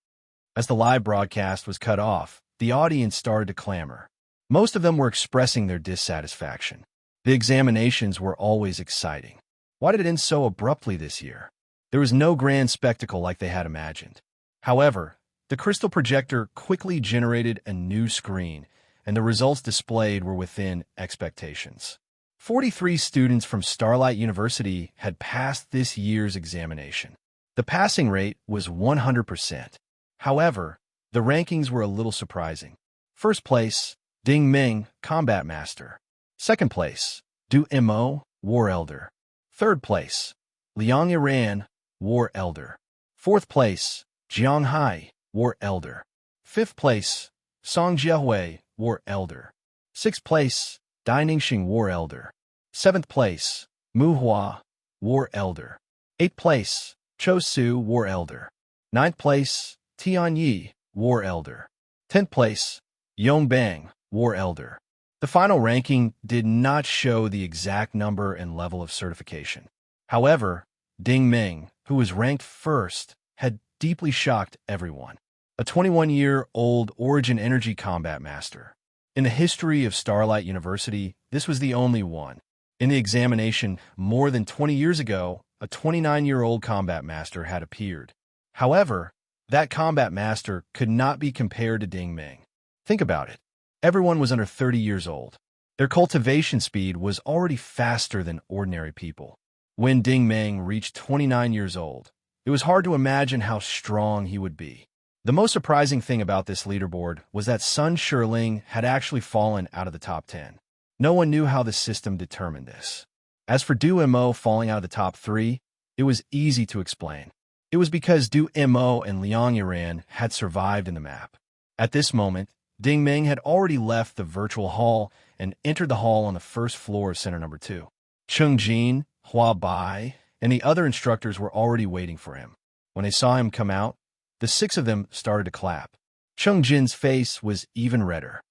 As the live broadcast was cut off, the audience started to clamor. Most of them were expressing their dissatisfaction. The examinations were always exciting. Why did it end so abruptly this year? There was no grand spectacle like they had imagined. However, the crystal projector quickly generated a new screen, and the results displayed were within expectations. 43 students from Starlight University had passed this year's examination. The passing rate was 100%. However, the rankings were a little surprising. First place, Ding Ming, Combat Master. Second place, Du Mo, War Elder. Third place, Liang Yiran, War Elder. Fourth place, Jiang Hai, War Elder. Fifth place, Song Jiehui, War Elder. Sixth place, Dai Ningxing, War Elder. Seventh place, Mu Hua, War Elder. Eighth place, Cho Su, War Elder. Ninth place, Tian Yi, War Elder. 10th place, Yong Bang, War Elder. The final ranking did not show the exact number and level of certification. However, Ding Ming, who was ranked first, had deeply shocked everyone. A 21-year-old Origin Energy Combat Master. In the history of Starlight University, this was the only one. In the examination, more than 20 years ago, a 29-year-old Combat Master had appeared. However, that Combat Master could not be compared to Ding Ming. Think about it. Everyone was under 30 years old. Their cultivation speed was already faster than ordinary people. When Ding Ming reached 29 years old, it was hard to imagine how strong he would be. The most surprising thing about this leaderboard was that Sun Shiling had actually fallen out of the top 10. No one knew how the system determined this. As for Du Mo falling out of the top 3, it was easy to explain. It was because Du Mo and Liang Yiran had survived in the map. At this moment, Ding Ming had already left the virtual hall and entered the hall on the first floor of Center Number 2. Cheng Jin, Hua Bai, and the other instructors were already waiting for him. When they saw him come out, the 6 of them started to clap. Cheng Jin's face was even redder.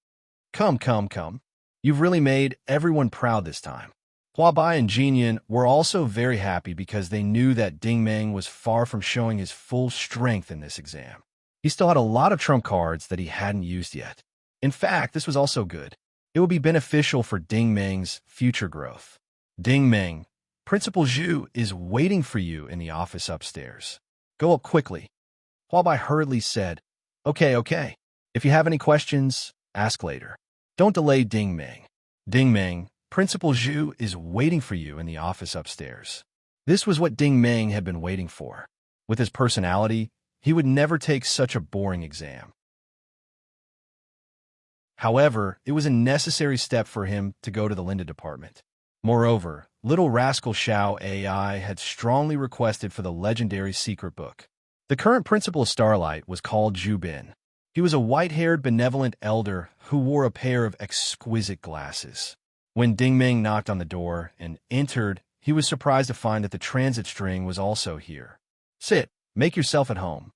Come. You've really made everyone proud this time. Hua Bai and Jinyan were also very happy because they knew that Ding Ming was far from showing his full strength in this exam. He still had a lot of trump cards that he hadn't used yet. In fact, this was also good. It would be beneficial for Ding Ming's future growth. Ding Ming, Principal Zhu is waiting for you in the office upstairs. Go up quickly. Hua Bai hurriedly said, Okay. If you have any questions, ask later. Don't delay Ding Ming. Ding Ming, Principal Zhu is waiting for you in the office upstairs. This was what Ding Ming had been waiting for. With his personality, he would never take such a boring exam. However, it was a necessary step for him to go to the Linda department. Moreover, Little Rascal Xiao AI had strongly requested for the legendary secret book. The current principal of Starlight was called Zhu Bin. He was a white-haired, benevolent elder who wore a pair of exquisite glasses. When Ding Ming knocked on the door and entered he was surprised to find that the transit string was also here. Sit, make yourself at home.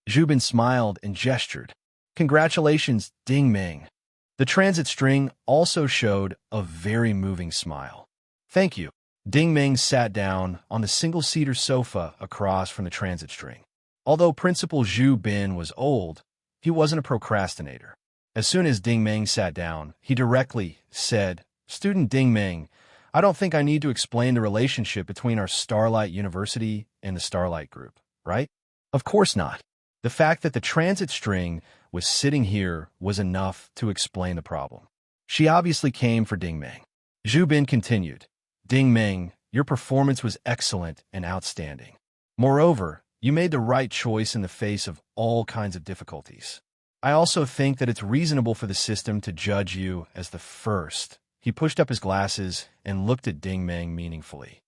Zhubin smiled and gestured. Congratulations, Ding Ming. The transit string also showed a very moving smile. Thank you. Ding Ming sat down on the single-seater sofa across from the transit string. Although Principal Zhu Bin was old, he wasn't a procrastinator. As soon as Ding Ming sat down, he directly said, Student Ding Ming, I don't think I need to explain the relationship between our Starlight University and the Starlight Group, right? Of course not. The fact that the transit string was sitting here was enough to explain the problem. She obviously came for Ding Ming. Zhu Bin continued, Ding Ming, your performance was excellent and outstanding. Moreover, you made the right choice in the face of all kinds of difficulties. I also think that it's reasonable for the system to judge you as the first. He pushed up his glasses and looked at Ding Ming meaningfully.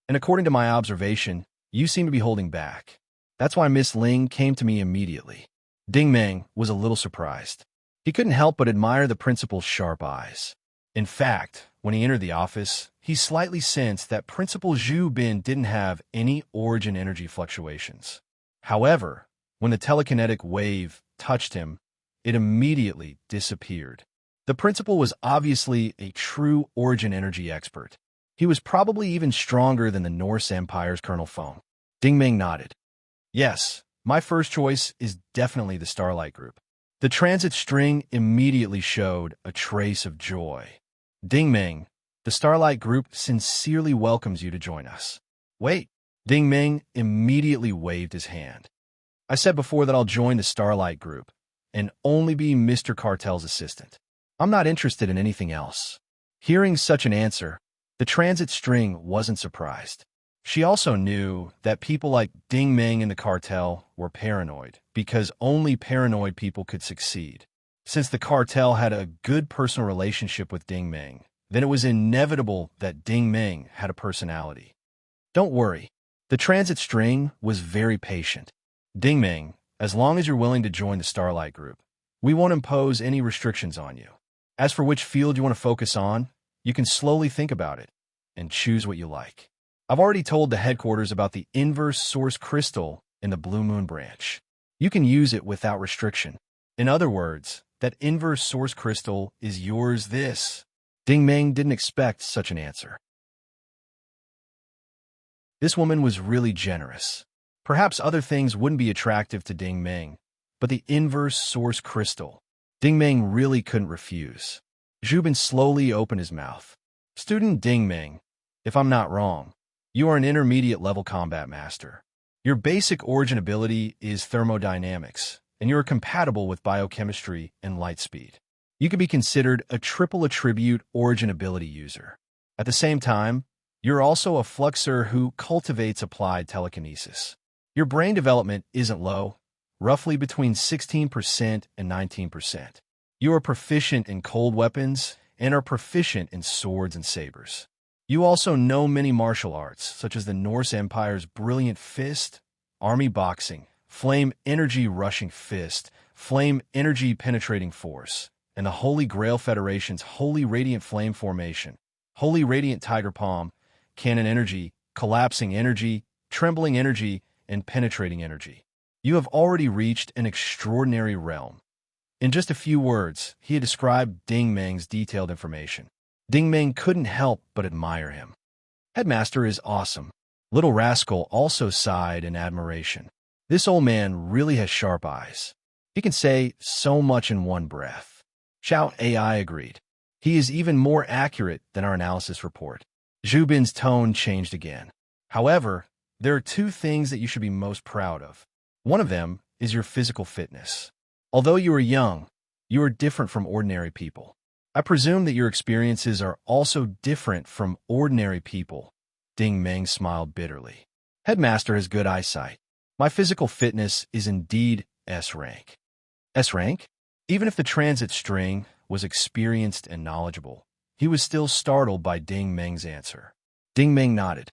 And according to my observation, you seem to be holding back. That's why Miss Ling came to me immediately. Ding Ming was a little surprised. He couldn't help but admire the principal's sharp eyes. In fact, when he entered the office, he slightly sensed that Principal Zhu Bin didn't have any origin energy fluctuations. However, when the telekinetic wave touched him, it immediately disappeared. The principal was obviously a true origin energy expert. He was probably even stronger than the Norse Empire's Colonel Feng. Ding Ming nodded. Yes, my first choice is definitely the Starlight Group. The transit string immediately showed a trace of joy. Ding Ming, the Starlight Group sincerely welcomes you to join us. Wait, Ding Ming immediately waved his hand. I said before that I'll join the Starlight Group and only be Mr. Cartel's assistant. I'm not interested in anything else. Hearing such an answer, the transit string wasn't surprised. She also knew that people like Ding Ming and the cartel were paranoid, because only paranoid people could succeed. Since the cartel had a good personal relationship with Ding Ming, then it was inevitable that Ding Ming had a personality. Don't worry, the transit string was very patient. Ding Ming, as long as you're willing to join the Starlight Group, we won't impose any restrictions on you. As for which field you want to focus on, you can slowly think about it and choose what you like. I've already told the headquarters about the inverse source crystal in the Blue Moon branch. You can use it without restriction. In other words, that inverse source crystal is yours. Ding Ming didn't expect such an answer. This woman was really generous. Perhaps other things wouldn't be attractive to Ding Ming, but the inverse source crystal, Ding Ming really couldn't refuse. Zhu Bin slowly opened his mouth. Student Ding Ming, if I'm not wrong, you are an intermediate-level combat master. Your basic origin ability is thermodynamics, and you are compatible with biochemistry and light speed. You could be considered a triple attribute origin ability user. At the same time, you're also a fluxer who cultivates applied telekinesis. Your brain development isn't low, roughly between 16% and 19%. You are proficient in cold weapons and are proficient in swords and sabers. You also know many martial arts, such as the Norse Empire's Brilliant Fist, Army Boxing, Flame Energy Rushing Fist, Flame Energy Penetrating Force, and the Holy Grail Federation's Holy Radiant Flame Formation, Holy Radiant Tiger Palm, Cannon Energy, Collapsing Energy, Trembling Energy, and Penetrating Energy. You have already reached an extraordinary realm. In just a few words, he had described Ding Ming's detailed information. Ding Ming couldn't help but admire him. Headmaster is awesome. Little Rascal also sighed in admiration. This old man really has sharp eyes. He can say so much in one breath. Xiao AI agreed. He is even more accurate than our analysis report. Zhu Bin's tone changed again. However, there are two things that you should be most proud of. One of them is your physical fitness. Although you are young, you are different from ordinary people. I presume that your experiences are also different from ordinary people. Ding Ming smiled bitterly. Headmaster has good eyesight. My physical fitness is indeed S rank. S rank? Even if the transit string was experienced and knowledgeable, he was still startled by Ding Ming's answer. Ding Ming nodded.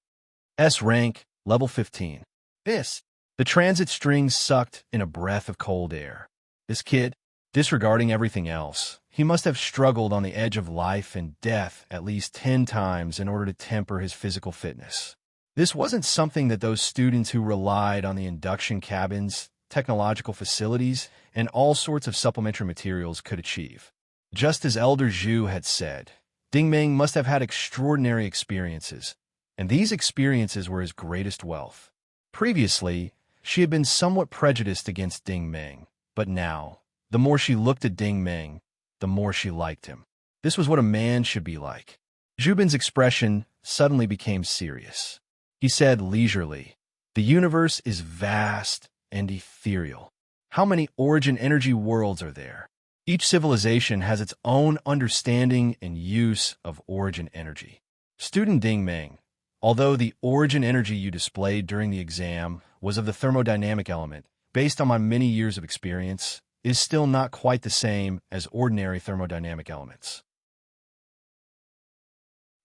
S rank, level 15. The transit string sucked in a breath of cold air. This kid, disregarding everything else, he must have struggled on the edge of life and death at least 10 times in order to temper his physical fitness. This wasn't something that those students who relied on the induction cabins, technological facilities, and all sorts of supplementary materials could achieve. Just as Elder Zhu had said, Dingming must have had extraordinary experiences, and these experiences were his greatest wealth. Previously, she had been somewhat prejudiced against Dingming, but now, the more she looked at Dingming, the more she liked him. This was what a man should be like. Zhu Bin's expression suddenly became serious. He said leisurely, "The universe is vast and ethereal. How many origin energy worlds are there? Each civilization has its own understanding and use of origin energy. Student Dingming, although the origin energy you displayed during the exam was of the thermodynamic element, based on my many years of experience, is still not quite the same as ordinary thermodynamic elements."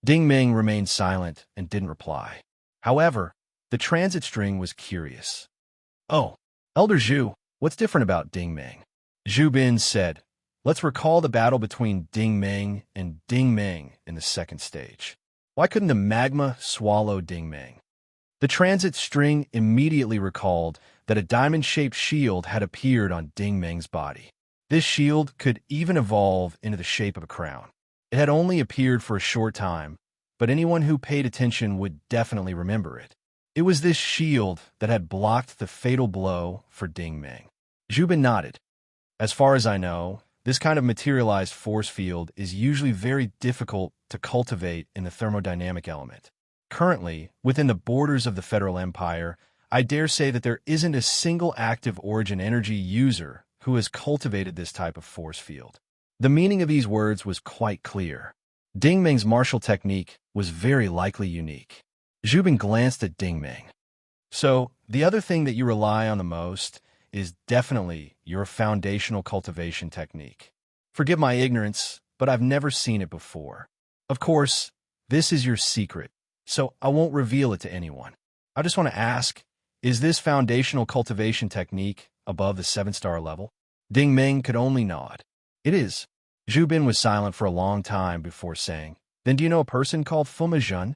Dingming remained silent and didn't reply. However, the transit string was curious. "Oh, Elder Zhu, what's different about Dingming?" Zhu Bin said, "Let's recall the battle between Dingming and Dingming in the second stage. Why couldn't the magma swallow Dingming?" The transit string immediately recalled that a diamond-shaped shield had appeared on Dingming's body. This shield could even evolve into the shape of a crown. It had only appeared for a short time, but anyone who paid attention would definitely remember it. It was this shield that had blocked the fatal blow for Dingming. Zhu Bin nodded. "As far as I know, this kind of materialized force field is usually very difficult to cultivate in the thermodynamic element. Currently, within the borders of the Federal Empire, I dare say that there isn't a single active origin energy user who has cultivated this type of force field." The meaning of these words was quite clear. Dingming's martial technique was very likely unique. Zhu Bin glanced at Dingming. "So, the other thing that you rely on the most is definitely your foundational cultivation technique. Forgive my ignorance, but I've never seen it before. Of course, this is your secret, so I won't reveal it to anyone. I just want to ask, is this foundational cultivation technique above the 7-star level?" Dingming could only nod. "It is." Zhu Bin was silent for a long time before saying, "Then do you know a person called Fuma Zhen?"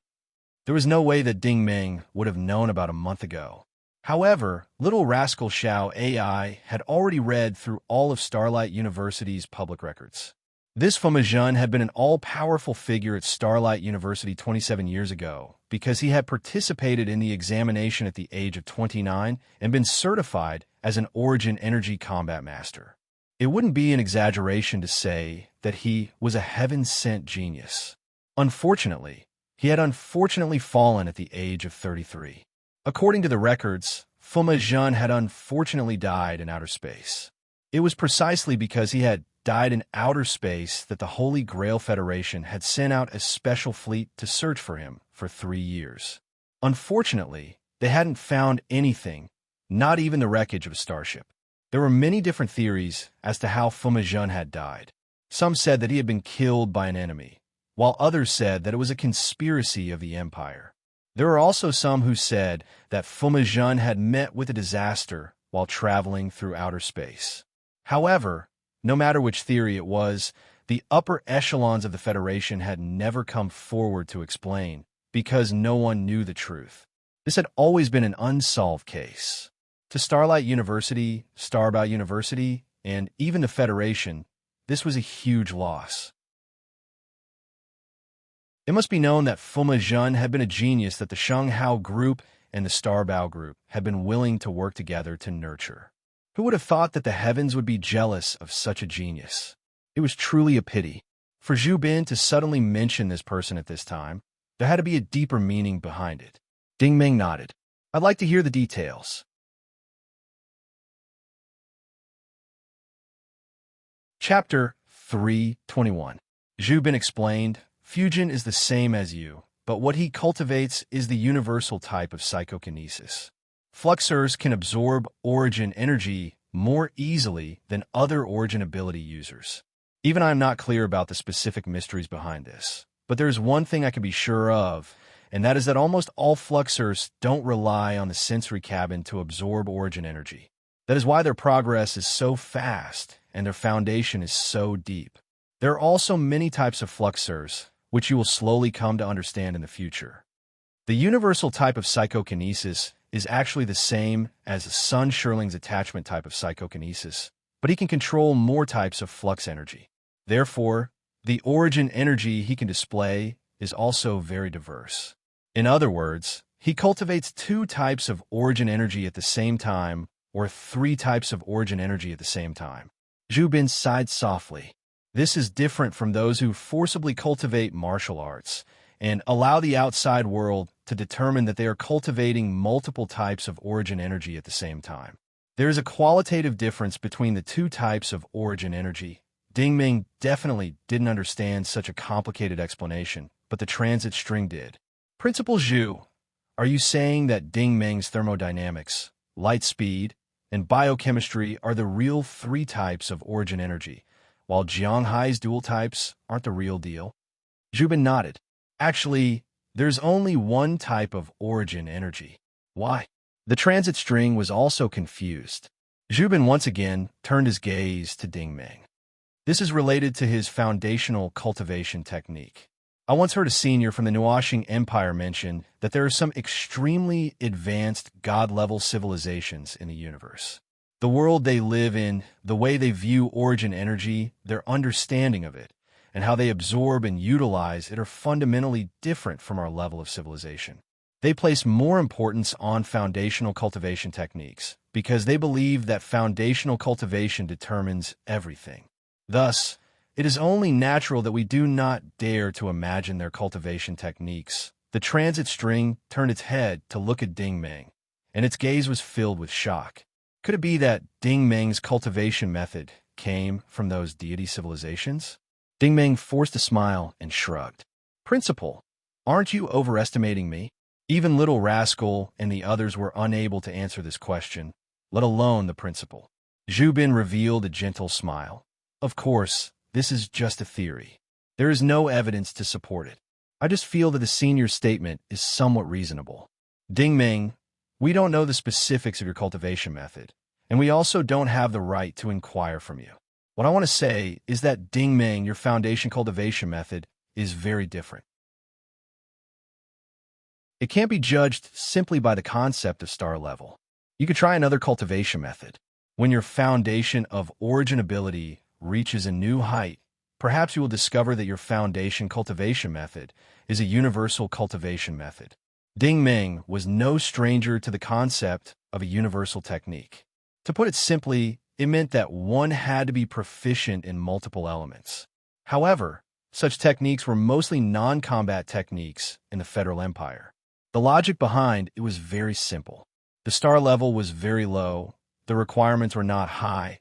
There was no way that Dingming would have known about a month ago. However, little rascal Xiao AI had already read through all of Starlight University's public records. This Fuma Zhen had been an all-powerful figure at Starlight University 27 years ago because he had participated in the examination at the age of 29 and been certified as an Origin Energy Combat Master. It wouldn't be an exaggeration to say that he was a heaven-sent genius. Unfortunately, he had fallen at the age of 33. According to the records, Fuma Zhen had unfortunately died in outer space. It was precisely because he had died in outer space that the Holy Grail Federation had sent out a special fleet to search for him for 3 years. Unfortunately, they hadn't found anything, not even the wreckage of a starship. There were many different theories as to how Fuma Zhen had died. Some said that he had been killed by an enemy, while others said that it was a conspiracy of the Empire. There were also some who said that Fuma Zhen had met with a disaster while traveling through outer space. However, no matter which theory it was, the upper echelons of the Federation had never come forward to explain, because no one knew the truth. This had always been an unsolved case. To Starlight University, Starbound University, and even the Federation, this was a huge loss. It must be known that Fuma Zhen had been a genius that the Shanghao Group and the Starbao Group had been willing to work together to nurture. Who would have thought that the heavens would be jealous of such a genius? It was truly a pity. For Zhu Bin to suddenly mention this person at this time, there had to be a deeper meaning behind it. Dingming nodded. "I'd like to hear the details." Chapter 321. Zhu Bin explained, "Fusion is the same as you, but what he cultivates is the universal type of psychokinesis. Fluxers can absorb origin energy more easily than other origin ability users. Even I am not clear about the specific mysteries behind this, but there is one thing I can be sure of, and that is that almost all fluxers don't rely on the sensory cabin to absorb origin energy. That is why their progress is so fast and their foundation is so deep. There are also many types of fluxers, which you will slowly come to understand in the future. The universal type of psychokinesis is actually the same as Sun Sherling's attachment type of psychokinesis, but he can control more types of flux energy. Therefore, the origin energy he can display is also very diverse. In other words, he cultivates 2 types of origin energy at the same time, or 3 types of origin energy at the same time. Zhu Bin sighed softly. This is different from those who forcibly cultivate martial arts and allow the outside world to determine that they are cultivating multiple types of origin energy at the same time. There is a qualitative difference between the 2 types of origin energy. Ding Ming definitely didn't understand such a complicated explanation, but the transit string did. Principal Zhu, are you saying that Ding Ming's thermodynamics, light speed, and biochemistry are the real 3 types of origin energy, while Jiang Hai's dual types aren't the real deal? Zhu Bin nodded. Actually, there's only 1 type of origin energy. Why? The transit string was also confused. Zhu Bin once again turned his gaze to Ding Ming. This is related to his foundational cultivation technique. I once heard a senior from the Nuoxing Empire mention that there are some extremely advanced god-level civilizations in the universe. The world they live in, the way they view origin energy, their understanding of it, and how they absorb and utilize it are fundamentally different from our level of civilization. They place more importance on foundational cultivation techniques because they believe that foundational cultivation determines everything. Thus, it is only natural that we do not dare to imagine their cultivation techniques. The transit string turned its head to look at Ding Ming, and its gaze was filled with shock. Could it be that Ding Ming's cultivation method came from those deity civilizations? Ding Ming forced a smile and shrugged. Principal, aren't you overestimating me? Even Little Rascal and the others were unable to answer this question, let alone the principal. Zhu Bin revealed a gentle smile. Of course, this is just a theory. There is no evidence to support it. I just feel that the senior's statement is somewhat reasonable. Ding Ming, we don't know the specifics of your cultivation method, and we also don't have the right to inquire from you. What I want to say is that Ding Ming, your foundation cultivation method, is very different. It can't be judged simply by the concept of star level. You could try another cultivation method. When your foundation of origin ability reaches a new height, perhaps you will discover that your foundation cultivation method is a universal cultivation method. Ding Ming was no stranger to the concept of a universal technique. To put it simply, it meant that one had to be proficient in multiple elements. However, such techniques were mostly non-combat techniques in the Federal Empire. The logic behind it was very simple. The star level was very low, the requirements were not high,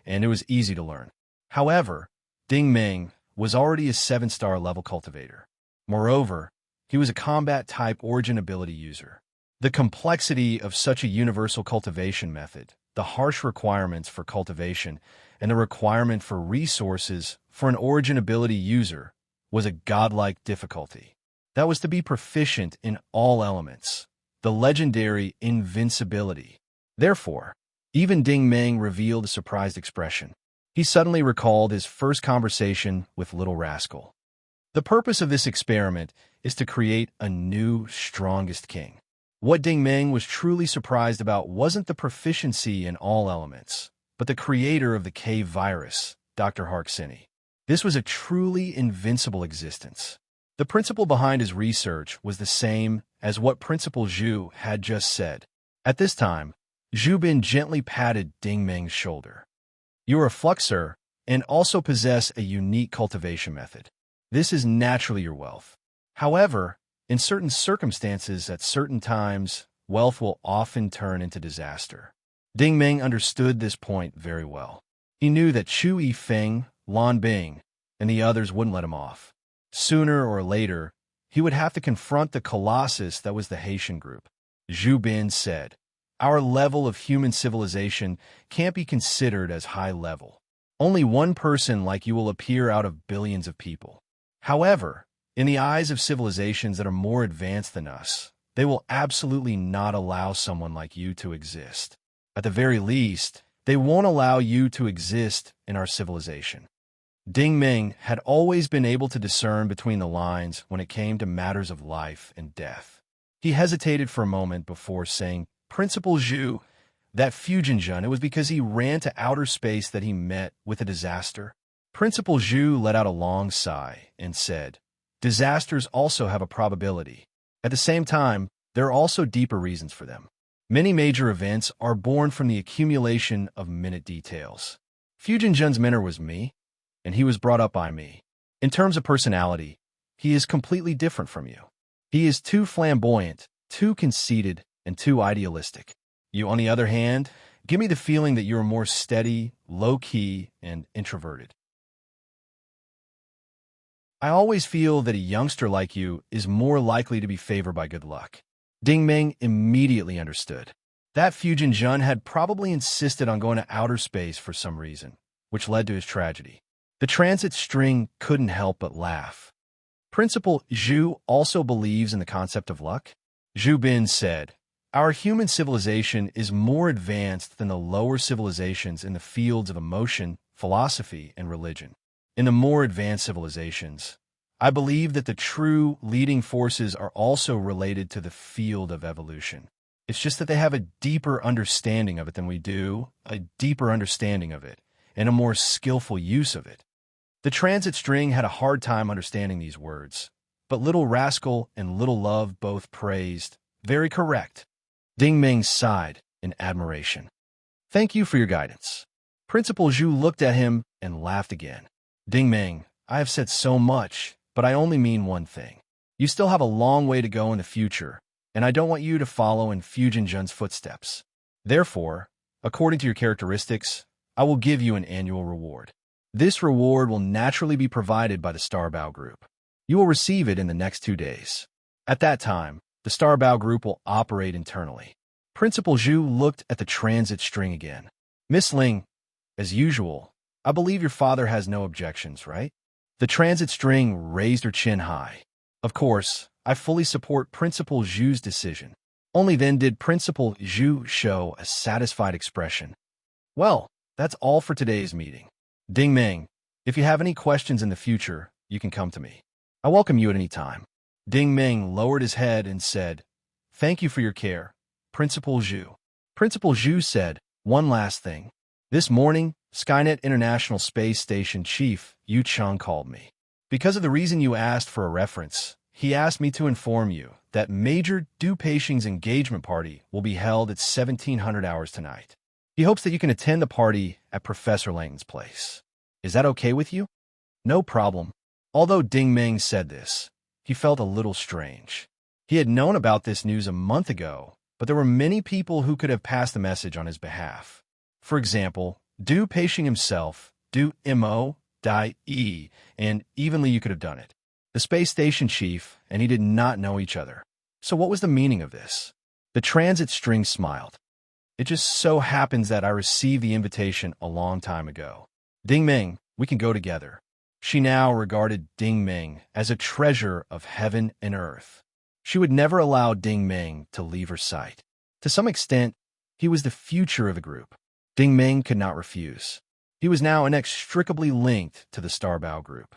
and it was easy to learn. However, Ding Ming was already a 7-star level cultivator. Moreover, he was a combat-type origin ability user. The complexity of such a universal cultivation method, the harsh requirements for cultivation, and the requirement for resources for an origin ability user was a godlike difficulty. That was to be proficient in all elements, the legendary invincibility. Therefore, even Ding Ming revealed a surprised expression. He suddenly recalled his first conversation with Little Rascal. The purpose of this experiment is to create a new, strongest king. What Ding Ming was truly surprised about wasn't the proficiency in all elements, but the creator of the cave virus, Dr. Harksini. This was a truly invincible existence. The principle behind his research was the same as what Principal Zhu had just said. At this time, Zhu Bin gently patted Ding Ming's shoulder. You are a fluxer and also possess a unique cultivation method. This is naturally your wealth. However, in certain circumstances at certain times, wealth will often turn into disaster. Ding Ming understood this point very well. He knew that Chu Yifeng, Lan Bing, and the others wouldn't let him off. Sooner or later, he would have to confront the colossus that was the Haitian group. Zhu Bin said, our level of human civilization can't be considered as high level. Only one person like you will appear out of billions of people. However, in the eyes of civilizations that are more advanced than us, they will absolutely not allow someone like you to exist. At the very least, they won't allow you to exist in our civilization. Ding Ming had always been able to discern between the lines when it came to matters of life and death. He hesitated for a moment before saying, "Principal Zhu, that Fujianjun, it was because he ran to outer space that he met with a disaster." Principal Zhu let out a long sigh and said, "Disasters also have a probability. At the same time, there are also deeper reasons for them. Many major events are born from the accumulation of minute details. Fujianjun's mentor was me, and he was brought up by me. In terms of personality, he is completely different from you. He is too flamboyant, too conceited, and too idealistic. You, on the other hand, give me the feeling that you are more steady, low-key, and introverted. I always feel that a youngster like you is more likely to be favored by good luck." Ding Ming immediately understood. That Fujianjun had probably insisted on going to outer space for some reason, which led to his tragedy. The transit string couldn't help but laugh. "Principal Zhu also believes in the concept of luck?" Zhu Bin said, "Our human civilization is more advanced than the lower civilizations in the fields of emotion, philosophy, and religion. In the more advanced civilizations, I believe that the true leading forces are also related to the field of evolution. It's just that they have a deeper understanding of it than we do, a deeper understanding of it, and a more skillful use of it." The transit string had a hard time understanding these words, but Little Rascal and Little Love both praised. "Very correct." Ding Ming sighed in admiration. "Thank you for your guidance." Principal Zhu looked at him and laughed again. "Ding Ming, I have said so much, but I only mean one thing. You still have a long way to go in the future, and I don't want you to follow in Fujianjun's footsteps. Therefore, according to your characteristics, I will give you an annual reward. This reward will naturally be provided by the Starbow Group. You will receive it in the next 2 days. At that time, the Starbow Group will operate internally." Principal Zhu looked at the transit string again. "Miss Ling, as usual, I believe your father has no objections, right?" The transit string raised her chin high. "Of course, I fully support Principal Zhu's decision." Only then did Principal Zhu show a satisfied expression. "Well, that's all for today's meeting. Ding Ming, if you have any questions in the future, you can come to me. I welcome you at any time." Ding Ming lowered his head and said, "Thank you for your care, Principal Zhu." Principal Zhu said, "One last thing. This morning, Skynet International Space Station Chief Yu Cheng called me. Because of the reason you asked for a reference, he asked me to inform you that Major Du Peixing's engagement party will be held at 1700 hours tonight. He hopes that you can attend the party at Professor Langton's place. Is that okay with you?" "No problem." Although Ding Ming said this, he felt a little strange. He had known about this news a month ago, but there were many people who could have passed the message on his behalf. For example, Du Peixing himself, Du Mo, Dai E, and even Li could have done it. The space station chief and he did not know each other. So what was the meaning of this? The transit string smiled. "It just so happens that I received the invitation a long time ago. Ding Ming, we can go together." She now regarded Ding Ming as a treasure of heaven and earth. She would never allow Ding Ming to leave her sight. To some extent, he was the future of the group. Ding Ming could not refuse. He was now inextricably linked to the Starbow Group.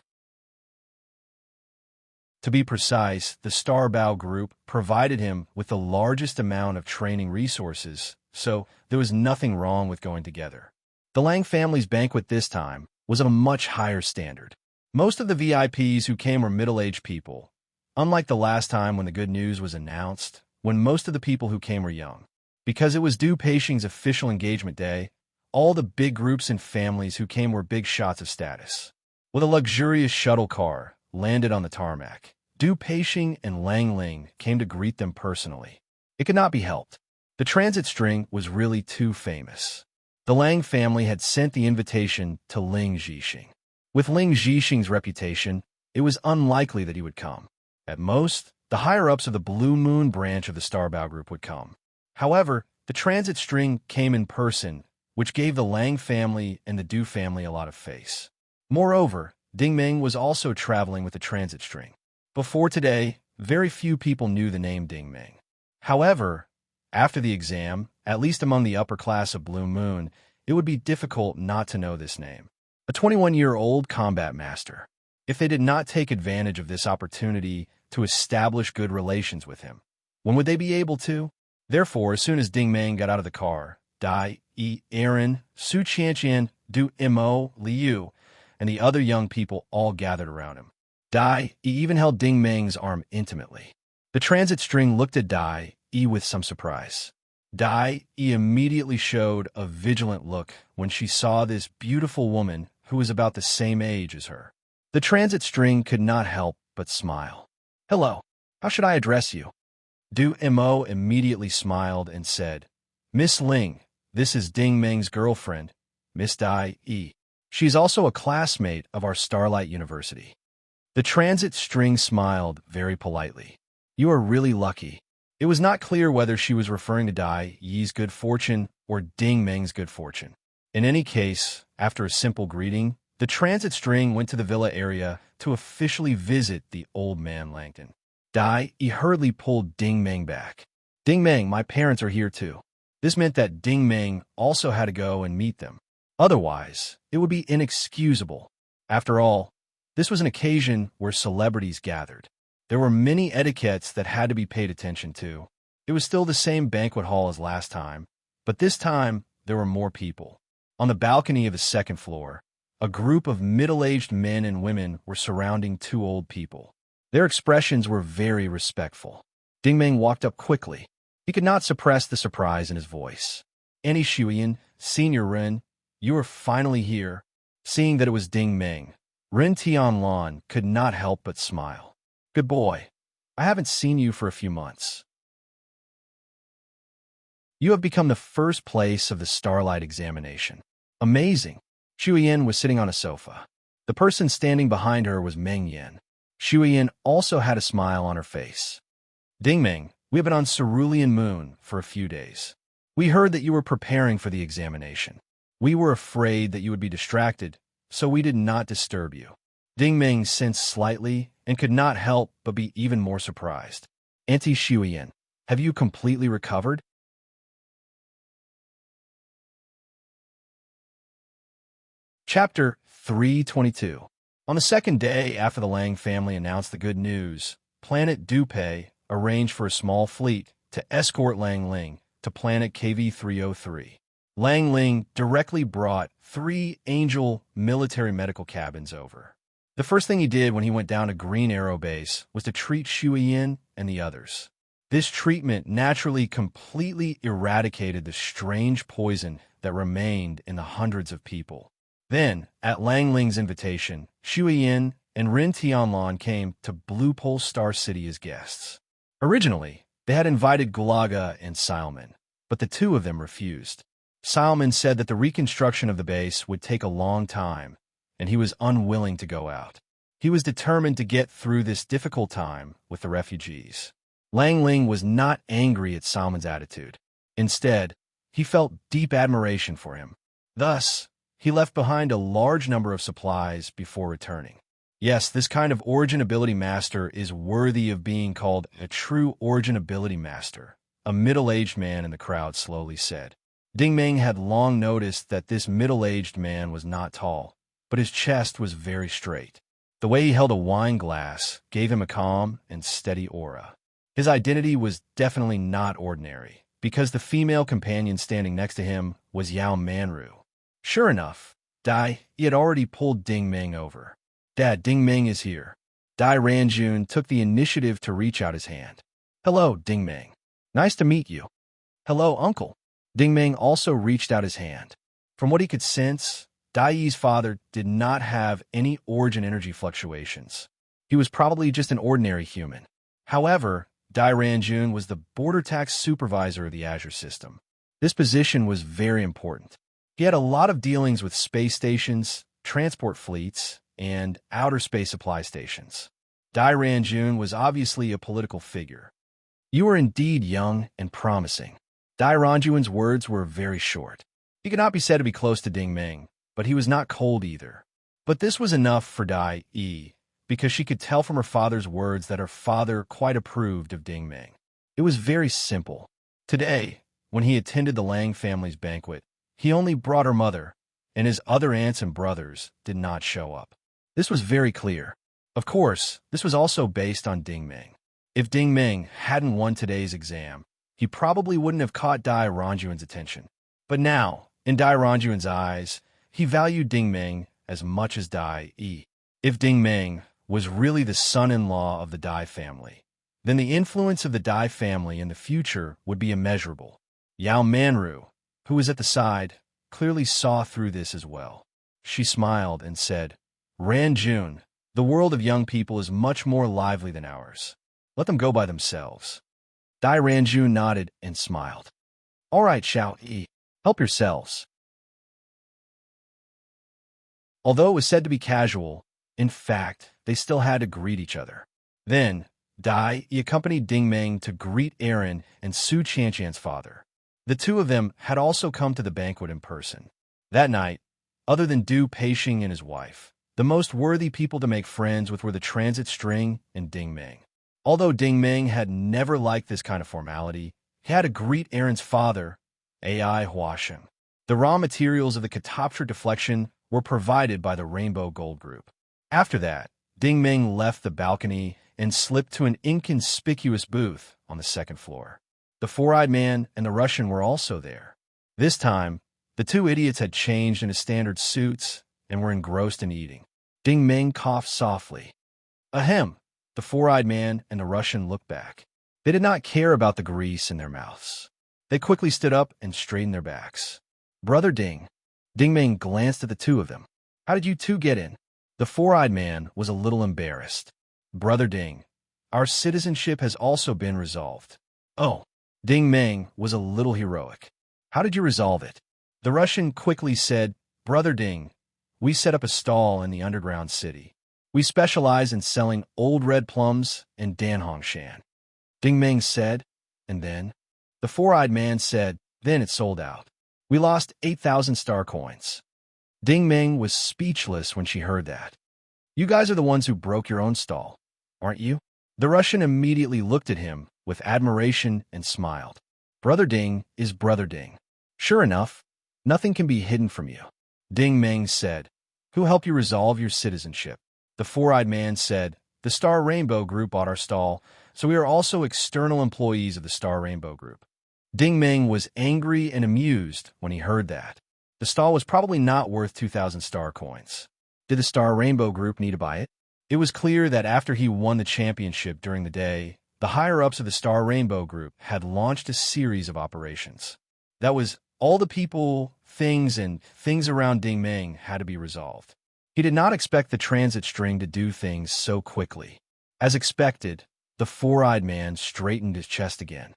To be precise, the Starbow Group provided him with the largest amount of training resources, so there was nothing wrong with going together. The Lang family's banquet this time was of a much higher standard. Most of the VIPs who came were middle-aged people, unlike the last time when the good news was announced, when most of the people who came were young. Because it was Du Peixing's official engagement day, all the big groups and families who came were big shots of status. With a luxurious shuttle car landed on the tarmac, Du Peixing and Lang Ling came to greet them personally. It could not be helped. The transit string was really too famous. The Lang family had sent the invitation to Ling Zhixing. With Ling Zhixing's reputation, it was unlikely that he would come. At most, the higher-ups of the Blue Moon branch of the Starbow Group would come. However, the transit string came in person, which gave the Lang family and the Du family a lot of face. Moreover, Ding Ming was also traveling with the transit string. Before today, very few people knew the name Ding Ming. However, after the exam, at least among the upper class of Blue Moon, it would be difficult not to know this name. a 21-year-old combat master. If they did not take advantage of this opportunity to establish good relations with him, when would they be able to? Therefore, as soon as Ding Meng got out of the car, Dai, Yi, Aaron, Su Qianqian, Du Mo, Liu, and the other young people all gathered around him. Dai Yi even held Ding Meng's arm intimately. The transit string looked at Dai Yi with some surprise. Dai Yi immediately showed a vigilant look when she saw this beautiful woman who was about the same age as her. The transit string could not help but smile. "Hello, how should I address you?" Du Mo immediately smiled and said, "Miss Ling, this is Ding Meng's girlfriend, Miss Dai Yi. She's also a classmate of our Starlight University." The transit string smiled very politely. "You are really lucky." It was not clear whether she was referring to Dai Yi's good fortune or Ding Meng's good fortune. In any case, after a simple greeting, the transit string went to the villa area to officially visit the old man Langton. Dai Yi hurriedly pulled Ding Meng back. "Ding Meng, my parents are here too." This meant that Ding Meng also had to go and meet them. Otherwise, it would be inexcusable. After all, this was an occasion where celebrities gathered. There were many etiquettes that had to be paid attention to. It was still the same banquet hall as last time, but this time there were more people. On the balcony of the second floor, a group of middle-aged men and women were surrounding two old people. Their expressions were very respectful. Ding Meng walked up quickly. He could not suppress the surprise in his voice. "Annie Shuyan, Senior Ren, you are finally here." Seeing that it was Ding Meng, Ren Tianlan could not help but smile. "Good boy. I haven't seen you for a few months. You have become the first place of the Starlight examination. Amazing." Shuyan was sitting on a sofa. The person standing behind her was Meng Yan. Shuyan also had a smile on her face. "Ding Meng, we have been on Cerulean Moon for a few days. We heard that you were preparing for the examination. We were afraid that you would be distracted, so we did not disturb you." Ding Meng sensed slightly and could not help but be even more surprised. "Auntie Shuyan, have you completely recovered?" Chapter 322. On the second day after the Lang family announced the good news, Planet Dupei arranged for a small fleet to escort Lang Ling to planet KV-303. Lang Ling directly brought 3 Angel military medical cabins over. The first thing he did when he went down to Green Arrow Base was to treat Shu Yin and the others. This treatment naturally completely eradicated the strange poison that remained in the hundreds of people. Then, at Lang Ling's invitation, Shu Yin and Ren Tianlan came to Blue Pole Star City as guests. Originally, they had invited Gulaga and Salman, but the two of them refused. Salman said that the reconstruction of the base would take a long time, and he was unwilling to go out. He was determined to get through this difficult time with the refugees. Lang Ling was not angry at Salman's attitude. Instead, he felt deep admiration for him. Thus, he left behind a large number of supplies before returning. Yes, this kind of origin ability master is worthy of being called a true origin ability master, a middle-aged man in the crowd slowly said. Ding Meng had long noticed that this middle-aged man was not tall, but his chest was very straight. The way he held a wine glass gave him a calm and steady aura. His identity was definitely not ordinary, because the female companion standing next to him was Yao Manru. Sure enough, Dai Yi had already pulled Ding Meng over. "Dad, Ding Meng is here." Dai Ranjun took the initiative to reach out his hand. "Hello, Ding Meng. Nice to meet you." "Hello, Uncle." Ding Meng also reached out his hand. From what he could sense, Dai Yi's father did not have any origin energy fluctuations. He was probably just an ordinary human. However, Dai Ranjun was the border tax supervisor of the Azure system. This position was very important. He had a lot of dealings with space stations, transport fleets, and outer space supply stations. Dai Ranjun was obviously a political figure. "You are indeed young and promising." Dai Ranjun's words were very short. He could not be said to be close to Ding Meng, but he was not cold either. But this was enough for Dai Yi, because she could tell from her father's words that her father quite approved of Ding Meng. It was very simple. Today, when he attended the Lang family's banquet, he only brought her mother, and his other aunts and brothers did not show up. This was very clear. Of course, this was also based on Ding Ming. If Ding Ming hadn't won today's exam, he probably wouldn't have caught Dai Ranjuan's attention. But now, in Dai Ranjuan's eyes, he valued Ding Ming as much as Dai Yi. If Ding Ming was really the son-in-law of the Dai family, then the influence of the Dai family in the future would be immeasurable. Yao Manru, who was at the side, clearly saw through this as well. She smiled and said, "Ranjun, the world of young people is much more lively than ours. Let them go by themselves." Dai Ranjun nodded and smiled. "All right, Xiao Yi, help yourselves." Although it was said to be casual, in fact, they still had to greet each other. Then, Dai Yi accompanied Ding Ming to greet Aaron and Su Qianqian's father. The two of them had also come to the banquet in person. That night, other than Du Peixing and his wife, the most worthy people to make friends with were the transit string and Ding Ming. Although Ding Ming had never liked this kind of formality, he had to greet Aaron's father, Ai Huasheng. The raw materials of the Catoptria deflection were provided by the Rainbow Gold Group. After that, Ding Ming left the balcony and slipped to an inconspicuous booth on the second floor. The four-eyed man and the Russian were also there. This time, the two idiots had changed into standard suits and were engrossed in eating. Ding Ming coughed softly. Ahem! The four-eyed man and the Russian looked back. They did not care about the grease in their mouths. They quickly stood up and straightened their backs. Brother Ding. Ding Ming glanced at the two of them. How did you two get in? The four-eyed man was a little embarrassed. Brother Ding, our citizenship has also been resolved. Oh, Ding Ming was a little heroic. How did you resolve it? The Russian quickly said, Brother Ding, we set up a stall in the underground city. We specialize in selling old red plums and Danhongshan. Ding Ming said, and then? The four-eyed man said, then it sold out. We lost 8,000 star coins. Ding Ming was speechless when she heard that. You guys are the ones who broke your own stall, aren't you? The Russian immediately looked at him with admiration and smiled. Brother Ding is Brother Ding. Sure enough, nothing can be hidden from you. Ding Ming said, who helped you resolve your citizenship? The four-eyed man said, the Star Rainbow Group bought our stall, so we are also external employees of the Star Rainbow Group. Ding Ming was angry and amused when he heard that. The stall was probably not worth 2,000 star coins. Did the Star Rainbow Group need to buy it? It was clear that after he won the championship during the day, the higher-ups of the Star Rainbow Group had launched a series of operations. That was all the people, things around Ding Ming had to be resolved. He did not expect the transit string to do things so quickly. As expected, the four-eyed man straightened his chest again.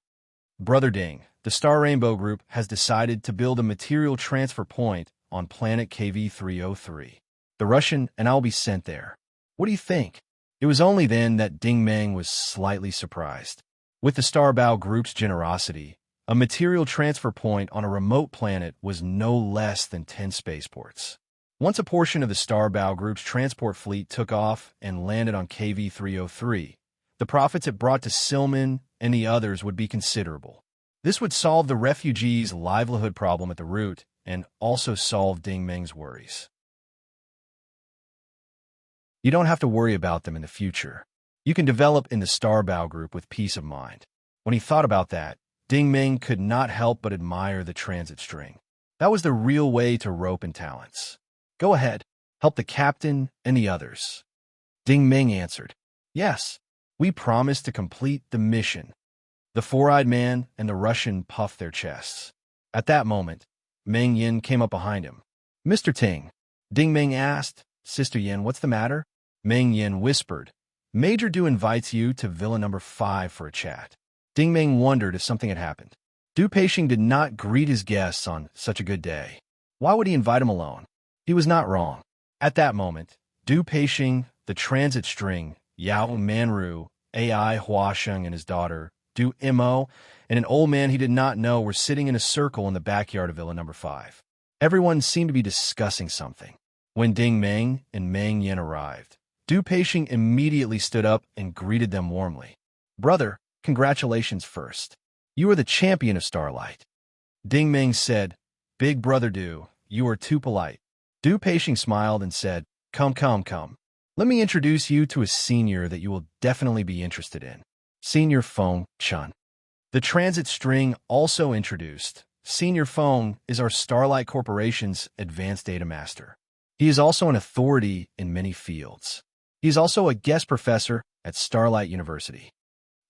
Brother Ding, the Star Rainbow Group has decided to build a material transfer point on planet KV-303. The Russian and I'll be sent there. What do you think? It was only then that Ding Ming was slightly surprised. With the Starbow Group's generosity, a material transfer point on a remote planet was no less than 10 spaceports. Once a portion of the Starbow Group's transport fleet took off and landed on KV-303, the profits it brought to Silman and the others would be considerable. This would solve the refugees' livelihood problem at the root and also solve Ding Ming's worries. You don't have to worry about them in the future. You can develop in the Starbow Group with peace of mind. When he thought about that, Ding Ming could not help but admire the transit string. That was the real way to rope in talents. Go ahead, help the captain and the others. Ding Ming answered, yes, we promise to complete the mission. The four-eyed man and the Russian puffed their chests. At that moment, Meng Yin came up behind him. Mr. Ting, Ding Ming asked, Sister Yin, what's the matter? Meng Yin whispered, Major Du invites you to Villa number 5 for a chat. Ding Ming wondered if something had happened. Du Peixing did not greet his guests on such a good day. Why would he invite him alone? He was not wrong. At that moment, Du Peixing, the transit string, Yao Manru, Ai Huasheng and his daughter, Du Imo, and an old man he did not know were sitting in a circle in the backyard of Villa number 5. Everyone seemed to be discussing something. When Ding Ming and Meng Yin arrived, Du Peixing immediately stood up and greeted them warmly. Brother, congratulations first. You are the champion of Starlight. Ding Ming said, Big Brother Du, you are too polite. Du Peixing smiled and said, "Come, come, come. Let me introduce you to a senior that you will definitely be interested in. Senior Feng Chun." The transit string also introduced. Senior Feng is our Starlight Corporation's advanced data master. He is also an authority in many fields. He is also a guest professor at Starlight University.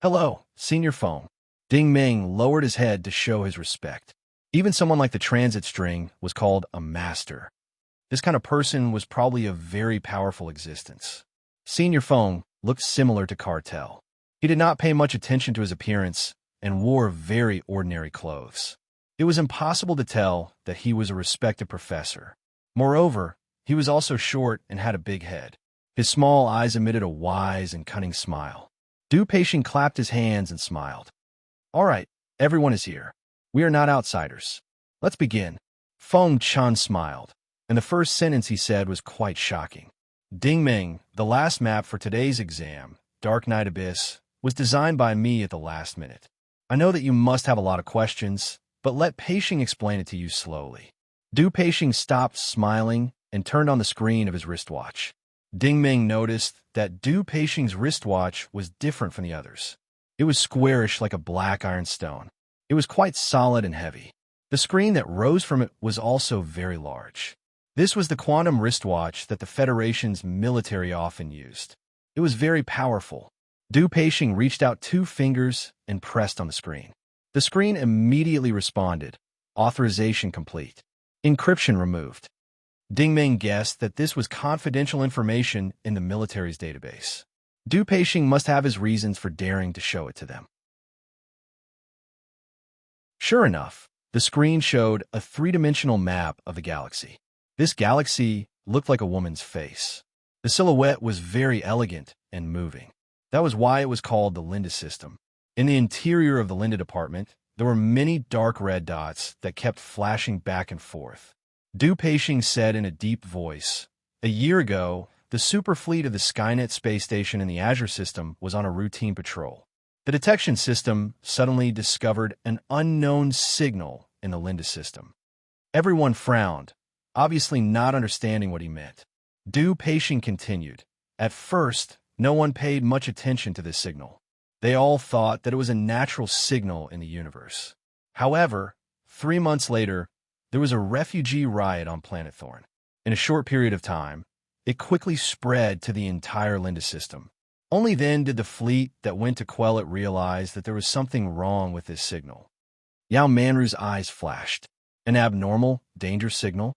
"Hello, Senior Feng." Ding Ming lowered his head to show his respect. Even someone like the transit string was called a master. This kind of person was probably a very powerful existence. Senior Feng looked similar to Cartel. He did not pay much attention to his appearance and wore very ordinary clothes. It was impossible to tell that he was a respected professor. Moreover, he was also short and had a big head. His small eyes emitted a wise and cunning smile. Du Peixing clapped his hands and smiled. "All right, everyone is here. We are not outsiders. Let's begin." Feng Chun smiled, and the first sentence he said was quite shocking. "Ding Ming, the last map for today's exam, Dark Night Abyss, was designed by me at the last minute. I know that you must have a lot of questions, but let Peixing explain it to you slowly." Du Peixing stopped smiling and turned on the screen of his wristwatch. Ding Ming noticed that Du Peixing's wristwatch was different from the others. It was squarish like a black iron stone. It was quite solid and heavy. The screen that rose from it was also very large. This was the quantum wristwatch that the Federation's military often used. It was very powerful. Du Peixing reached out 2 fingers and pressed on the screen. The screen immediately responded. Authorization complete. Encryption removed. Ding Ming guessed that this was confidential information in the military's database. Du Peixing must have his reasons for daring to show it to them. Sure enough, the screen showed a 3-dimensional map of the galaxy. This galaxy looked like a woman's face. The silhouette was very elegant and moving. That was why it was called the Linda system. In the interior of the Linda department, there were many dark red dots that kept flashing back and forth. Du Peixing said in a deep voice, "A year ago, the super fleet of the Skynet space station in the Azure system was on a routine patrol. The detection system suddenly discovered an unknown signal in the Linda system." Everyone frowned, obviously not understanding what he meant. Du Peixing continued, "At first, no one paid much attention to this signal. They all thought that it was a natural signal in the universe. However, 3 months later, there was a refugee riot on Planet Thorn. In a short period of time, it quickly spread to the entire Linda system. Only then did the fleet that went to quell it realize that there was something wrong with this signal." Yao Manru's eyes flashed. "An abnormal, danger signal?"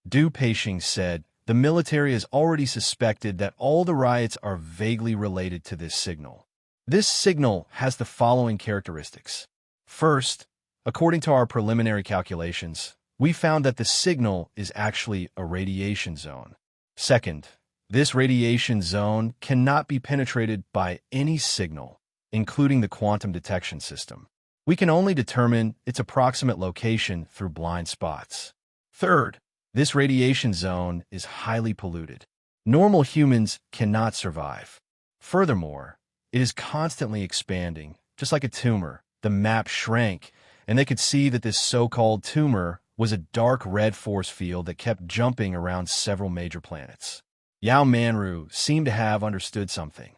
Du Peixing said, "The military has already suspected that all the riots are vaguely related to this signal. This signal has the following characteristics. First, according to our preliminary calculations, we found that the signal is actually a radiation zone. Second, this radiation zone cannot be penetrated by any signal, including the quantum detection system. We can only determine its approximate location through blind spots. Third, this radiation zone is highly polluted. Normal humans cannot survive. Furthermore, it is constantly expanding, just like a tumor. The map shrank, and they could see that this so-called tumor was a dark red force field that kept jumping around several major planets." Yao Manru seemed to have understood something.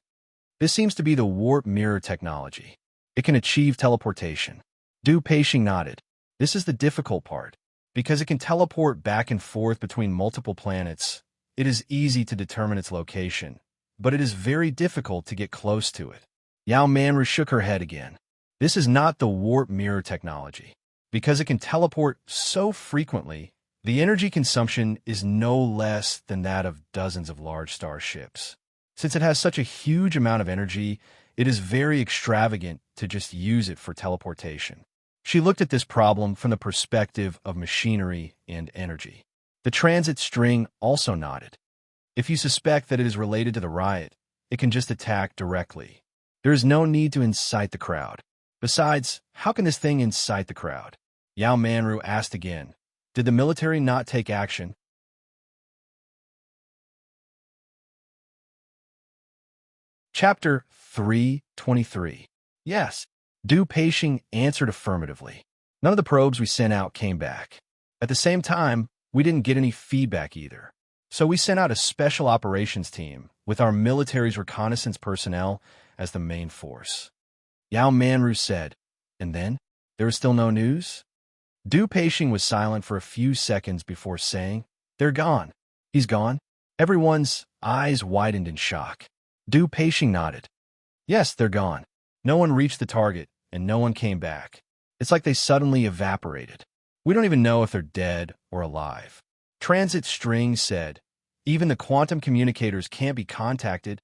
"This seems to be the warp mirror technology. It can achieve teleportation." Du Peixing nodded. "This is the difficult part. Because it can teleport back and forth between multiple planets, it is easy to determine its location, but it is very difficult to get close to it." Yao Manru shook her head again. "This is not the warp mirror technology. Because it can teleport so frequently, the energy consumption is no less than that of dozens of large starships. Since it has such a huge amount of energy, it is very extravagant to just use it for teleportation." She looked at this problem from the perspective of machinery and energy. The transit string also nodded. "If you suspect that it is related to the riot, it can just attack directly. There is no need to incite the crowd. Besides, how can this thing incite the crowd?" Yao Manru asked again. "Did the military not take action?" Chapter 323. Yes. Du Peixing answered affirmatively. "None of the probes we sent out came back. At the same time, We didn't get any feedback either. So we sent out a special operations team with our military's reconnaissance personnel as the main force. Yao Manru said, and then? There was still no news? Du Peixing was silent for a few seconds before saying, they're gone. He's gone? Everyone's eyes widened in shock. Du Peixing nodded. Yes, they're gone. No one reached the target, and no one came back. It's like they suddenly evaporated. We don't even know if they're dead or alive. Transit String said, even the quantum communicators can't be contacted.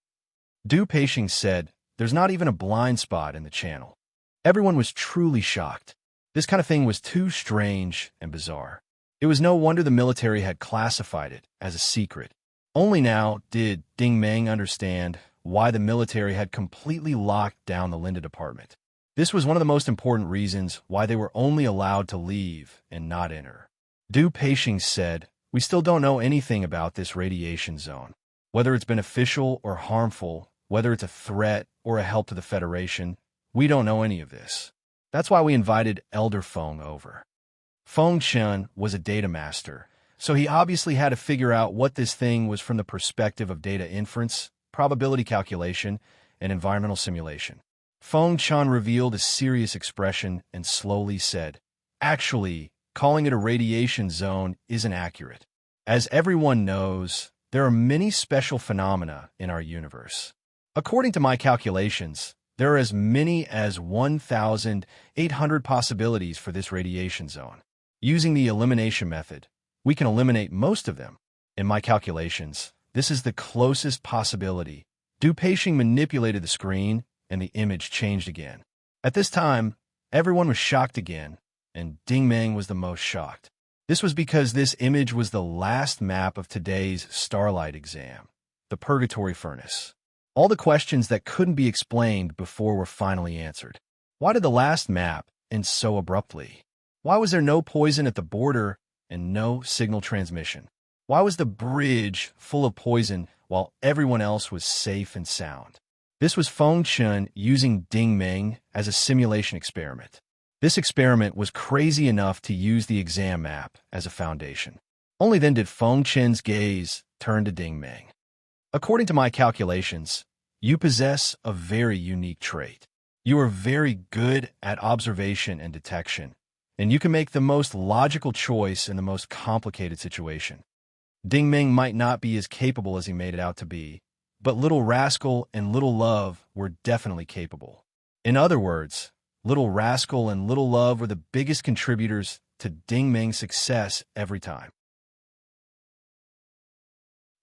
Du Peixing said, there's not even a blind spot in the channel. Everyone was truly shocked. This kind of thing was too strange and bizarre. It was no wonder the military had classified it as a secret. Only now did Ding Meng understand why the military had completely locked down the Linda department. This was one of the most important reasons why they were only allowed to leave and not enter. Du Peixing said, we still don't know anything about this radiation zone. Whether it's beneficial or harmful, whether it's a threat or a help to the Federation, we don't know any of this. That's why we invited Elder Feng over. Feng Chen was a data master, so he obviously had to figure out what this thing was from the perspective of data inference, probability calculation, and environmental simulation. Feng Chen revealed a serious expression and slowly said, actually, calling it a radiation zone isn't accurate. As everyone knows, there are many special phenomena in our universe. According to my calculations, there are as many as 1,800 possibilities for this radiation zone. Using the elimination method, we can eliminate most of them. In my calculations, this is the closest possibility. Du Peixing manipulated the screen, and the image changed again. At this time, everyone was shocked again, and Ding Meng was the most shocked. This was because this image was the last map of today's Starlight exam, the Purgatory Furnace. All the questions that couldn't be explained before were finally answered. Why did the last map end so abruptly? Why was there no poison at the border and no signal transmission? Why was the bridge full of poison while everyone else was safe and sound? This was Feng Chen using Ding Meng as a simulation experiment. This experiment was crazy enough to use the exam map as a foundation. Only then did Feng Chen's gaze turn to Ding Meng. According to my calculations, you possess a very unique trait. You are very good at observation and detection, and you can make the most logical choice in the most complicated situation. Ding Meng might not be as capable as he made it out to be, but Little Rascal and Little Love were definitely capable. In other words, Little Rascal and Little Love were the biggest contributors to Ding Meng's success every time.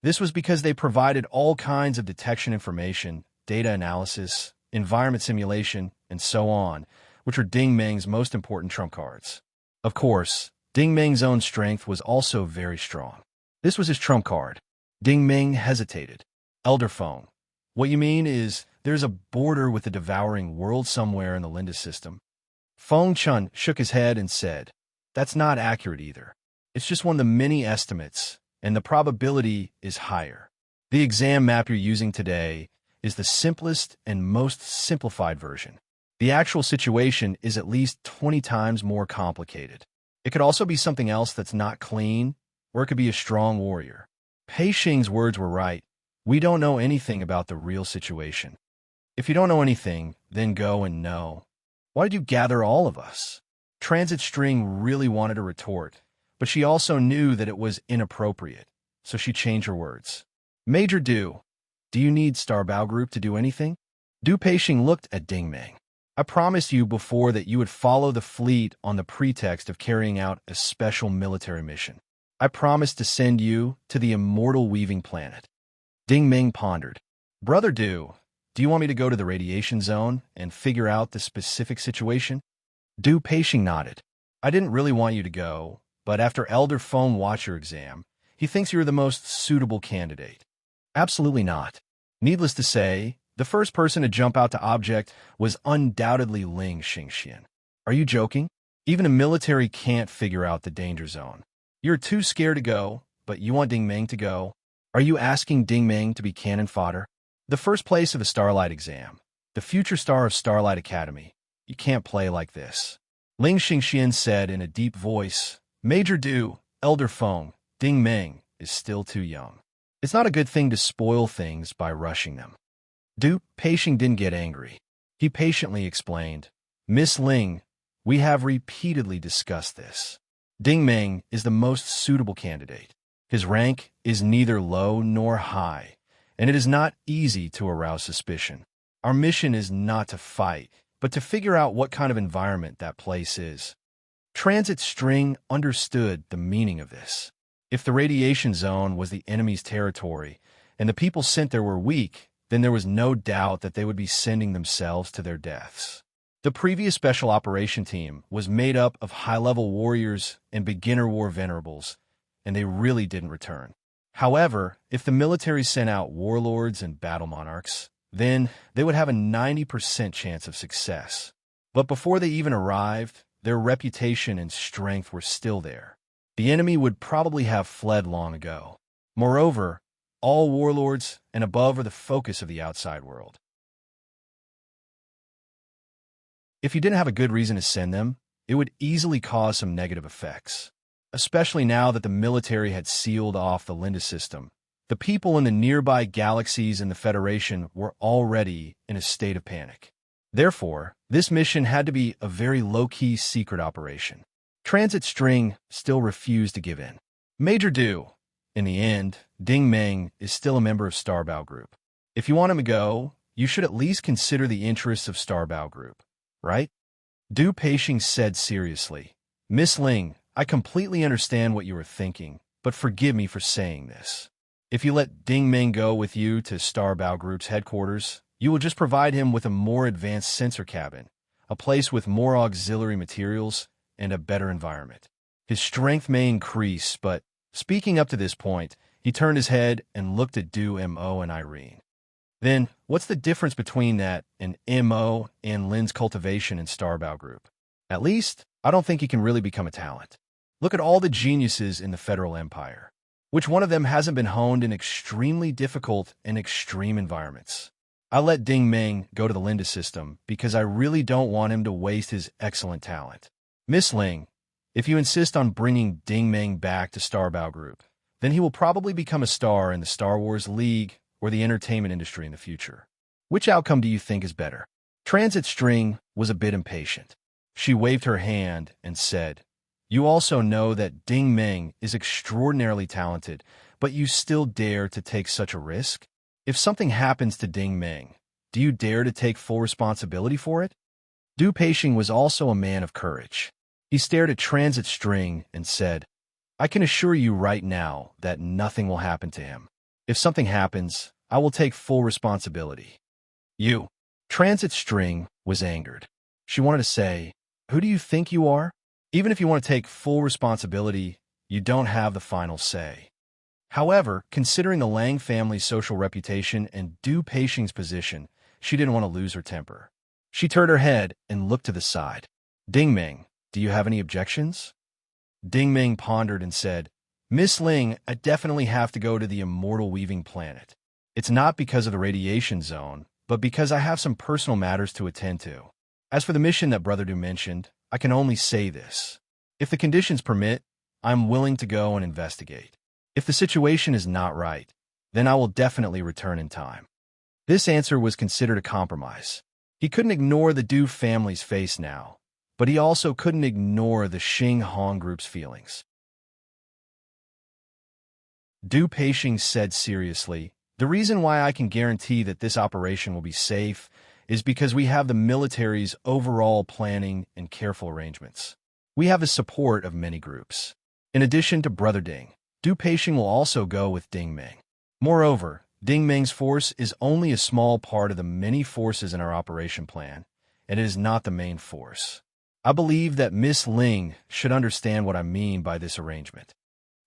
This was because they provided all kinds of detection information, data analysis, environment simulation, and so on, which are Ding Meng's most important trump cards. Of course, Ding Meng's own strength was also very strong. This was his trump card. Ding Meng hesitated. Elder Feng, what you mean is there's a border with the devouring world somewhere in the Linda system. Feng Chen shook his head and said, that's not accurate either. It's just one of the many estimates, and the probability is higher. The exam map you're using today is the simplest and most simplified version. The actual situation is at least 20 times more complicated. It could also be something else that's not clean, or it could be a strong warrior. Peixing's words were right. We don't know anything about the real situation. If you don't know anything, then go and know. Why did you gather all of us? Transit String really wanted to retort, but she also knew that it was inappropriate, so she changed her words. Major Do you need Starbao Group to do anything? Du Peixing looked at Ding Meng. I promised you before that you would follow the fleet on the pretext of carrying out a special military mission. I promised to send you to the immortal weaving planet. Ding Meng pondered. Brother do you want me to go to the radiation zone and figure out the specific situation? Du Peixing nodded. I didn't really want you to go, but after Elder Feng watched your exam, he thinks you're the most suitable candidate. Absolutely not. Needless to say, the first person to jump out to object was undoubtedly Ling Xingxian. Are you joking? Even a military can't figure out the danger zone. You're too scared to go, but you want Ding Meng to go? Are you asking Ding Meng to be cannon fodder? The first place of the Starlight exam, the future star of Starlight Academy. You can't play like this. Ling Xingxian said in a deep voice, Major Du, Elder Feng, Ding Meng is still too young. It's not a good thing to spoil things by rushing them. Du Peixing didn't get angry. He patiently explained, Miss Ling, we have repeatedly discussed this. Ding Meng is the most suitable candidate. His rank is neither low nor high, and it is not easy to arouse suspicion. Our mission is not to fight, but to figure out what kind of environment that place is. Transit String understood the meaning of this. If the radiation zone was the enemy's territory, and the people sent there were weak, then there was no doubt that they would be sending themselves to their deaths. The previous Special Operation Team was made up of high-level warriors and beginner war venerables, and they really didn't return. However, if the military sent out warlords and battle monarchs, then they would have a 90% chance of success. But before they even arrived, their reputation and strength were still there. The enemy would probably have fled long ago. Moreover, all warlords and above are the focus of the outside world. If you didn't have a good reason to send them, it would easily cause some negative effects. Especially now that the military had sealed off the Linda system. The people in the nearby galaxies in the Federation were already in a state of panic. Therefore, this mission had to be a very low-key secret operation. Transit String still refused to give in. Major Du. In the end, Ding Meng is still a member of Starbao Group. If you want him to go, you should at least consider the interests of Starbao Group, right? Du Peixing said seriously, Miss Ling, I completely understand what you are thinking, but forgive me for saying this. If you let Ding Meng go with you to Starbao Group's headquarters, you will just provide him with a more advanced sensor cabin, a place with more auxiliary materials, and a better environment. His strength may increase, but speaking up to this point, he turned his head and looked at Du Mo and Irene. Then, what's the difference between that and Mo and Lin's cultivation in Starbao Group? At least, I don't think he can really become a talent. Look at all the geniuses in the Federal Empire. Which one of them hasn't been honed in extremely difficult and extreme environments? I let Ding Meng go to the Linda system because I really don't want him to waste his excellent talent. Miss Ling, if you insist on bringing Ding Meng back to Starbao Group, then he will probably become a star in the Star Wars League or the entertainment industry in the future. Which outcome do you think is better? Transit String was a bit impatient. She waved her hand and said, You also know that Ding Meng is extraordinarily talented, but you still dare to take such a risk? If something happens to Ding Meng, do you dare to take full responsibility for it? Du Peixing was also a man of courage. He stared at Transit String and said, I can assure you right now that nothing will happen to him. If something happens, I will take full responsibility. You. Transit String was angered. She wanted to say, Who do you think you are? Even if you want to take full responsibility, you don't have the final say. However, considering the Lang family's social reputation and Du Peixing's position, she didn't want to lose her temper. She turned her head and looked to the side. Ding Meng, do you have any objections? Ding Meng pondered and said, Miss Ling, I definitely have to go to the Immortal Weaving Planet. It's not because of the radiation zone, but because I have some personal matters to attend to. As for the mission that Brother Du mentioned, I can only say this. If the conditions permit, I'm willing to go and investigate. If the situation is not right, then I will definitely return in time. This answer was considered a compromise. He couldn't ignore the Du family's face now, but he also couldn't ignore the Xing Hong group's feelings. Du Peixing said seriously, The reason why I can guarantee that this operation will be safe is because we have the military's overall planning and careful arrangements. We have the support of many groups. In addition to Brother Ding, Du Peixing will also go with Ding Meng. Moreover, Ding Meng's force is only a small part of the many forces in our operation plan, and it is not the main force. I believe that Miss Ling should understand what I mean by this arrangement.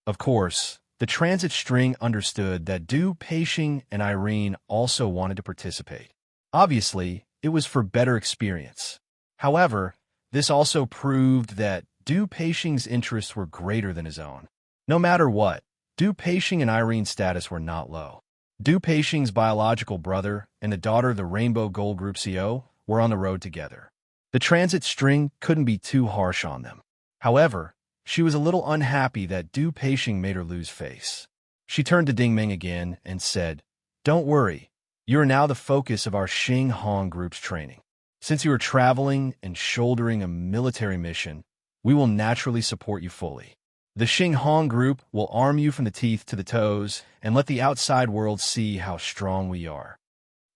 Of course, the Transit String understood that Du Peixing and Irene also wanted to participate. Obviously, it was for better experience. However, this also proved that Du Peixing's interests were greater than his own. No matter what, Du Peixing and Irene's status were not low. Du Peixing's biological brother and the daughter of the Rainbow Gold Group CO were on the road together. The Transit String couldn't be too harsh on them. However, She was a little unhappy that Du Peixing made her lose face. She turned to Ding Ming again and said, "Don't worry. You are now the focus of our Xing Hong group's training. Since you are traveling and shouldering a military mission, we will naturally support you fully. The Xing Hong group will arm you from the teeth to the toes and let the outside world see how strong we are."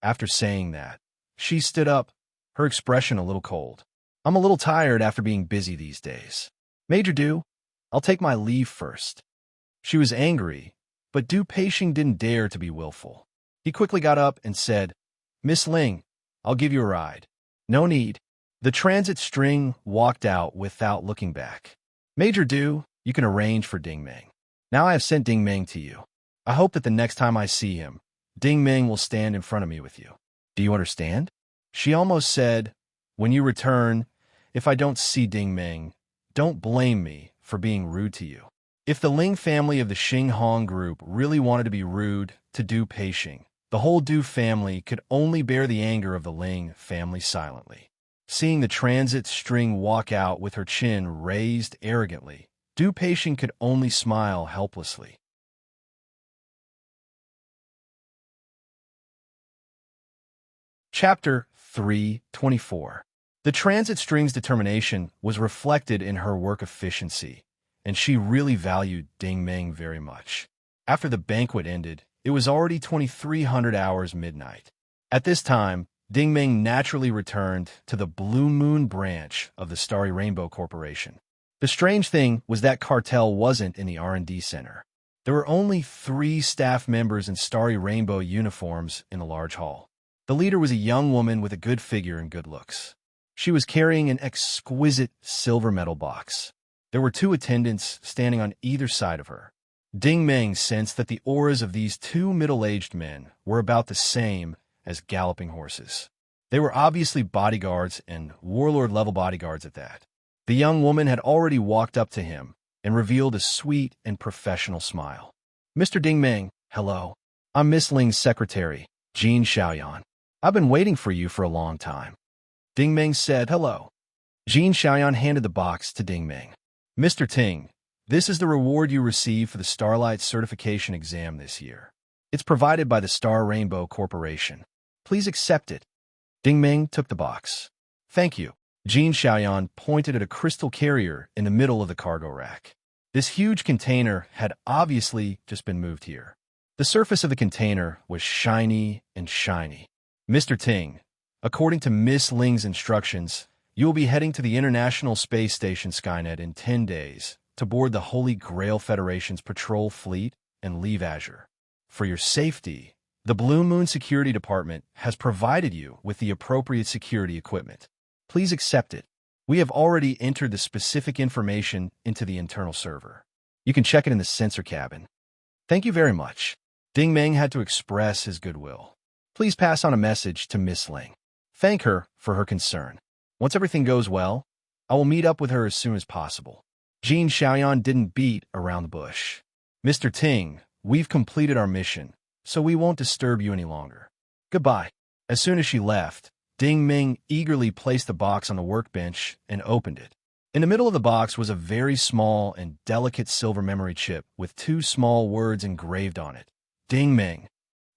After saying that, she stood up, her expression a little cold. "I'm a little tired after being busy these days. Major Du, I'll take my leave first." She was angry, but Du Peixing didn't dare to be willful. He quickly got up and said, "Miss Ling, I'll give you a ride." "No need." The transit string walked out without looking back. "Major Du, you can arrange for Ding Ming. Now I have sent Ding Ming to you. I hope that the next time I see him, Ding Ming will stand in front of me with you. Do you understand?" She almost said, "When you return, if I don't see Ding Ming, don't blame me for being rude to you." If the Ling family of the Xing Hong group really wanted to be rude to Du Peixing, the whole Du family could only bear the anger of the Ling family silently. Seeing the transit string walk out with her chin raised arrogantly, Du Peixing could only smile helplessly. Chapter 3:24. The transit string's determination was reflected in her work efficiency, and she really valued Ding Ming very much. After the banquet ended, it was already 2300 hours midnight. At this time, Ding Ming naturally returned to the Blue Moon branch of the Starry Rainbow Corporation. The strange thing was that Cartel wasn't in the R&D center. There were only 3 staff members in Starry Rainbow uniforms in the large hall. The leader was a young woman with a good figure and good looks. She was carrying an exquisite silver metal box. There were 2 attendants standing on either side of her. Ding Ming sensed that the auras of these 2 middle-aged men were about the same as galloping horses. They were obviously bodyguards and warlord-level bodyguards at that. The young woman had already walked up to him and revealed a sweet and professional smile. "Mr. Ding Ming, hello. I'm Miss Ling's secretary, Jean Xiaoyan. I've been waiting for you for a long time." Ding Ming said hello. Jean Xiaoyan handed the box to Ding Ming. "Mr. Ting, this is the reward you receive for the Starlight Certification exam this year. It's provided by the Star Rainbow Corporation. Please accept it." Ding Ming took the box. "Thank you." Jean Xiaoyan pointed at a crystal carrier in the middle of the cargo rack. This huge container had obviously just been moved here. The surface of the container was shiny and shiny. "Mr. Ting, according to Miss Ling's instructions, you will be heading to the International Space Station Skynet in 10 days to board the Holy Grail Federation's patrol fleet and leave Azure. For your safety, the Blue Moon Security Department has provided you with the appropriate security equipment. Please accept it. We have already entered the specific information into the internal server. You can check it in the sensor cabin. Thank you very much." Ding Ming had to express his goodwill. "Please pass on a message to Miss Ling. Thank her for her concern. Once everything goes well, I will meet up with her as soon as possible." Jean Xiaoyan didn't beat around the bush. "Mr. Ting, we've completed our mission, so we won't disturb you any longer. Goodbye." As soon as she left, Ding Ming eagerly placed the box on the workbench and opened it. In the middle of the box was a very small and delicate silver memory chip with 2 small words engraved on it. Ding Ming.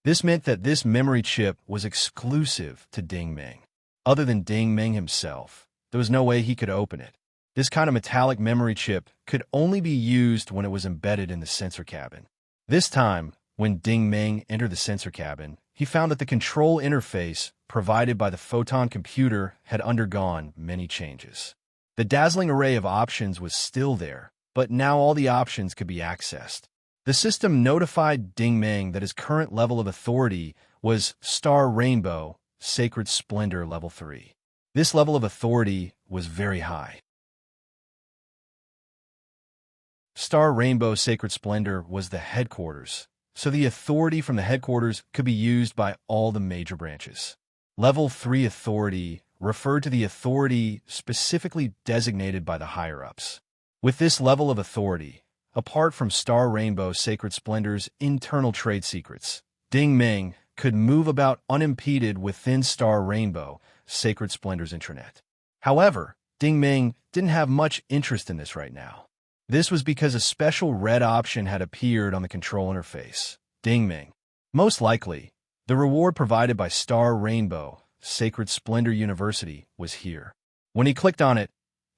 This meant that this memory chip was exclusive to Ding Ming. Other than Ding Ming himself, there was no way he could open it. This kind of metallic memory chip could only be used when it was embedded in the sensor cabin. This time, when Ding Ming entered the sensor cabin, he found that the control interface provided by the photon computer had undergone many changes. The dazzling array of options was still there, but now all the options could be accessed. The system notified Ding Ming that his current level of authority was Star Rainbow Sacred Splendor Level 3. This level of authority was very high. Star Rainbow Sacred Splendor was the headquarters, so the authority from the headquarters could be used by all the major branches. Level 3 authority referred to the authority specifically designated by the higher-ups. With this level of authority, apart from Star Rainbow Sacred Splendor's internal trade secrets, Ding Ming could move about unimpeded within Star Rainbow Sacred Splendor's intranet. However, Ding Ming didn't have much interest in this right now. This was because a special red option had appeared on the control interface. Ding Ming. Most likely, the reward provided by Star Rainbow, Sacred Splendor University, was here. When he clicked on it,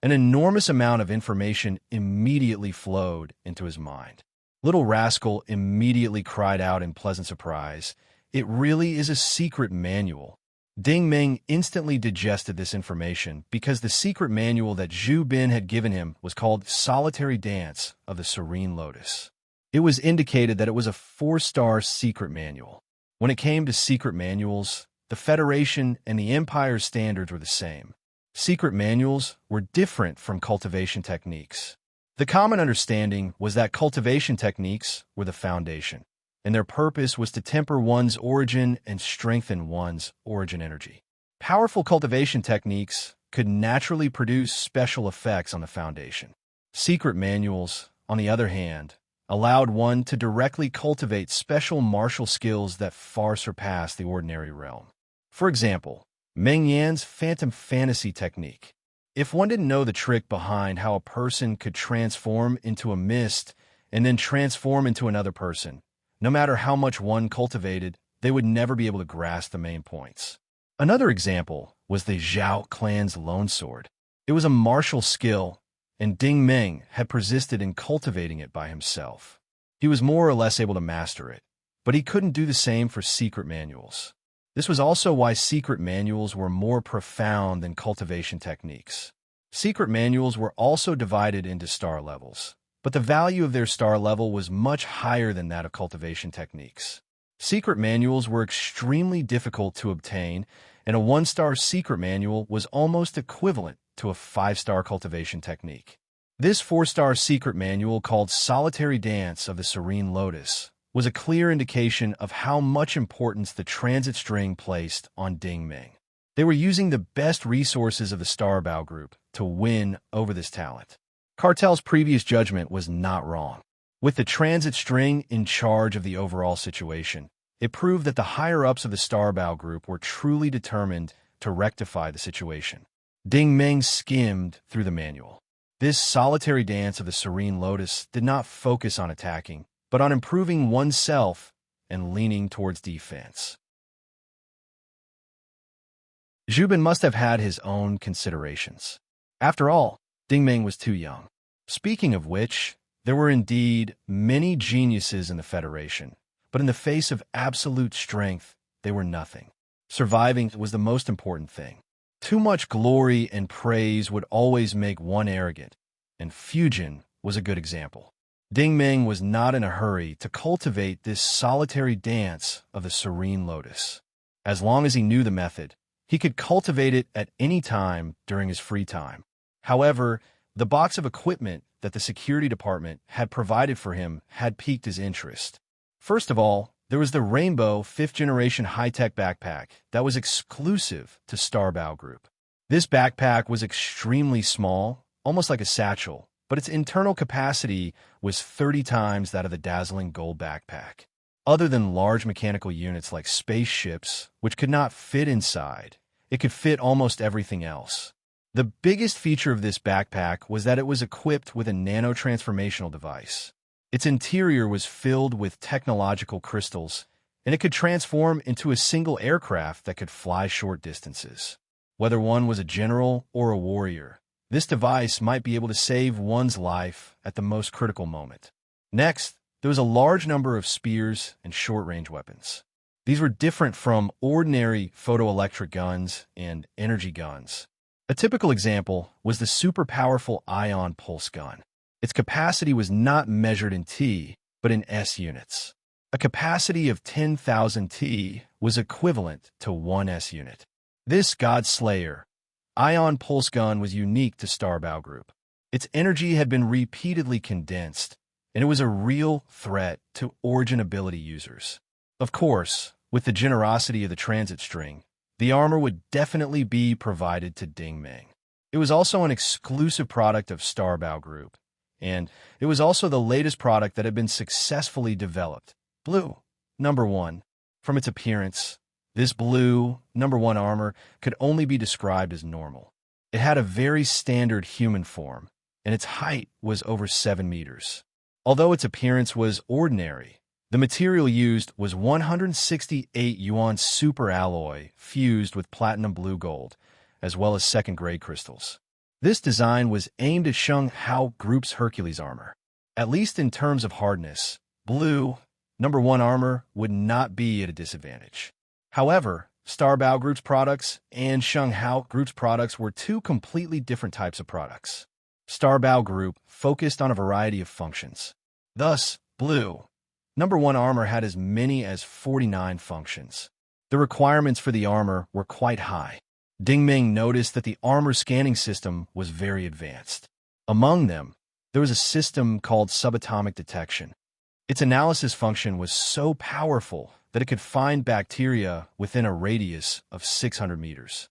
an enormous amount of information immediately flowed into his mind. Little Rascal immediately cried out in pleasant surprise. It really is a secret manual. Ding Ming instantly digested this information because the secret manual that Zhu Bin had given him was called Solitary Dance of the Serene Lotus. It was indicated that it was a 4-star secret manual. When it came to secret manuals, the Federation and the Empire's standards were the same. Secret manuals were different from cultivation techniques. The common understanding was that cultivation techniques were the foundation, and their purpose was to temper one's origin and strengthen one's origin energy. Powerful cultivation techniques could naturally produce special effects on the foundation. Secret manuals, on the other hand, allowed one to directly cultivate special martial skills that far surpass the ordinary realm. For example, Meng Yan's Phantom Fantasy technique. If one didn't know the trick behind how a person could transform into a mist and then transform into another person, no matter how much one cultivated, they would never be able to grasp the main points. Another example was the Zhao clan's Lone Sword. It was a martial skill, and Ding Ming had persisted in cultivating it by himself. He was more or less able to master it, but he couldn't do the same for secret manuals. This was also why secret manuals were more profound than cultivation techniques. Secret manuals were also divided into star levels, but the value of their star level was much higher than that of cultivation techniques. Secret manuals were extremely difficult to obtain, and a 1-star secret manual was almost equivalent to a 5-star cultivation technique. This 4-star secret manual, called Solitary Dance of the Serene Lotus, was a clear indication of how much importance the transit string placed on Ding Ming. They were using the best resources of the Starbao group to win over this talent. Cartel's previous judgment was not wrong. With the transit string in charge of the overall situation, it proved that the higher-ups of the Starbao group were truly determined to rectify the situation. Ding Ming skimmed through the manual. This solitary dance of the Serene Lotus did not focus on attacking, but on improving oneself and leaning towards defense. Zhu Bin must have had his own considerations. After all, Ding Ming was too young. Speaking of which, there were indeed many geniuses in the Federation, but in the face of absolute strength, they were nothing. Surviving was the most important thing. Too much glory and praise would always make one arrogant, and Fujin was a good example. Ding Ming was not in a hurry to cultivate this solitary dance of the Serene Lotus. As long as he knew the method, he could cultivate it at any time during his free time. However, the box of equipment that the security department had provided for him had piqued his interest. First of all, there was the Rainbow 5th-generation high-tech backpack that was exclusive to Starbao Group. This backpack was extremely small, almost like a satchel, but its internal capacity was 30 times that of the dazzling gold backpack. Other than large mechanical units like spaceships, which could not fit inside, it could fit almost everything else. The biggest feature of this backpack was that it was equipped with a nano-transformational device. Its interior was filled with technological crystals, and it could transform into a single aircraft that could fly short distances. Whether one was a general or a warrior, this device might be able to save one's life at the most critical moment. Next, there was a large number of spears and short-range weapons. These were different from ordinary photoelectric guns and energy guns. A typical example was the super-powerful ion pulse gun. Its capacity was not measured in T, but in S units. A capacity of 10,000 T was equivalent to 1 S unit. This God-Slayer ion pulse gun was unique to Starbao Group. Its energy had been repeatedly condensed, and it was a real threat to Origin ability users. Of course, with the generosity of the transit string, the armor would definitely be provided to Ding Ming. It was also an exclusive product of Starbao Group, and it was also the latest product that had been successfully developed. Blue, number 1. From its appearance, this blue, number 1 armor could only be described as normal. It had a very standard human form, and its height was over 7 meters. Although its appearance was ordinary, the material used was 168 yuan super alloy fused with platinum blue gold, as well as second-grade crystals. This design was aimed at Sheng Hao Group's Hercules armor. At least in terms of hardness, Blue #1 armor would not be at a disadvantage. However, Starbao Group's products and Sheng Hao Group's products were two completely different types of products. Starbao Group focused on a variety of functions. Thus, Blue #1 armor had as many as 49 functions. The requirements for the armor were quite high. Dingming noticed that the armor scanning system was very advanced. Among them, there was a system called subatomic detection. Its analysis function was so powerful that it could find bacteria within a radius of 600 meters.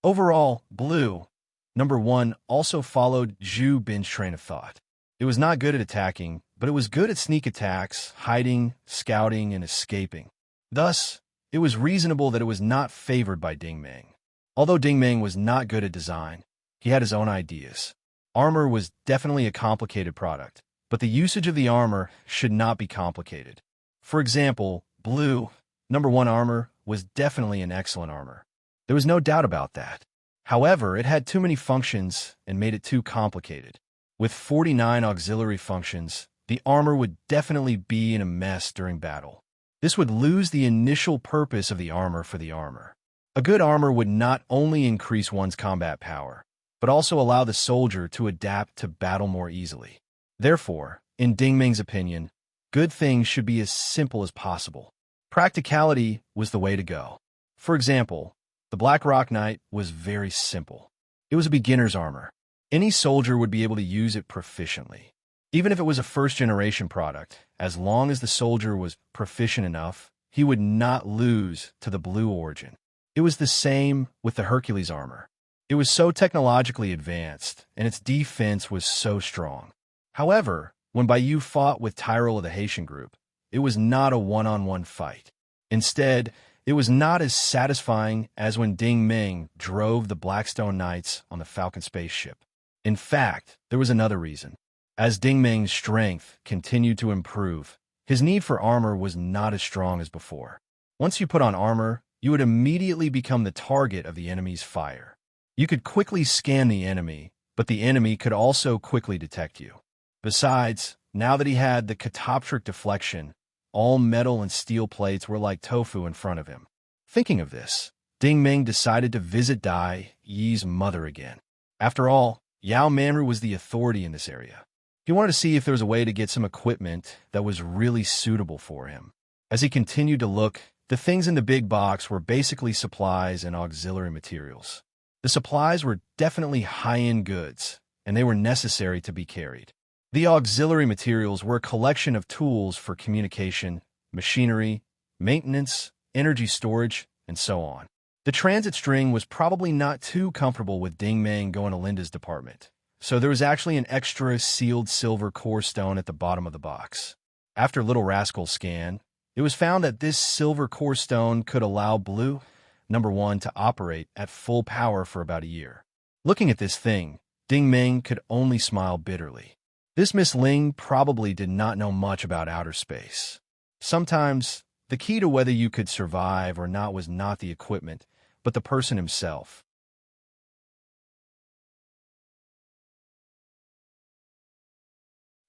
Overall, Blue #1 also followed Zhu Bin's train of thought. It was not good at attacking, but it was good at sneak attacks, hiding, scouting, and escaping. Thus, it was reasonable that it was not favored by Dingming. Although Dingming was not good at design, he had his own ideas. Armor was definitely a complicated product, but the usage of the armor should not be complicated. For example, Blue #1 armor was definitely an excellent armor. There was no doubt about that. However, it had too many functions and made it too complicated. With 49 auxiliary functions, the armor would definitely be in a mess during battle. This would lose the initial purpose of the armor for the armor. A good armor would not only increase one's combat power, but also allow the soldier to adapt to battle more easily. Therefore, in Dingming's opinion, good things should be as simple as possible. Practicality was the way to go. For example, the Black Rock Knight was very simple. It was a beginner's armor. Any soldier would be able to use it proficiently. Even if it was a first-generation product, as long as the soldier was proficient enough, he would not lose to the Blue Origin. It was the same with the Hercules armor. It was so technologically advanced, and its defense was so strong. However, when Baiyu fought with Tyrell of the Haitian group, it was not a one-on-one fight. Instead, it was not as satisfying as when Ding Ming drove the Blackstone Knights on the Falcon spaceship. In fact, there was another reason. As Ding Ming's strength continued to improve, his need for armor was not as strong as before. Once you put on armor, you would immediately become the target of the enemy's fire. You could quickly scan the enemy, but the enemy could also quickly detect you. Besides, now that he had the catoptric deflection, all metal and steel plates were like tofu in front of him. Thinking of this, Ding Ming decided to visit Dai Yi's mother again. After all, Yao Manru was the authority in this area. He wanted to see if there was a way to get some equipment that was really suitable for him. As he continued to look, the things in the big box were basically supplies and auxiliary materials. The supplies were definitely high-end goods, and they were necessary to be carried. The auxiliary materials were a collection of tools for communication, machinery, maintenance, energy storage, and so on. The transit string was probably not too comfortable with Ding Ming going to Linda's department, so there was actually an extra sealed silver core stone at the bottom of the box. After Little Rascal's scan, it was found that this silver core stone could allow Blue #1 to operate at full power for about a year. Looking at this thing, Ding Ming could only smile bitterly. This Miss Ling probably did not know much about outer space. Sometimes, the key to whether you could survive or not was not the equipment, but the person himself.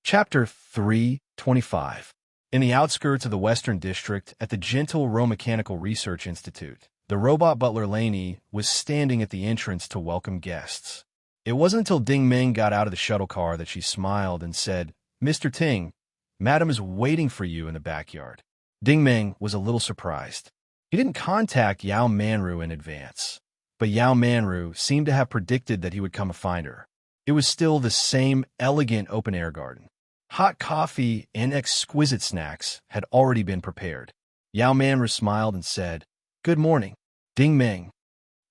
Chapter 3:25. In the outskirts of the Western District at the Gentle Mechanical Research Institute, the robot butler Laney was standing at the entrance to welcome guests. It wasn't until Ding Ming got out of the shuttle car that she smiled and said, "Mr. Ting, Madam is waiting for you in the backyard." Ding Ming was a little surprised. He didn't contact Yao Manru in advance, but Yao Manru seemed to have predicted that he would come to find her. It was still the same elegant open-air garden. Hot coffee and exquisite snacks had already been prepared. Yao Manru smiled and said, "Good morning, Ding Ming."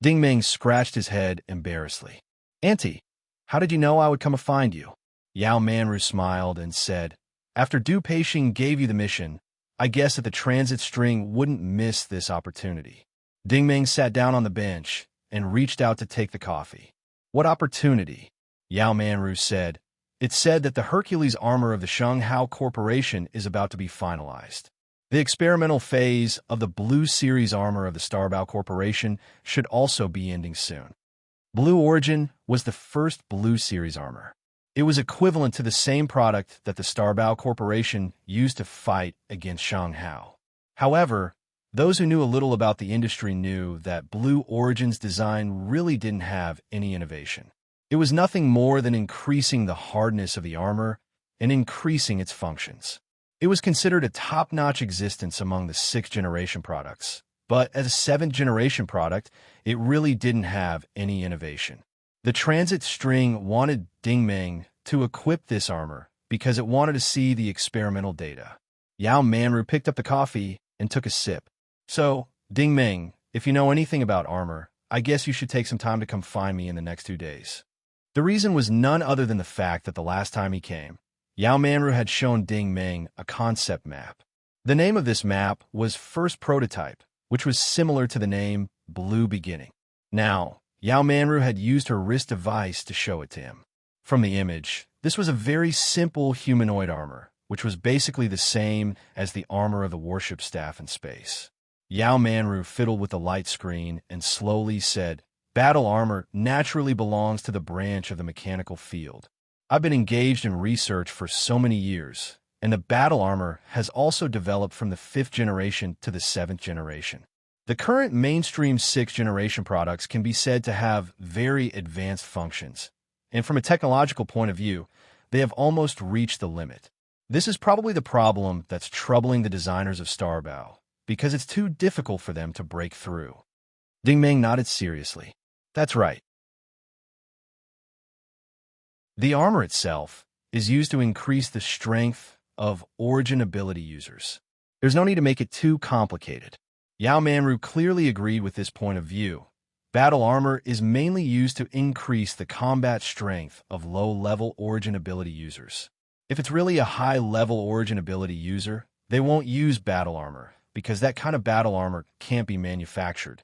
Ding Ming scratched his head embarrassedly. "Auntie, how did you know I would come to find you?" Yao Manru smiled and said, "After Du Peixing gave you the mission, I guess that the transit string wouldn't miss this opportunity." Ding Ming sat down on the bench and reached out to take the coffee. What opportunity? Yao Manru said. It's said that the Hercules armor of the Shanghao Corporation is about to be finalized. The experimental phase of the Blue Series armor of the Starbao Corporation should also be ending soon. Blue Origin was the first Blue Series armor. It was equivalent to the same product that the Starbao Corporation used to fight against Shanghao. However, those who knew a little about the industry knew that Blue Origin's design really didn't have any innovation. It was nothing more than increasing the hardness of the armor and increasing its functions. It was considered a top-notch existence among the 6th-generation products, but as a 7th-generation product, it really didn't have any innovation. The transit string wanted Dingmeng to equip this armor because it wanted to see the experimental data. Yao Manru picked up the coffee and took a sip. So, Dingmeng, if you know anything about armor, I guess you should take some time to come find me in the next 2 days. The reason was none other than the fact that the last time he came, Yao Manru had shown Ding Meng a concept map. The name of this map was First Prototype, which was similar to the name Blue Beginning. Now, Yao Manru had used her wrist device to show it to him. From the image, this was a very simple humanoid armor, which was basically the same as the armor of the warship staff in space. Yao Manru fiddled with the light screen and slowly said, Battle armor naturally belongs to the branch of the mechanical field. I've been engaged in research for so many years, and the battle armor has also developed from the 5th generation to the 7th generation. The current mainstream 6th generation products can be said to have very advanced functions, and from a technological point of view, they have almost reached the limit. This is probably the problem that's troubling the designers of Starbao, because it's too difficult for them to break through. Dingmeng nodded seriously. That's right. The armor itself is used to increase the strength of Origin ability users. There's no need to make it too complicated. Yao Manru clearly agreed with this point of view. Battle armor is mainly used to increase the combat strength of low-level Origin ability users. If it's really a high-level Origin ability user, they won't use battle armor, because that kind of battle armor can't be manufactured.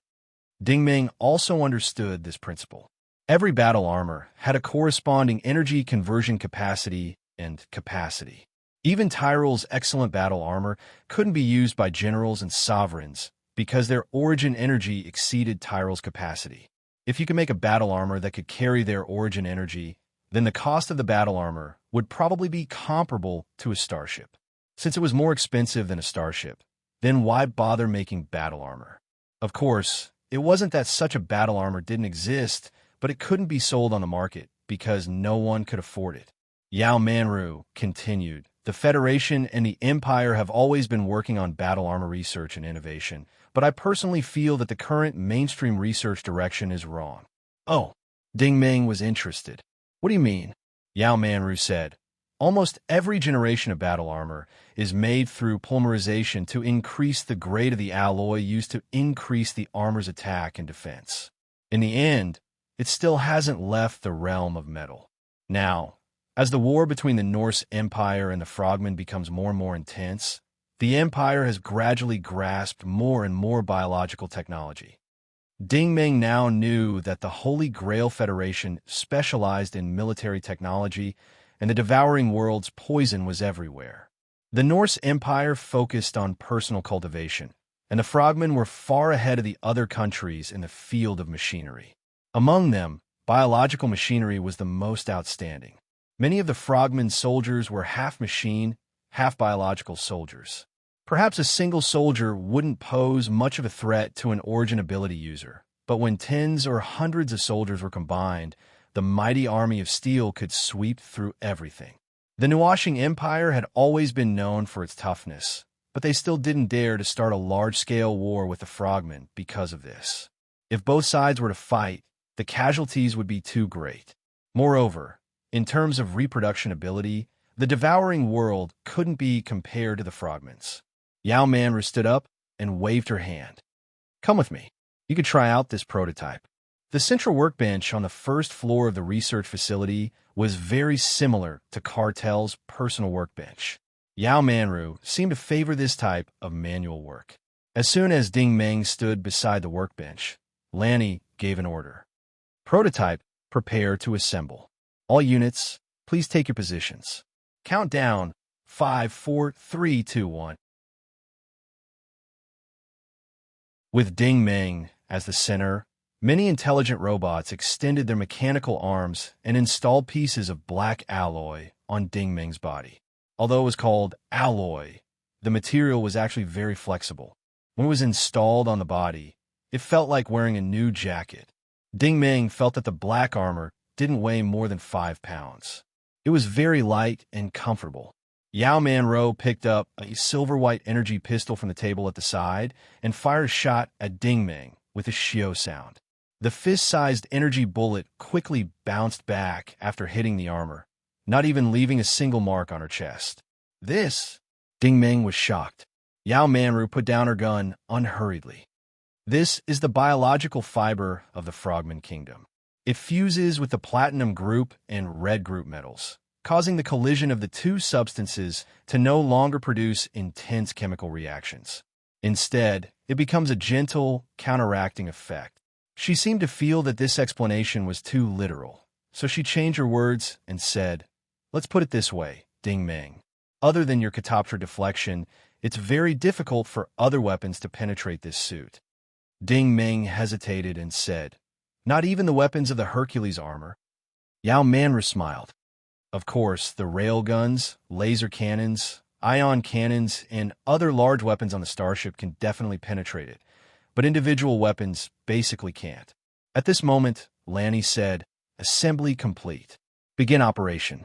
Dingmeng also understood this principle. Every battle armor had a corresponding energy conversion capacity and capacity. Even Tyrell's excellent battle armor couldn't be used by generals and sovereigns because their origin energy exceeded Tyrell's capacity. If you could make a battle armor that could carry their origin energy, then the cost of the battle armor would probably be comparable to a starship. Since it was more expensive than a starship, then why bother making battle armor? Of course, it wasn't that such a battle armor didn't exist, but it couldn't be sold on the market because no one could afford it. Yao Manru continued, The Federation and the Empire have always been working on battle armor research and innovation, but I personally feel that the current mainstream research direction is wrong. Oh, Dingmeng was interested. What do you mean? Yao Manru said, Almost every generation of battle armor is made through polymerization to increase the grade of the alloy used to increase the armor's attack and defense. In the end, it still hasn't left the realm of metal. Now, as the war between the Norse Empire and the Frogmen becomes more and more intense, the Empire has gradually grasped more and more biological technology. Dingmeng now knew that the Holy Grail Federation specialized in military technology, and the devouring world's poison was everywhere. The Norse Empire focused on personal cultivation, and the Frogmen were far ahead of the other countries in the field of machinery. Among them, biological machinery was the most outstanding. Many of the Frogmen soldiers were half machine, half biological soldiers. Perhaps a single soldier wouldn't pose much of a threat to an origin ability user, but when tens or hundreds of soldiers were combined, the mighty army of steel could sweep through everything. The Nuashing Empire had always been known for its toughness, but they still didn't dare to start a large-scale war with the Frogmen because of this. If both sides were to fight, the casualties would be too great. Moreover, in terms of reproduction ability, the devouring world couldn't be compared to the Frogmen's. Yao Manru stood up and waved her hand. Come with me. You could try out this prototype. The central workbench on the first floor of the research facility was very similar to Cartel's personal workbench. Yao Manru seemed to favor this type of manual work. As soon as Ding Meng stood beside the workbench, Lanny gave an order. Prototype, prepare to assemble. All units, please take your positions. Countdown, 5, 4, 3, 2, 1. With Ding Meng as the center, many intelligent robots extended their mechanical arms and installed pieces of black alloy on Ding Meng's body. Although it was called alloy, the material was actually very flexible. When it was installed on the body, it felt like wearing a new jacket. Ding Meng felt that the black armor didn't weigh more than 5 pounds. It was very light and comfortable. Yao Manro picked up a silver-white energy pistol from the table at the side and fired a shot at Ding Meng with a shio sound. The fist-sized energy bullet quickly bounced back after hitting the armor, not even leaving a single mark on her chest. This? Ding Meng was shocked. Yao Manru put down her gun unhurriedly. This is the biological fiber of the Frogman Kingdom. It fuses with the platinum group and red group metals, causing the collision of the two substances to no longer produce intense chemical reactions. Instead, it becomes a gentle, counteracting effect. She seemed to feel that this explanation was too literal, so she changed her words and said, "Let's put it this way, Ding Meng. Other than your catopter deflection, it's very difficult for other weapons to penetrate this suit." Ding Meng hesitated and said, "Not even the weapons of the Hercules armor?" Yao Manru smiled. Of course, the railguns, laser cannons, ion cannons, and other large weapons on the starship can definitely penetrate it, but individual weapons basically can't. At this moment, Lanny said, "Assembly complete. Begin operation."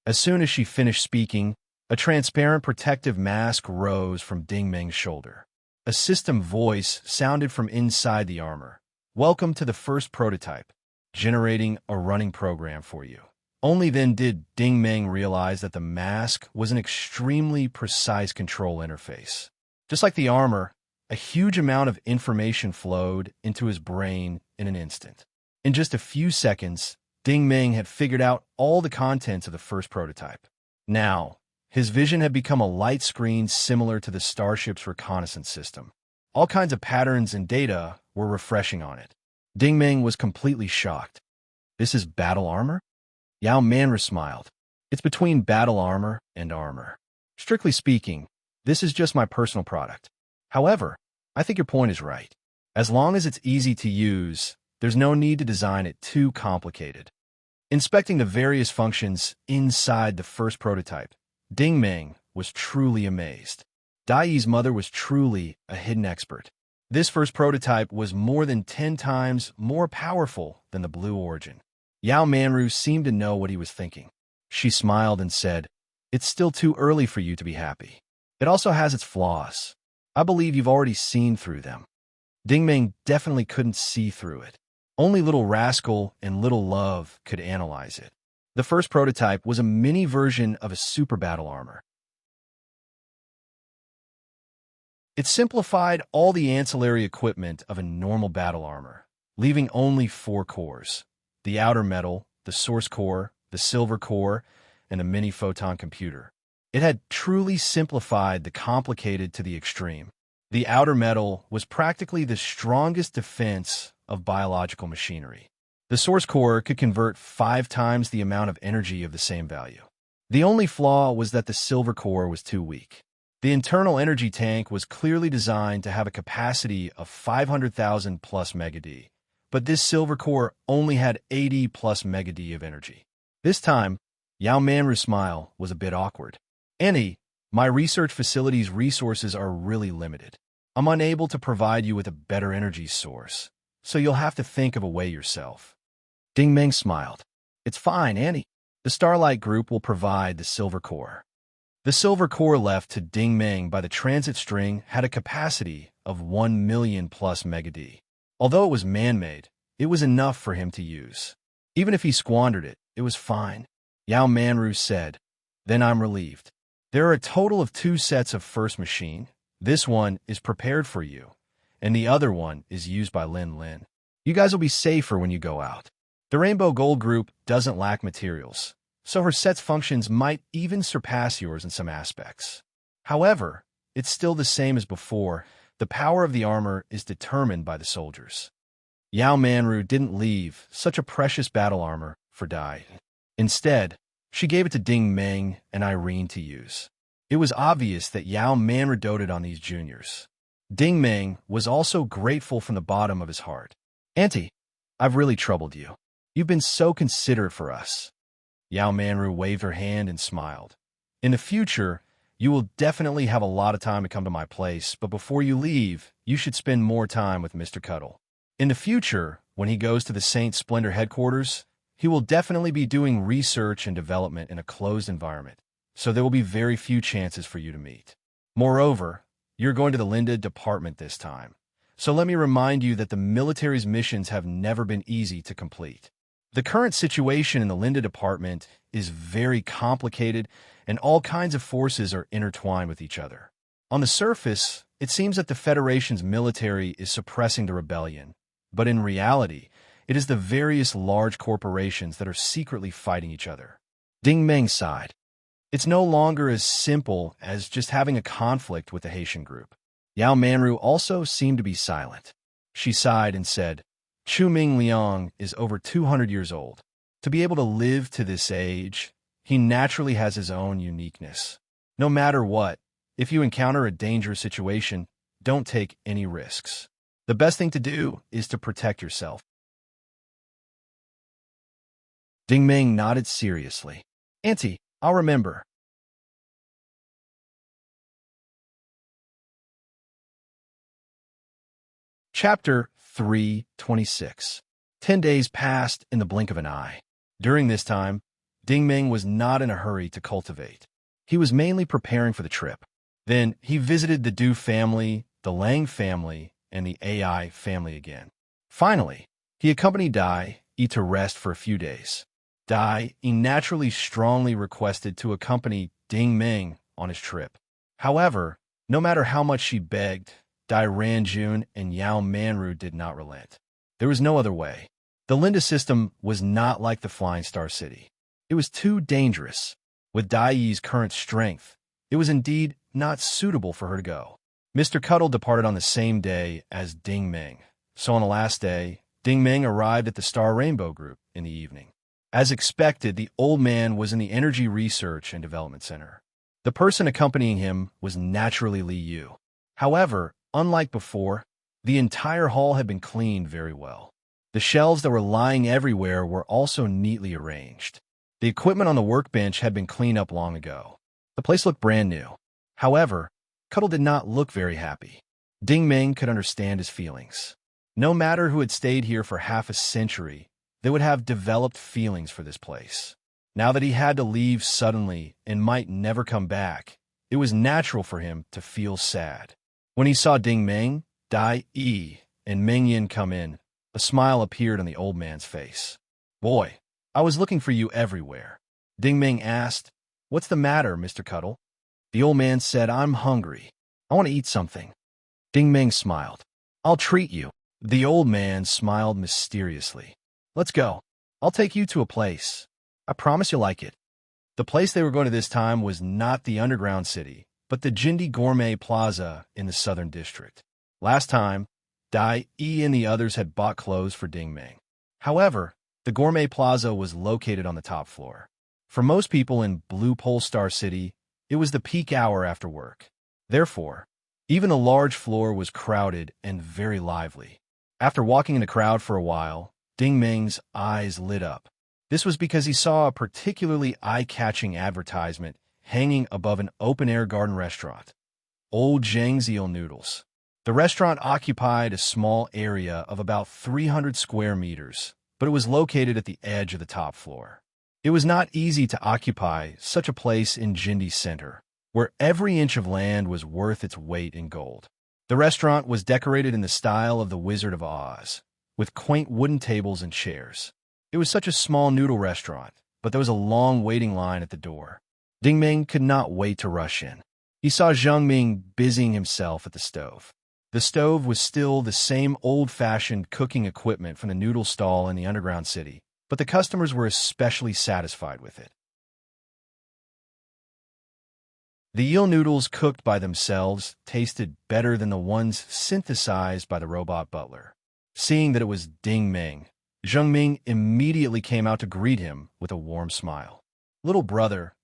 As soon as she finished speaking, a transparent protective mask rose from Ding Meng's shoulder. A system voice sounded from inside the armor. "Welcome to the first prototype, generating a running program for you." Only then did Ding Meng realize that the mask was an extremely precise control interface. Just like the armor, a huge amount of information flowed into his brain in an instant. In just a few seconds, Ding Meng had figured out all the contents of the first prototype. Now, his vision had become a light screen similar to the starship's reconnaissance system. All kinds of patterns and data were refreshing on it. Ding Meng was completely shocked. "This is battle armor?" Yao Manru smiled. "It's between battle armor and armor. Strictly speaking, this is just my personal product. However, I think your point is right. As long as it's easy to use, there's no need to design it too complicated." Inspecting the various functions inside the first prototype, Ding Meng was truly amazed. Dai's mother was truly a hidden expert. This first prototype was more than 10 times more powerful than the Blue Origin. Yao Manru seemed to know what he was thinking. She smiled and said, "It's still too early for you to be happy. It also has its flaws. I believe you've already seen through them." Ding Meng definitely couldn't see through it. Only Little Rascal and Little Love could analyze it. The first prototype was a mini version of a super battle armor. It simplified all the ancillary equipment of a normal battle armor, leaving only 4 cores: the outer metal, the source core, the silver core, and a mini-photon computer. It had truly simplified the complicated to the extreme. The outer metal was practically the strongest defense of biological machinery. The source core could convert 5 times the amount of energy of the same value. The only flaw was that the silver core was too weak. The internal energy tank was clearly designed to have a capacity of 500,000 plus megad, but this silver core only had 80 plus megad of energy. This time, Yao Manru's smile was a bit awkward. "Annie, my research facility's resources are really limited. I'm unable to provide you with a better energy source, so you'll have to think of a way yourself." Ding Meng smiled. "It's fine, Annie. The Starlight Group will provide the silver core." The silver core left to Ding Meng by the transit string had a capacity of 1 million plus megad. Although it was man-made, it was enough for him to use. Even if he squandered it, it was fine. Yao Manru said, "Then I'm relieved. There are a total of 2 sets of first machine. This one is prepared for you, and the other one is used by Lin Lin. You guys will be safer when you go out. The Rainbow Gold Group doesn't lack materials, so her set's functions might even surpass yours in some aspects. However, it's still the same as before. The power of the armor is determined by the soldiers." Yao Manru didn't leave such a precious battle armor for Dai. Instead, she gave it to Ding Meng and Irene to use. It was obvious that Yao Manru doted on these juniors. Ding Meng was also grateful from the bottom of his heart. Auntie, I've really troubled you. You've been so considerate for us. Yao Manru waved her hand and smiled. In the future, you will definitely have a lot of time to come to my place, but before you leave, you should spend more time with Mr. Cuddle. In the future, when he goes to the Saint Splendor headquarters, he will definitely be doing research and development in a closed environment, so there will be very few chances for you to meet. Moreover, you're going to the Linda department this time, so let me remind you that the military's missions have never been easy to complete. The current situation in the Linda department is very complicated, and all kinds of forces are intertwined with each other. On the surface, it seems that the Federation's military is suppressing the rebellion, but in reality, it is the various large corporations that are secretly fighting each other. Ding Meng sighed. It's no longer as simple as just having a conflict with the Haitian group. Yao Manru also seemed to be silent. She sighed and said, Chu Ming Liang is over 200 years old. To be able to live to this age, he naturally has his own uniqueness. No matter what, if you encounter a dangerous situation, don't take any risks. The best thing to do is to protect yourself. Ding Meng nodded seriously. Auntie, I'll remember. Chapter 326. 10 days passed in the blink of an eye. During this time, Ding Meng was not in a hurry to cultivate. He was mainly preparing for the trip. Then he visited the Du family, the Lang family, and the AI family again. Finally, he accompanied Dai Yi to rest for a few days. Dai Yi naturally strongly requested to accompany Ding Meng on his trip. However, no matter how much she begged, Dai Ranjun and Yao Manru did not relent. There was no other way. The Linda system was not like the Flying Star City. It was too dangerous. With Dai Yi's current strength, it was indeed not suitable for her to go. Mr. Cuddle departed on the same day as Ding Meng. So on the last day, Ding Meng arrived at the Star Rainbow Group in the evening. As expected, the old man was in the Energy Research and Development Center. The person accompanying him was naturally Li Yu. However, unlike before, the entire hall had been cleaned very well. The shelves that were lying everywhere were also neatly arranged. The equipment on the workbench had been cleaned up long ago. The place looked brand new. However, Cuddle did not look very happy. Ding Meng could understand his feelings. No matter who had stayed here for half a century, they would have developed feelings for this place. Now that he had to leave suddenly and might never come back, it was natural for him to feel sad. When he saw Ding Meng, Dai Yi, and Meng Yin come in, a smile appeared on the old man's face. Boy, I was looking for you everywhere. Ding Meng asked, What's the matter, Mr. Cuddle? The old man said, I'm hungry. I want to eat something. Ding Meng smiled. I'll treat you. The old man smiled mysteriously. Let's go. I'll take you to a place. I promise you'll like it. The place they were going to this time was not the underground city, but the Jindy Gourmet Plaza in the Southern District. Last time, Dai Yi and the others had bought clothes for Ding Meng. However, the Gourmet Plaza was located on the top floor. For most people in Blue Pole Star City, it was the peak hour after work. Therefore, even the large floor was crowded and very lively. After walking in the crowd for a while, Ding Meng's eyes lit up. This was because he saw a particularly eye-catching advertisement hanging above an open-air garden restaurant. Old Zhang's Eel Noodles. The restaurant occupied a small area of about 300 square meters, but it was located at the edge of the top floor. It was not easy to occupy such a place in Jindy Center, where every inch of land was worth its weight in gold. The restaurant was decorated in the style of the Wizard of Oz, with quaint wooden tables and chairs. It was such a small noodle restaurant, but there was a long waiting line at the door. Ding Meng could not wait to rush in. He saw Zhang Ming busying himself at the stove. The stove was still the same old-fashioned cooking equipment from the noodle stall in the underground city, but the customers were especially satisfied with it. The eel noodles cooked by themselves tasted better than the ones synthesized by the robot butler. Seeing that it was Ding Ming, Zheng Ming immediately came out to greet him with a warm smile. Little brother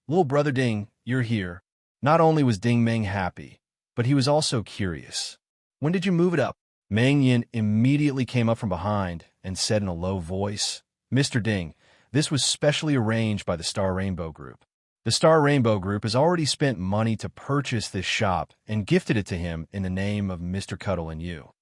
Ding, you're here." Not only was Ding Ming happy, but he was also curious. "When did you move it up?" Meng Yin immediately came up from behind and said in a low voice, "Mr. Ding, this was specially arranged by the Star Rainbow Group. The Star Rainbow Group has already spent money to purchase this shop and gifted it to him in the name of Mr. Cuddle and you."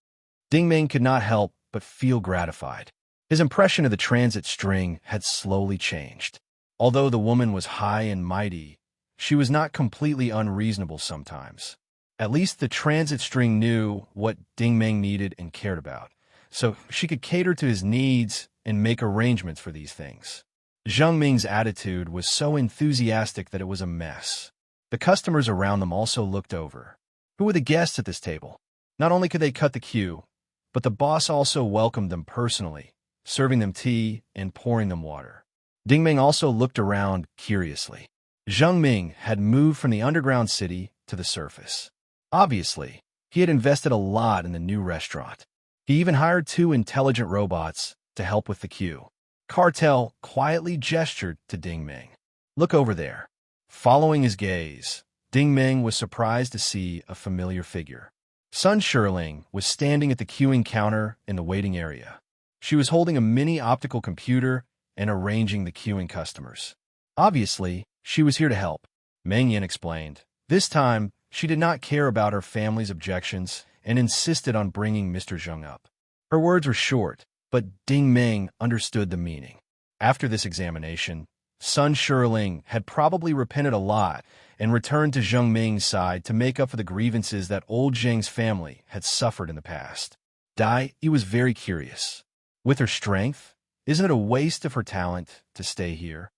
Ding Ming could not help but feel gratified. His impression of the transit string had slowly changed. Although the woman was high and mighty, she was not completely unreasonable sometimes. At least the transit string knew what Ding Ming needed and cared about, so she could cater to his needs and make arrangements for these things. Zheng Ming's attitude was so enthusiastic that it was a mess. The customers around them also looked over. Who were the guests at this table? Not only could they cut the queue, but the boss also welcomed them personally, serving them tea and pouring them water. Ding Ming also looked around curiously. Zheng Ming had moved from the underground city to the surface. Obviously, he had invested a lot in the new restaurant. He even hired 2 intelligent robots to help with the queue. Cartel quietly gestured to Ding Ming. "Look over there." Following his gaze, Ding Ming was surprised to see a familiar figure. Sun Shirling was standing at the queuing counter in the waiting area. She was holding a mini optical computer and arranging the queuing customers. Obviously, she was here to help, Meng Yin explained. This time, she did not care about her family's objections and insisted on bringing Mr. Zheng up. Her words were short, but Ding Ming understood the meaning. After this examination, Sun Shirling had probably repented a lot and returned to Zheng Ming's side to make up for the grievances that old Zheng's family had suffered in the past. Dai, he was very curious. With her strength, isn't it a waste of her talent to stay here?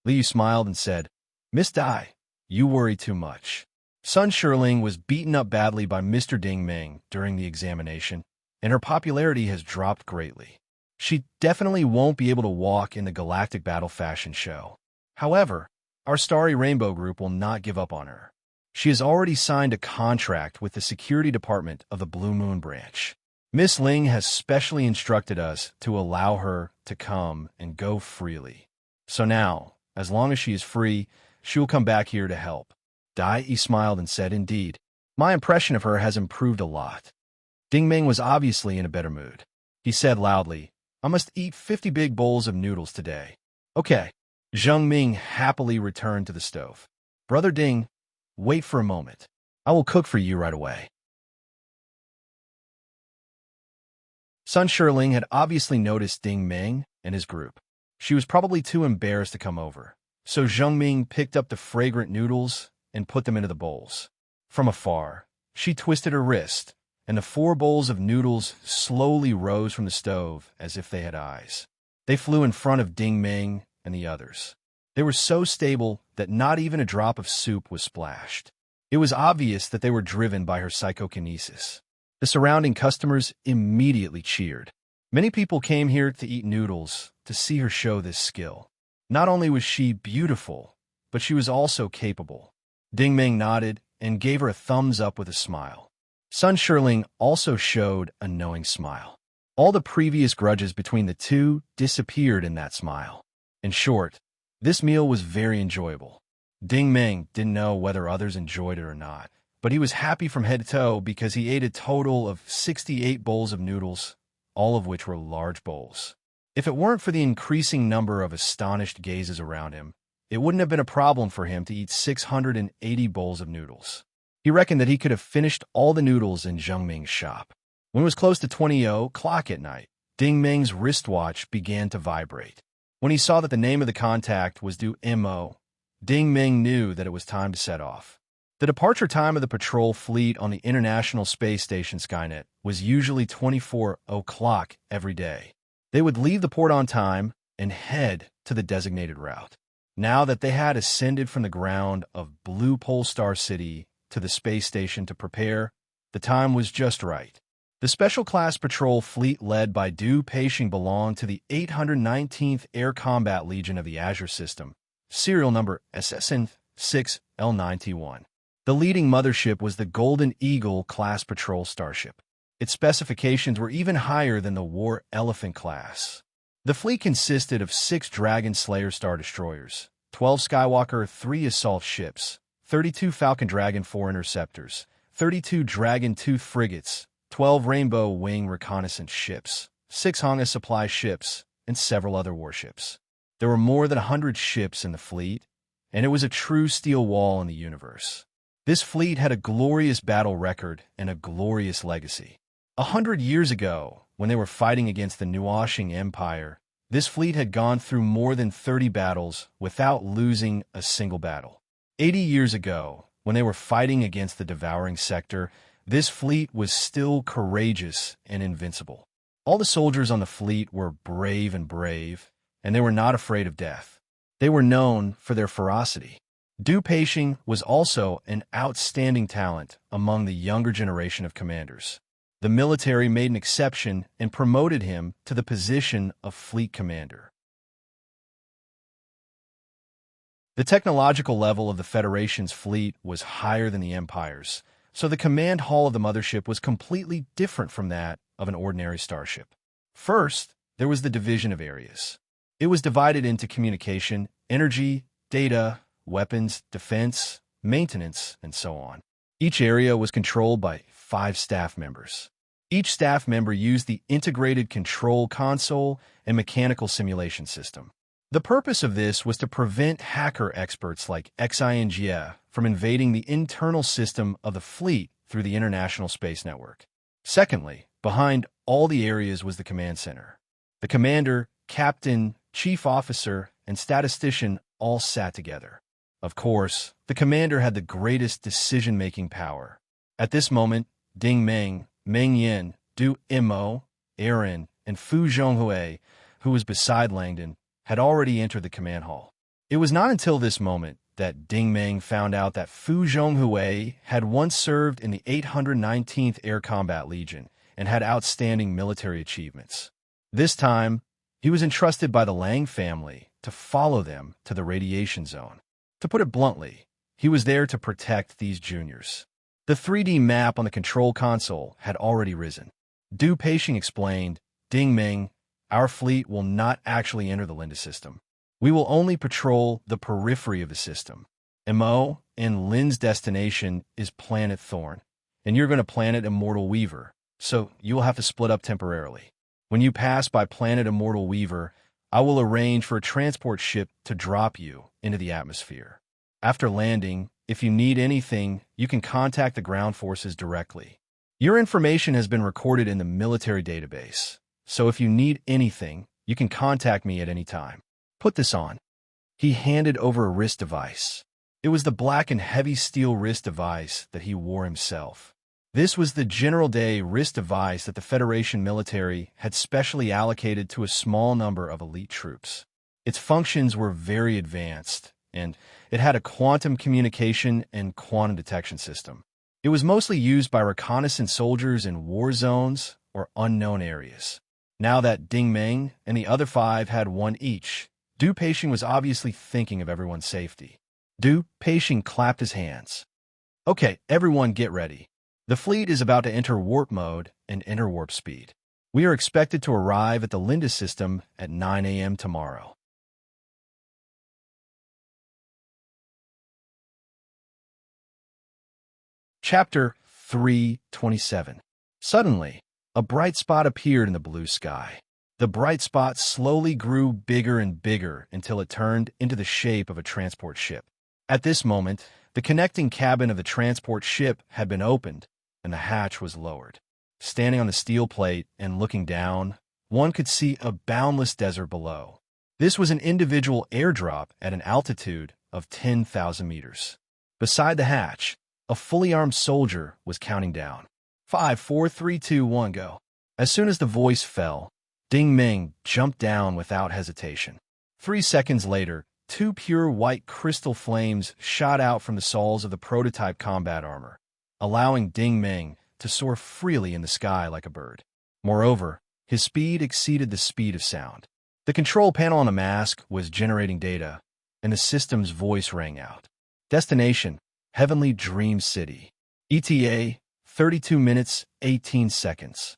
Liu smiled and said, "Miss Dai, you worry too much." Sun Shirling was beaten up badly by Mr. Ding Ming during the examination, and her popularity has dropped greatly. She definitely won't be able to walk in the Galactic Battle Fashion Show. However, our Starry Rainbow Group will not give up on her. She has already signed a contract with the security department of the Blue Moon branch. Miss Ling has specially instructed us to allow her to come and go freely. So now, as long as she is free, she will come back here to help. Dai smiled and said, "Indeed, my impression of her has improved a lot." Ding Ming was obviously in a better mood. He said loudly, "I must eat 50 big bowls of noodles today." "Okay." Zheng Ming happily returned to the stove. "Brother Ding, wait for a moment. I will cook for you right away." Sun Shirling had obviously noticed Ding Ming and his group. She was probably too embarrassed to come over, so Zheng Ming picked up the fragrant noodles and put them into the bowls. From afar, she twisted her wrist, and the 4 bowls of noodles slowly rose from the stove as if they had eyes. They flew in front of Ding Ming and the others. They were so stable that not even a drop of soup was splashed. It was obvious that they were driven by her psychokinesis. The surrounding customers immediately cheered. Many people came here to eat noodles to see her show this skill. Not only was she beautiful, but she was also capable. Ding Ming nodded and gave her a thumbs up with a smile. Sun Shirling also showed a knowing smile. All the previous grudges between the two disappeared in that smile. In short, this meal was very enjoyable. Ding Ming didn't know whether others enjoyed it or not, but he was happy from head to toe because he ate a total of 68 bowls of noodles, all of which were large bowls. If it weren't for the increasing number of astonished gazes around him, it wouldn't have been a problem for him to eat 680 bowls of noodles. He reckoned that he could have finished all the noodles in Zheng Ming's shop. When it was close to 20:00 at night, Ding Ming's wristwatch began to vibrate. When he saw that the name of the contact was due MO, Ding Ming knew that it was time to set off. The departure time of the patrol fleet on the International Space Station Skynet was usually 24:00 every day. They would leave the port on time and head to the designated route. Now that they had ascended from the ground of Blue Pole Star City to the space station to prepare, the time was just right. The Special Class Patrol Fleet led by Du Peixing belonged to the 819th Air Combat Legion of the Azure System, serial number SSN-6L9T1. The leading mothership was the Golden Eagle class patrol starship. Its specifications were even higher than the War Elephant class. The fleet consisted of 6 Dragon Slayer Star Destroyers, 12 Skywalker 3 assault ships, 32 Falcon Dragon 4 interceptors, 32 Dragon Tooth frigates, 12 Rainbow Wing reconnaissance ships, 6 Honga supply ships, and several other warships. There were more than 100 ships in the fleet, and it was a true steel wall in the universe. This fleet had a glorious battle record and a glorious legacy. 100 years ago, when they were fighting against the Nuashing Empire, this fleet had gone through more than 30 battles without losing a single battle. 80 years ago, when they were fighting against the Devouring Sector, this fleet was still courageous and invincible. All the soldiers on the fleet were brave, and they were not afraid of death. They were known for their ferocity. Du Peixing was also an outstanding talent among the younger generation of commanders. The military made an exception and promoted him to the position of fleet commander. The technological level of the Federation's fleet was higher than the Empire's, so the command hall of the mothership was completely different from that of an ordinary starship. First, there was the division of areas. It was divided into communication, energy, data, weapons, defense, maintenance, and so on. Each area was controlled by 5 staff members. Each staff member used the integrated control console and mechanical simulation system. The purpose of this was to prevent hacker experts like Xinjie from invading the internal system of the fleet through the International Space Network. Secondly, behind all the areas was the command center. The commander, captain, chief officer, and statistician all sat together. Of course, the commander had the greatest decision-making power. At this moment, Ding Meng, Meng Yin, Du Mo, Aaron, and Fu Zhonghui, who was beside Langdon, had already entered the command hall. It was not until this moment that Ding Meng found out that Fu Zhonghui had once served in the 819th Air Combat Legion and had outstanding military achievements. This time, he was entrusted by the Lang family to follow them to the radiation zone. To put it bluntly, he was there to protect these juniors. The 3D map on the control console had already risen. Du Peixing explained, Ding Meng, our fleet will not actually enter the Linda system. We will only patrol the periphery of the system. Mo and Lin's destination is Planet Thorn, and you're going to Planet Immortal Weaver, so you will have to split up temporarily. When you pass by Planet Immortal Weaver, I will arrange for a transport ship to drop you into the atmosphere. After landing, if you need anything, you can contact the ground forces directly. Your information has been recorded in the military database, so if you need anything, you can contact me at any time. Put this on. He handed over a wrist device. It was the black and heavy steel wrist device that he wore himself. This was the General Day wrist device that the Federation military had specially allocated to a small number of elite troops. Its functions were very advanced, and it had a quantum communication and quantum detection system. It was mostly used by reconnaissance soldiers in war zones or unknown areas. Now that Ding Meng and the other 5 had one each, Du Peixing was obviously thinking of everyone's safety. Du Peixing clapped his hands. Okay, everyone get ready. The fleet is about to enter warp mode and enter warp speed. We are expected to arrive at the Linda system at 9 a.m. tomorrow. Chapter 327. Suddenly, a bright spot appeared in the blue sky. The bright spot slowly grew bigger and bigger until it turned into the shape of a transport ship. At this moment, the connecting cabin of the transport ship had been opened, and the hatch was lowered. Standing on the steel plate and looking down, one could see a boundless desert below. This was an individual airdrop at an altitude of 10,000 meters. Beside the hatch, a fully armed soldier was counting down. 5, 4, 3, 2, 1, go. As soon as the voice fell, Ding Meng jumped down without hesitation. 3 seconds later, 2 pure white crystal flames shot out from the soles of the prototype combat armor, allowing Ding Meng to soar freely in the sky like a bird. Moreover, his speed exceeded the speed of sound. The control panel on the mask was generating data, and the system's voice rang out. Destination, Heavenly Dream City. ETA, 32 minutes, 18 seconds.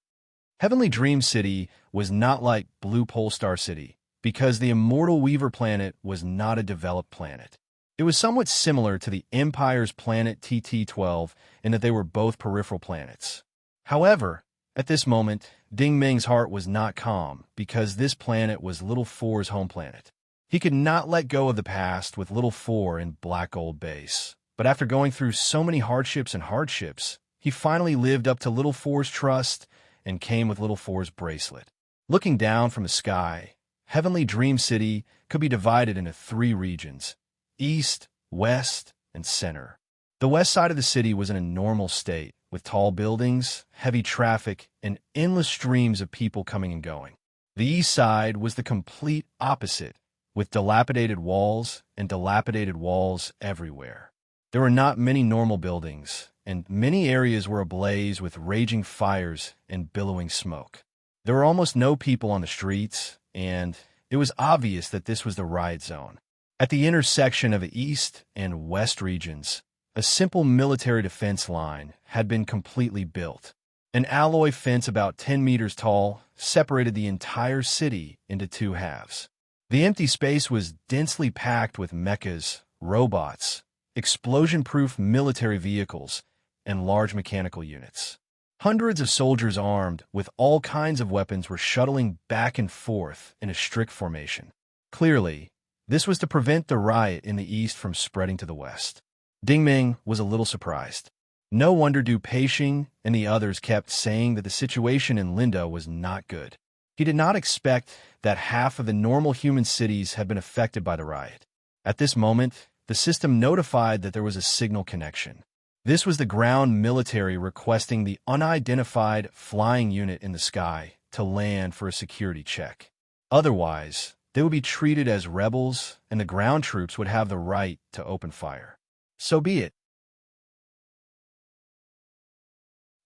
Heavenly Dream City was not like Blue Pole Star City because the Immortal Weaver planet was not a developed planet. It was somewhat similar to the Empire's planet TT-12 in that they were both peripheral planets. However, at this moment, Ding Ming's heart was not calm because this planet was Little Four's home planet. He could not let go of the past with Little Four in Black Gold Base. But after going through so many hardships, he finally lived up to Little Four's trust and came with Little Four's bracelet. Looking down from the sky, Heavenly Dream City could be divided into 3 regions: East, West, and Center. The west side of the city was in a normal state, with tall buildings, heavy traffic, and endless streams of people coming and going. The east side was the complete opposite, with dilapidated walls everywhere. There were not many normal buildings, and many areas were ablaze with raging fires and billowing smoke. There were almost no people on the streets, and it was obvious that this was the riot zone. At the intersection of the east and west regions, a simple military defense line had been completely built. An alloy fence about 10 meters tall separated the entire city into 2 halves. The empty space was densely packed with mechas, robots, explosion-proof military vehicles, and large mechanical units. Hundreds of soldiers armed with all kinds of weapons were shuttling back and forth in a strict formation. Clearly, this was to prevent the riot in the east from spreading to the west. Ding Ming was a little surprised. No wonder Du Peixing and the others kept saying that the situation in Linda was not good. He did not expect that half of the normal human cities had been affected by the riot. At this moment, the system notified that there was a signal connection. This was the ground military requesting the unidentified flying unit in the sky to land for a security check. Otherwise, they would be treated as rebels and the ground troops would have the right to open fire. So be it.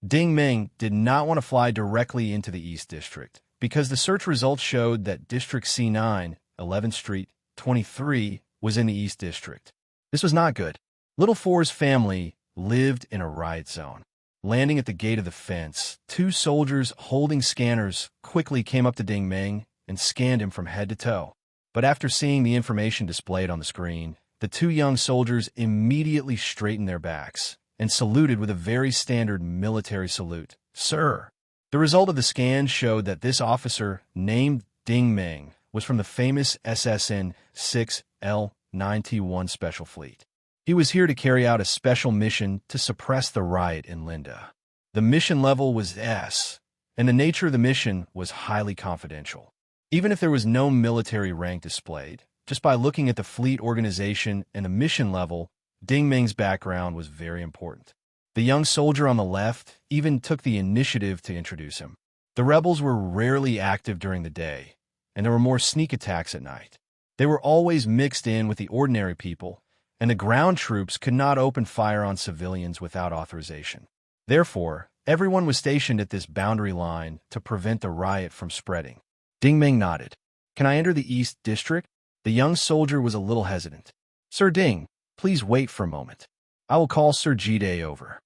Ding Ming did not want to fly directly into the East District because the search results showed that District C9, 11th Street, 23, was in the East District. This was not good. Little Four's family lived in a riot zone. Landing at the gate of the fence, 2 soldiers holding scanners quickly came up to Ding Ming and scanned him from head to toe. But after seeing the information displayed on the screen, the 2 young soldiers immediately straightened their backs and saluted with a very standard military salute. Sir. The result of the scan showed that this officer, named Ding Ming, was from the famous SSN 6L9T1 Special Fleet. He was here to carry out a special mission to suppress the riot in Linda. The mission level was S, and the nature of the mission was highly confidential. Even if there was no military rank displayed, just by looking at the fleet organization and the mission level, Ding Ming's background was very important. The young soldier on the left even took the initiative to introduce him. The rebels were rarely active during the day, and there were more sneak attacks at night. They were always mixed in with the ordinary people, and the ground troops could not open fire on civilians without authorization. Therefore, everyone was stationed at this boundary line to prevent the riot from spreading. Ding Ming nodded. Can I enter the East District? The young soldier was a little hesitant. Sir Ding, please wait for a moment. I will call Sir Jide over.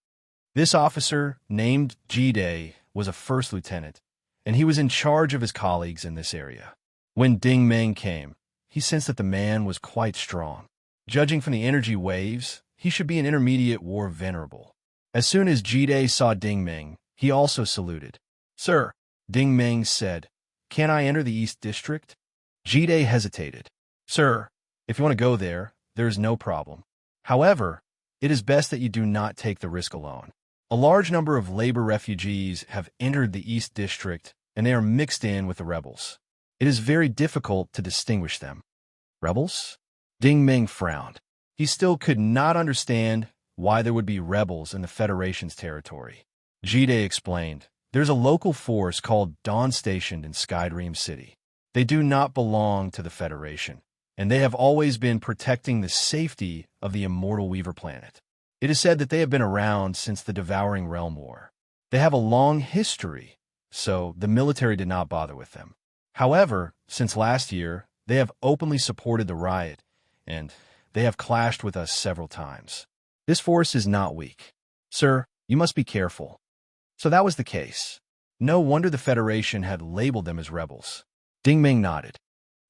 This officer, named Jide, was a first lieutenant, and he was in charge of his colleagues in this area. When Ding Ming came, he sensed that the man was quite strong. Judging from the energy waves, he should be an intermediate war venerable. As soon as Jide saw Ding Ming, he also saluted. Sir, Ding Ming said, can I enter the East District? Jide hesitated. Sir, if you want to go there, there is no problem. However, it is best that you do not take the risk alone. A large number of labor refugees have entered the East District, and they are mixed in with the rebels. It is very difficult to distinguish them. Rebels? Ding Ming frowned. He still could not understand why there would be rebels in the Federation's territory. Jide explained, there's a local force called Dawn stationed in Skydream City. They do not belong to the Federation, and they have always been protecting the safety of the Immortal Weaver planet. It is said that they have been around since the Devouring Realm War. They have a long history, so the military did not bother with them. However, since last year, they have openly supported the riot, and they have clashed with us several times. This force is not weak. Sir, You must be careful. So that was the case. No wonder the Federation had labeled them as rebels. Ding Ming nodded.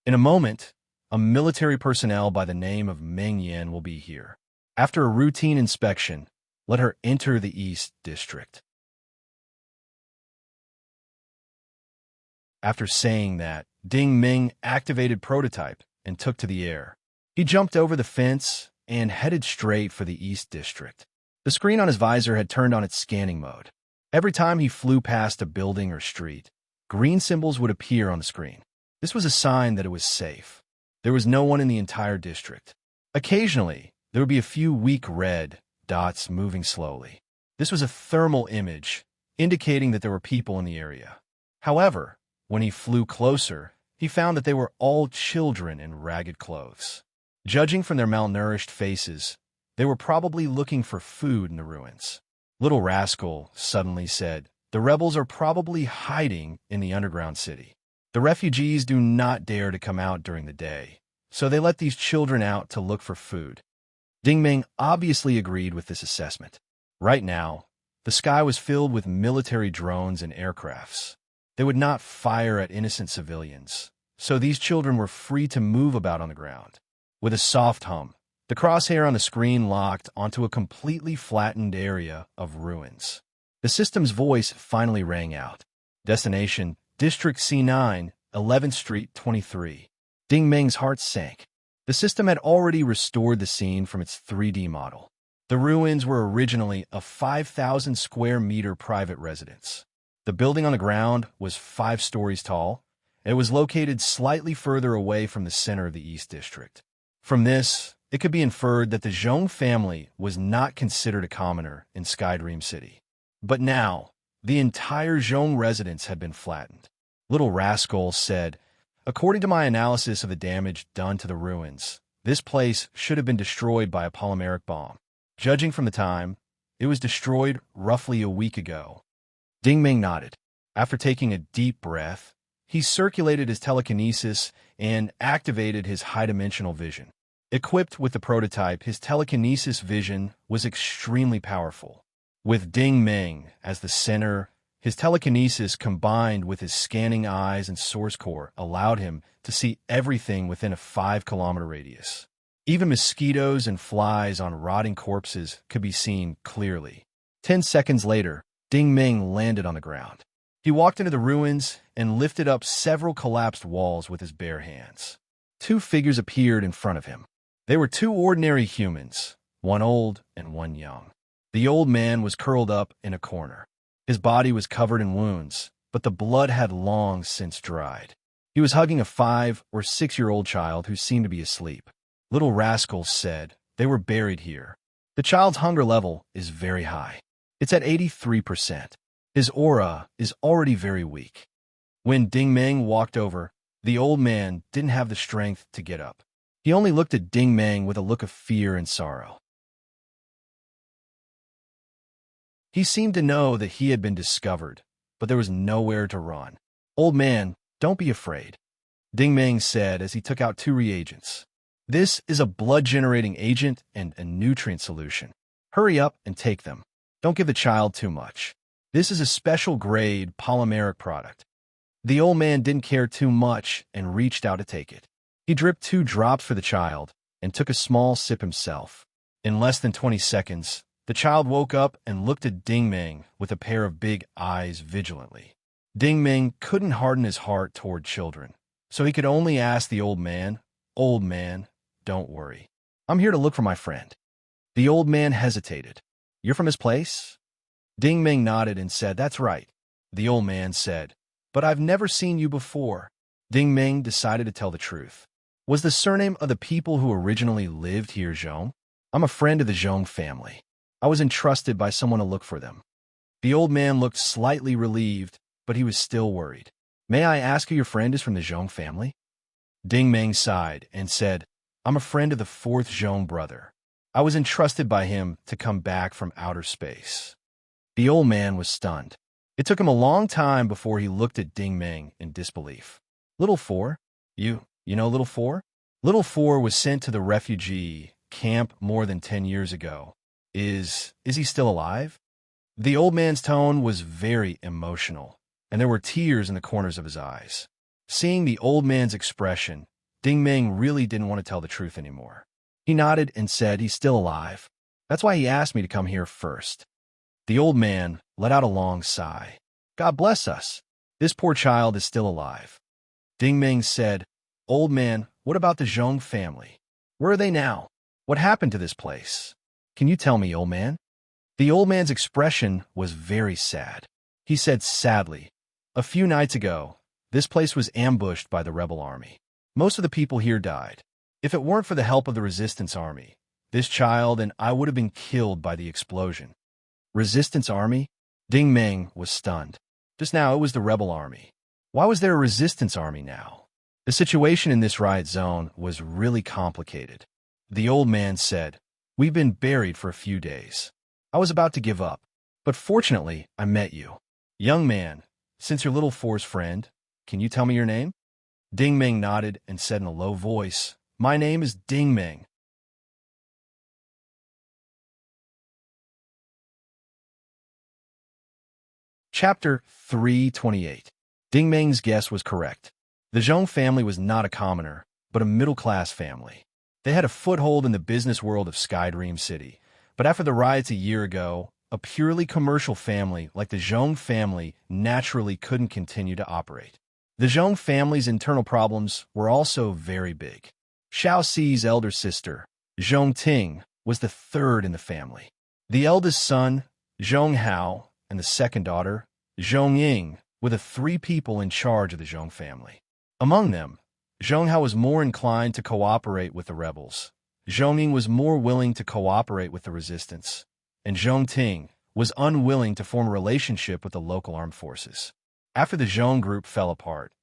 In a moment, a military personnel by the name of Meng Yan will be here. After a routine inspection, let her enter the East District. After saying that, Ding Ming activated prototype and took to the air. He jumped over the fence and headed straight for the East District. The screen on his visor had turned on its scanning mode. Every time he flew past a building or street, green symbols would appear on the screen. This was a sign that it was safe. There was no one in the entire district. Occasionally, there would be a few weak red dots moving slowly. This was a thermal image, indicating that there were people in the area. However, when he flew closer, he found that they were all children in ragged clothes. Judging from their malnourished faces, they were probably looking for food in the ruins. Little Rascal suddenly said, "The rebels are probably hiding in the underground city. The refugees do not dare to come out during the day, so they let these children out to look for food." Ding Ming obviously agreed with this assessment. Right now, the sky was filled with military drones and aircrafts. They would not fire at innocent civilians, so these children were free to move about on the ground. With a soft hum, the crosshair on the screen locked onto a completely flattened area of ruins. The system's voice finally rang out. Destination, District C9, 11th Street, 23. Ding Ming's heart sank. The system had already restored the scene from its 3D model. The ruins were originally a 5,000 square meter private residence. The building on the ground was 5 stories tall, and it was located slightly further away from the center of the East District. From this, it could be inferred that the Zhong family was not considered a commoner in Skydream City. But now, the entire Zhong residence had been flattened. Little Rascal said, "According to my analysis of the damage done to the ruins, this place should have been destroyed by a polymeric bomb. Judging from the time, it was destroyed roughly a week ago." Ding Ming nodded. After taking a deep breath, he circulated his telekinesis and activated his high-dimensional vision. Equipped with the prototype, his telekinesis vision was extremely powerful. With Ding Ming as the center, his telekinesis combined with his scanning eyes and source core allowed him to see everything within a 5-kilometer radius. Even mosquitoes and flies on rotting corpses could be seen clearly. 10 seconds later, Ding Ming landed on the ground. He walked into the ruins and lifted up several collapsed walls with his bare hands. 2 figures appeared in front of him. They were 2 ordinary humans, one old and one young. The old man was curled up in a corner. His body was covered in wounds, but the blood had long since dried. He was hugging a 5- or 6-year-old child who seemed to be asleep. Little Rascal said, "They were buried here. The child's hunger level is very high. It's at 83%. His aura is already very weak." When Ding Ming walked over, the old man didn't have the strength to get up. He only looked at Ding Ming with a look of fear and sorrow. He seemed to know that he had been discovered, but there was nowhere to run. "Old man, don't be afraid," Ding Ming said as he took out 2 reagents. "This is a blood-generating agent and a nutrient solution. Hurry up and take them. Don't give the child too much. This is a special-grade polymeric product." The old man didn't care too much and reached out to take it. He dripped 2 drops for the child and took a small sip himself. In less than 20 seconds, the child woke up and looked at Ding Ming with a pair of big eyes vigilantly. Ding Ming couldn't harden his heart toward children, so he could only ask the old man, "Old man, don't worry. I'm here to look for my friend." The old man hesitated. "You're from his place?" Ding Ming nodded and said, "That's right." The old man said, "But I've never seen you before." Ding Ming decided to tell the truth. "Was the surname of the people who originally lived here Zhong? I'm a friend of the Zhong family. I was entrusted by someone to look for them." The old man looked slightly relieved, but he was still worried. "May I ask who your friend is from the Zhong family?" Ding Ming sighed and said, "I'm a friend of the 4th Zhong brother. I was entrusted by him to come back from outer space." The old man was stunned. It took him a long time before he looked at Ding Ming in disbelief. "Little 4? You know Little 4? Little 4 was sent to the refugee camp more than 10 years ago. Is he still alive?" The old man's tone was very emotional, and there were tears in the corners of his eyes. Seeing the old man's expression, Ding Meng really didn't want to tell the truth anymore. He nodded and said he's still alive. That's why he asked me to come here first. The old man let out a long sigh. God bless us. This poor child is still alive. Ding Meng said, Old man, what about the Zhong family? Where are they now? What happened to this place? Can you tell me, old man? The old man's expression was very sad. He said sadly, A few nights ago, this place was ambushed by the rebel army. Most of the people here died. If it weren't for the help of the resistance army, this child and I would have been killed by the explosion. Resistance army? Ding Meng was stunned. Just now it was the rebel army. Why was there a resistance army now? The situation in this riot zone was really complicated. The old man said, We've been buried for a few days. I was about to give up, but fortunately I met you. Young man, since your little force friend, can you tell me your name? Ding Meng nodded and said in a low voice, My name is Ding Meng. Chapter 328. Ding Meng's guess was correct. The Zhong family was not a commoner, but a middle-class family. They had a foothold in the business world of Skydream City, but after the riots a year ago, a purely commercial family like the Zhong family naturally couldn't continue to operate. The Zhong family's internal problems were also very big. Xiao Xi's elder sister, Zhong Ting, was the third in the family. The eldest son, Zhong Hao, and the second daughter, Zhong Ying, were the three people in charge of the Zhong family. Among them, Zhong Hao was more inclined to cooperate with the rebels. Zhong Ying was more willing to cooperate with the resistance, and Zhong Ting was unwilling to form a relationship with the local armed forces. After the Zhong group fell apart,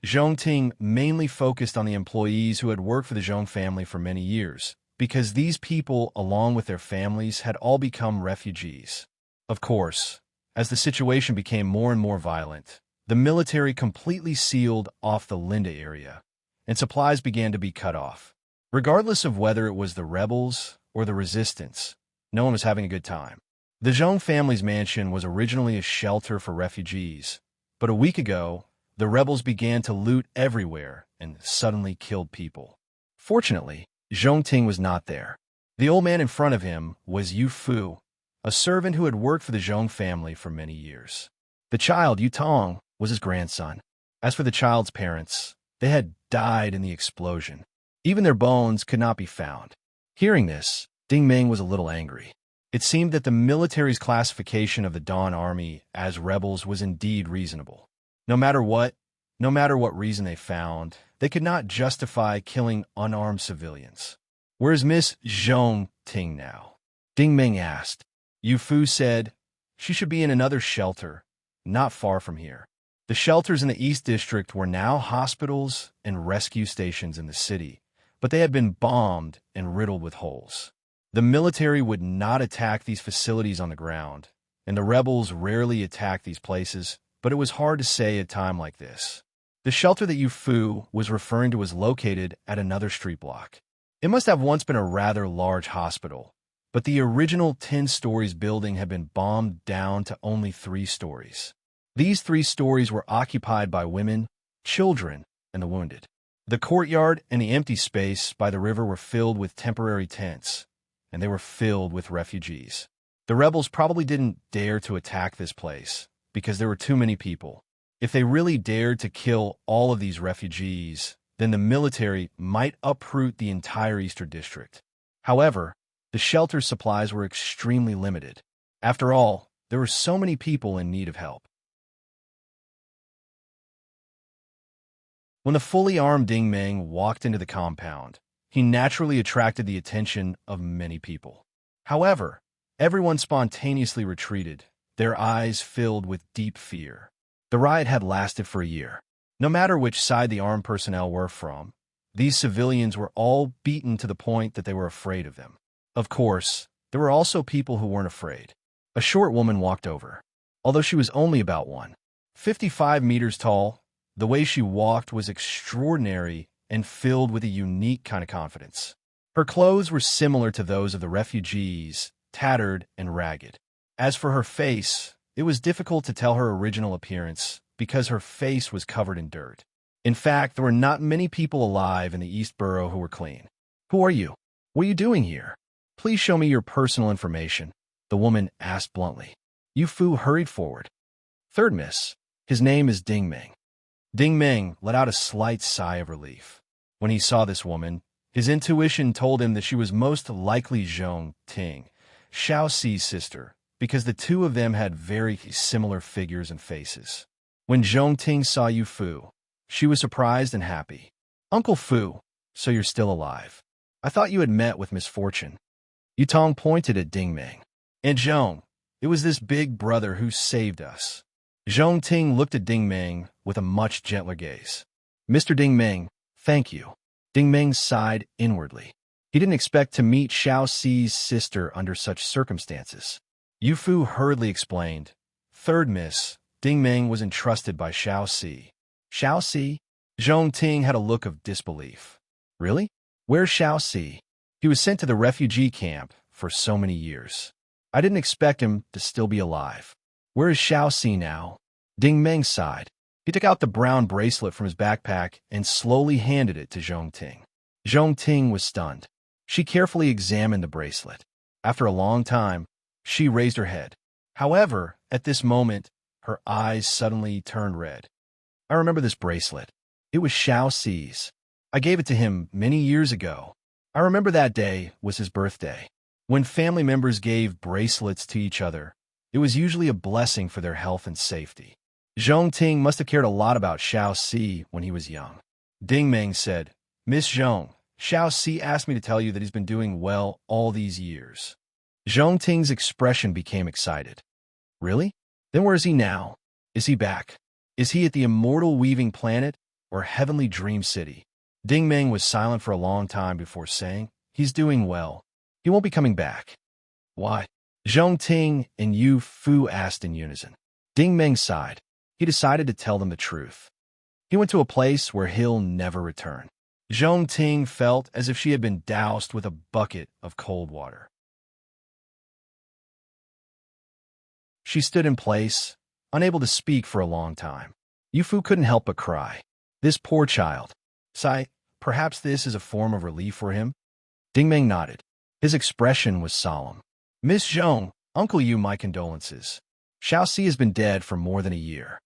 Zhong Ting mainly focused on the employees who had worked for the Zhong family for many years, because these people, along with their families, had all become refugees. Of course, as the situation became more and more violent, the military completely sealed off the Linda area, and supplies began to be cut off. Regardless of whether it was the rebels or the resistance, no one was having a good time. The Zhong family's mansion was originally a shelter for refugees, but a week ago, the rebels began to loot everywhere and suddenly killed people. Fortunately, Zhong Ting was not there. The old man in front of him was Yu Fu, a servant who had worked for the Zhong family for many years. The child, Yu Tong, was his grandson. As for the child's parents, they had died in the explosion. Even their bones could not be found. Hearing this, Ding Meng was a little angry. It seemed that the military's classification of the Dawn Army as rebels was indeed reasonable. No matter what reason they found, they could not justify killing unarmed civilians. Where's Miss Zhong Ting now? Ding Meng asked. Yu Fu said, She should be in another shelter, not far from here. The shelters in the East District were now hospitals and rescue stations in the city, but they had been bombed and riddled with holes. The military would not attack these facilities on the ground, and the rebels rarely attacked these places, but it was hard to say at a time like this. The shelter that Yu Fu was referring to was located at another street block. It must have once been a rather large hospital, but the original 10 stories building had been bombed down to only 3 stories. These 3 stories were occupied by women, children, and the wounded. The courtyard and the empty space by the river were filled with temporary tents, and they were filled with refugees. The rebels probably didn't dare to attack this place because there were too many people. If they really dared to kill all of these refugees, then the military might uproot the entire Eastern District. However, the shelter supplies were extremely limited. After all, there were so many people in need of help. When the fully armed Ding Meng walked into the compound, he naturally attracted the attention of many people. However, everyone spontaneously retreated, their eyes filled with deep fear. The riot had lasted for a year. No matter which side the armed personnel were from, these civilians were all beaten to the point that they were afraid of them. Of course, there were also people who weren't afraid. A short woman walked over. Although she was only about 1.55 meters tall, the way she walked was extraordinary and filled with a unique kind of confidence. Her clothes were similar to those of the refugees, tattered and ragged. As for her face, it was difficult to tell her original appearance because her face was covered in dirt. In fact, there were not many people alive in the East Borough who were clean. "Who are you? What are you doing here? Please show me your personal information," the woman asked bluntly. Yu Fu hurried forward. "Third miss. His name is Ding Ming." Ding Ming let out a slight sigh of relief. When he saw this woman, his intuition told him that she was most likely Zhong Ting, Xiao Xi's sister, because the two of them had very similar figures and faces. When Zhong Ting saw Yu Fu, she was surprised and happy. "Uncle Fu, so you're still alive. I thought you had met with misfortune." Yu Tong pointed at Ding Ming. "And Zhong, it was this big brother who saved us." Zhong Ting looked at Ding Ming with a much gentler gaze. "Mr. Ding Ming, thank you." Ding Ming sighed inwardly. He didn't expect to meet Xiao Xi's sister under such circumstances. Yu Fu hurriedly explained. "Third miss, Ding Ming was entrusted by Xiao Xi." "Xiao Xi?" Zhong Ting had a look of disbelief. "Really? Where's Xiao Xi? He was sent to the refugee camp for so many years. I didn't expect him to still be alive. Where is Xiao Xi now?" Ding Ming sighed. He took out the brown bracelet from his backpack and slowly handed it to Zhong Ting. Zhong Ting was stunned. She carefully examined the bracelet. After a long time, she raised her head. However, at this moment, her eyes suddenly turned red. "I remember this bracelet. It was Xiao Xi's. I gave it to him many years ago. I remember that day was his birthday. When family members gave bracelets to each other, it was usually a blessing for their health and safety." Zhong Ting must have cared a lot about Xiao Xi when he was young. Ding Ming said, "Miss Zhong, Xiao Xi asked me to tell you that he's been doing well all these years." Zhong Ting's expression became excited. "Really? Then where is he now? Is he back? Is he at the immortal weaving planet or heavenly dream city?" Ding Ming was silent for a long time before saying, "He's doing well. He won't be coming back." "Why?" Zhong Ting and Yu Fu asked in unison. Ding Ming sighed. He decided to tell them the truth. He went to a place where he'll never return. Zhong Ting felt as if she had been doused with a bucket of cold water. She stood in place, unable to speak for a long time. Yu Fu couldn't help but cry. This poor child. Sigh, perhaps this is a form of relief for him? Ding Ming nodded. His expression was solemn. "Miss Zhong, Uncle Yu, my condolences. Xiao Xi has been dead for more than a year."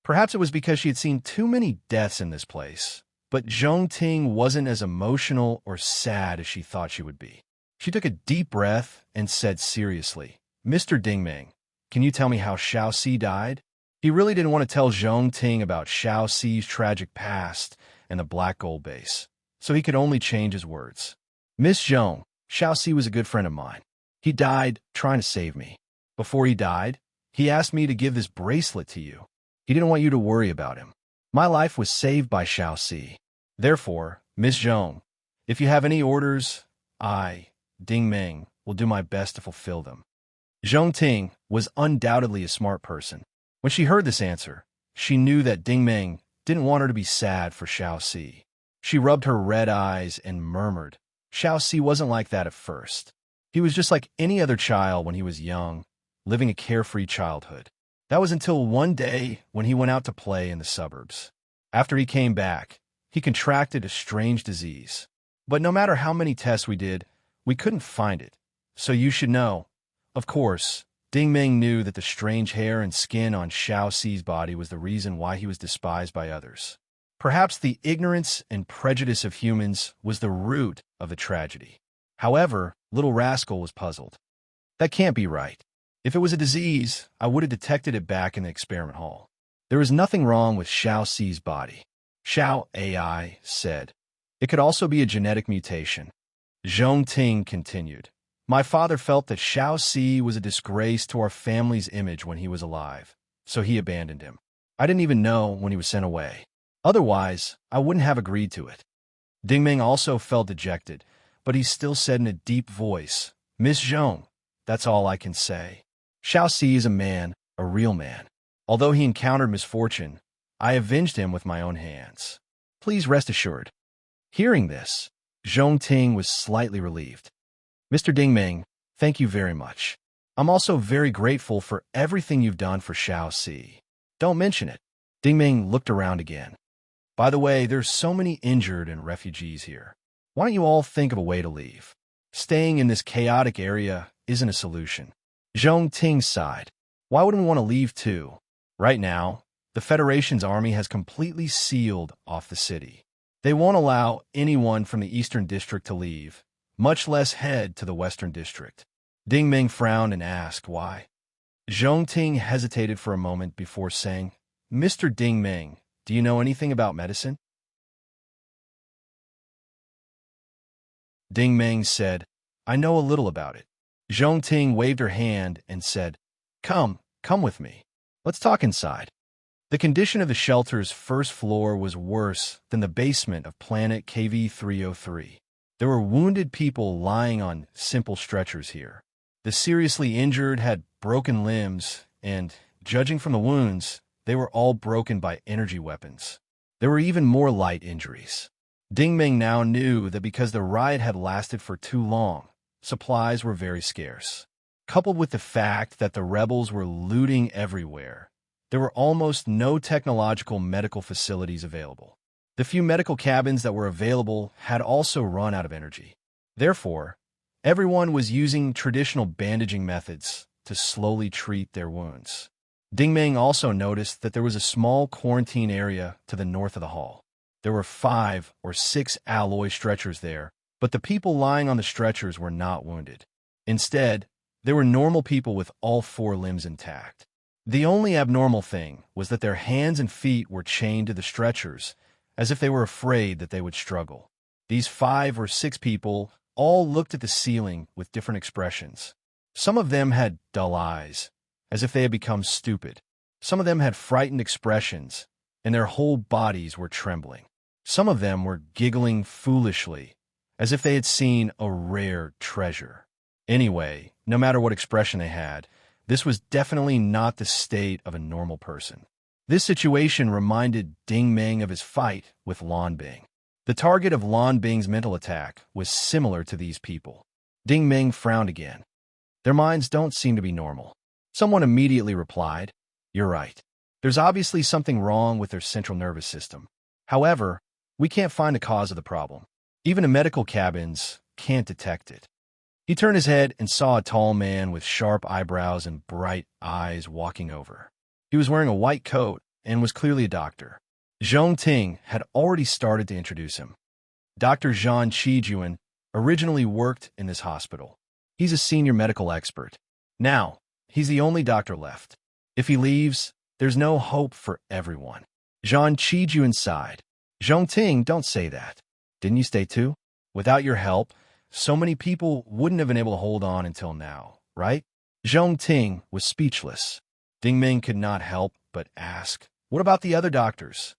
Perhaps it was because she had seen too many deaths in this place, but Zhong Ting wasn't as emotional or sad as she thought she would be. She took a deep breath and said seriously, "Mr. Ding Ming, can you tell me how Xiao Xi died?" He really didn't want to tell Zhong Ting about Xiao Xi's tragic past and the black gold base, so he could only change his words. "Miss Zhong, Xiao Xi was a good friend of mine. He died trying to save me. Before he died, he asked me to give this bracelet to you. He didn't want you to worry about him. My life was saved by Xiao Xi. Therefore, Miss Zhong, if you have any orders, I, Ding Ming, will do my best to fulfill them." Zhong Ting was undoubtedly a smart person. When she heard this answer, she knew that Ding Ming didn't want her to be sad for Xiao Xi. She rubbed her red eyes and murmured, "Xiao Xi wasn't like that at first. He was just like any other child when he was young, living a carefree childhood. That was until one day when he went out to play in the suburbs. After he came back, he contracted a strange disease. But no matter how many tests we did, we couldn't find it. So you should know." Of course, Ding Ming knew that the strange hair and skin on Xiao Xi's body was the reason why he was despised by others. Perhaps the ignorance and prejudice of humans was the root of the tragedy. However, Little Rascal was puzzled. That can't be right. If it was a disease, I would have detected it back in the experiment hall. There is nothing wrong with Xiao Xi's body. Xiao AI said. It could also be a genetic mutation. Zhong Ting continued. My father felt that Xiao Xi was a disgrace to our family's image when he was alive, so he abandoned him. I didn't even know when he was sent away. Otherwise, I wouldn't have agreed to it. Ding Ming also felt dejected, but he still said in a deep voice, Miss Zhong, that's all I can say. Xiao Xi is a man, a real man. Although he encountered misfortune, I avenged him with my own hands. Please rest assured. Hearing this, Zhong Ting was slightly relieved. Mr. Ding Ming, thank you very much. I'm also very grateful for everything you've done for Shaoxi. Don't mention it. Dingming looked around again. By the way, there's so many injured and refugees here. Why don't you all think of a way to leave? Staying in this chaotic area isn't a solution. Zhong Ting sighed. Why wouldn't we want to leave too? Right now, the Federation's army has completely sealed off the city. They won't allow anyone from the Eastern District to leave, much less head to the Western District. Dingming frowned and asked why. Zhong Ting hesitated for a moment before saying, Mr. Dingming, do you know anything about medicine? Dingming said, I know a little about it. Zhong Ting waved her hand and said, come with me. Let's talk inside. The condition of the shelter's first floor was worse than the basement of planet KV-303. There were wounded people lying on simple stretchers here. The seriously injured had broken limbs, and, judging from the wounds, they were all broken by energy weapons. There were even more light injuries. Dingming now knew that because the riot had lasted for too long, supplies were very scarce. Coupled with the fact that the rebels were looting everywhere, there were almost no technological medical facilities available. The few medical cabins that were available had also run out of energy. Therefore, everyone was using traditional bandaging methods to slowly treat their wounds. Dingming also noticed that there was a small quarantine area to the north of the hall. There were 5 or 6 alloy stretchers there, but the people lying on the stretchers were not wounded. Instead, they were normal people with all 4 limbs intact. The only abnormal thing was that their hands and feet were chained to the stretchers, as if they were afraid that they would struggle. These 5 or 6 people all looked at the ceiling with different expressions. Some of them had dull eyes, as if they had become stupid. Some of them had frightened expressions, and their whole bodies were trembling. Some of them were giggling foolishly, as if they had seen a rare treasure. Anyway, no matter what expression they had, this was definitely not the state of a normal person. This situation reminded Dingming of his fight with Lanbing. The target of Lanbing's mental attack was similar to these people. Dingming frowned again. Their minds don't seem to be normal. Someone immediately replied, You're right. There's obviously something wrong with their central nervous system. However, we can't find the cause of the problem. Even the medical cabins can't detect it. He turned his head and saw a tall man with sharp eyebrows and bright eyes walking over. He was wearing a white coat and was clearly a doctor. Zhong Ting had already started to introduce him. Dr. Zhan Qijuan originally worked in this hospital. He's a senior medical expert. Now, he's the only doctor left. If he leaves, there's no hope for everyone. Zhan Qijuan sighed. Zhong Ting, don't say that. Didn't you stay too? Without your help, so many people wouldn't have been able to hold on until now, right? Zhong Ting was speechless. Dingming could not help but ask, What about the other doctors?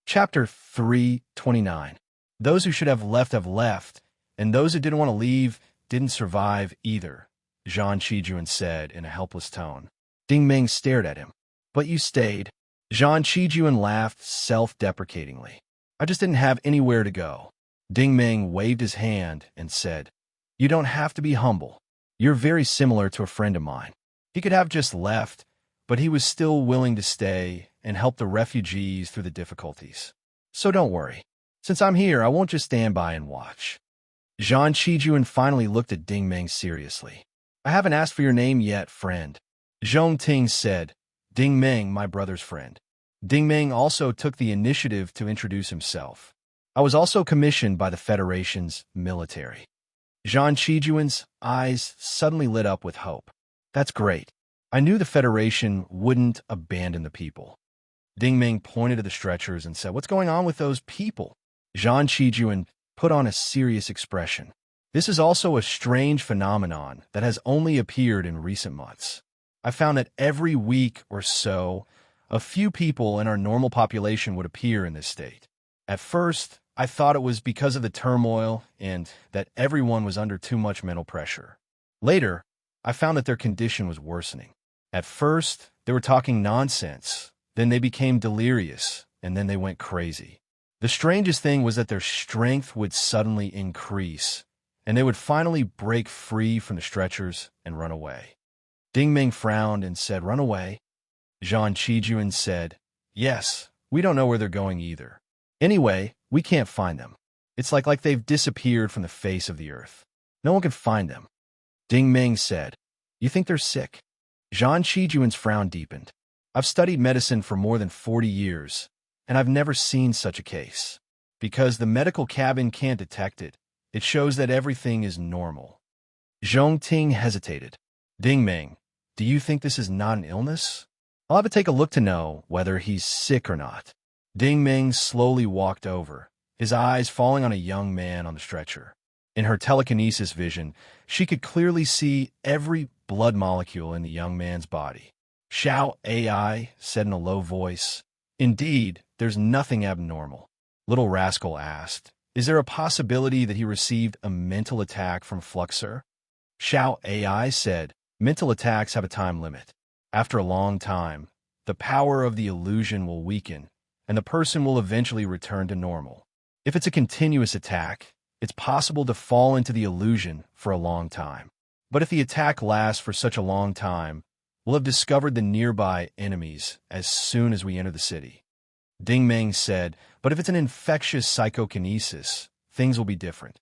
Chapter 329. Those who should have left, and those who didn't want to leave didn't survive either, Zhan Qijuan said in a helpless tone. Dingming stared at him. But you stayed. Zhan Qijuan laughed self-deprecatingly. I just didn't have anywhere to go. Dingming waved his hand and said, You don't have to be humble. You're very similar to a friend of mine. He could have just left, but he was still willing to stay and help the refugees through the difficulties. So don't worry. Since I'm here, I won't just stand by and watch. Zhan Qijuan finally looked at Dingming seriously. I haven't asked for your name yet, friend. Zhong Ting said, Dingming, my brother's friend. Dingming also took the initiative to introduce himself. I was also commissioned by the Federation's military. Zhan Qijuan's eyes suddenly lit up with hope. That's great. I knew the Federation wouldn't abandon the people. Dingming pointed to the stretchers and said, What's going on with those people? Zhan Qijuan put on a serious expression. This is also a strange phenomenon that has only appeared in recent months. I found that every week or so, a few people in our normal population would appear in this state. At first, I thought it was because of the turmoil and that everyone was under too much mental pressure. Later, I found that their condition was worsening. At first, they were talking nonsense, then they became delirious, and then they went crazy. The strangest thing was that their strength would suddenly increase, and they would finally break free from the stretchers and run away. Ding Ming frowned and said, "Run away?" Zhang Qijuan said, "Yes, we don't know where they're going either. Anyway, we can't find them. It's like they've disappeared from the face of the earth. No one can find them." Ding Ming said, "You think they're sick?" Zhang Qijuan's frown deepened. "I've studied medicine for more than 40 years, and I've never seen such a case. Because the medical cabin can't detect it, it shows that everything is normal." Zhong Ting hesitated. "Ding Ming, do you think this is not an illness? I'll have to take a look to know whether he's sick or not." Ding Ming slowly walked over, his eyes falling on a young man on the stretcher. In her telekinesis vision, she could clearly see every blood molecule in the young man's body. Xiao AI said in a low voice, "Indeed, there's nothing abnormal." Little Rascal asked, "Is there a possibility that he received a mental attack from Fluxer?" Xiao AI said, "Mental attacks have a time limit. After a long time, the power of the illusion will weaken, and the person will eventually return to normal. If it's a continuous attack, it's possible to fall into the illusion for a long time. But if the attack lasts for such a long time, we'll have discovered the nearby enemies as soon as we enter the city." Ding Ming said, "But if it's an infectious psychokinesis, things will be different."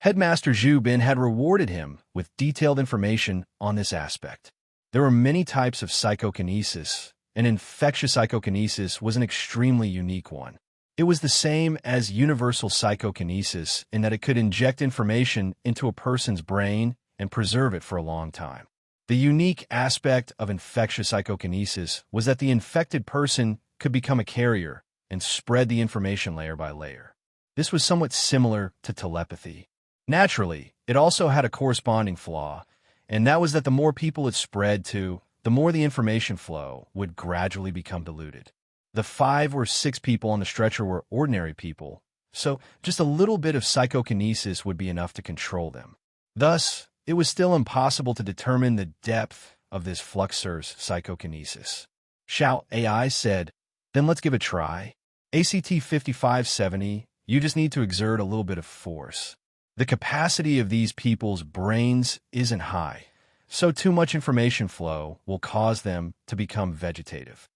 Headmaster Zhu Bin had rewarded him with detailed information on this aspect. There were many types of psychokinesis, and infectious psychokinesis was an extremely unique one. It was the same as universal psychokinesis in that it could inject information into a person's brain and preserve it for a long time. The unique aspect of infectious psychokinesis was that the infected person could become a carrier and spread the information layer by layer. This was somewhat similar to telepathy. Naturally, it also had a corresponding flaw, and that was that the more people it spread to, the more the information flow would gradually become diluted. The 5 or 6 people on the stretcher were ordinary people, so just a little bit of psychokinesis would be enough to control them. Thus, it was still impossible to determine the depth of this Fluxer's psychokinesis. Xiao AI said, "Then let's give it a try. ACT 5570, you just need to exert a little bit of force. The capacity of these people's brains isn't high, so too much information flow will cause them to become vegetative."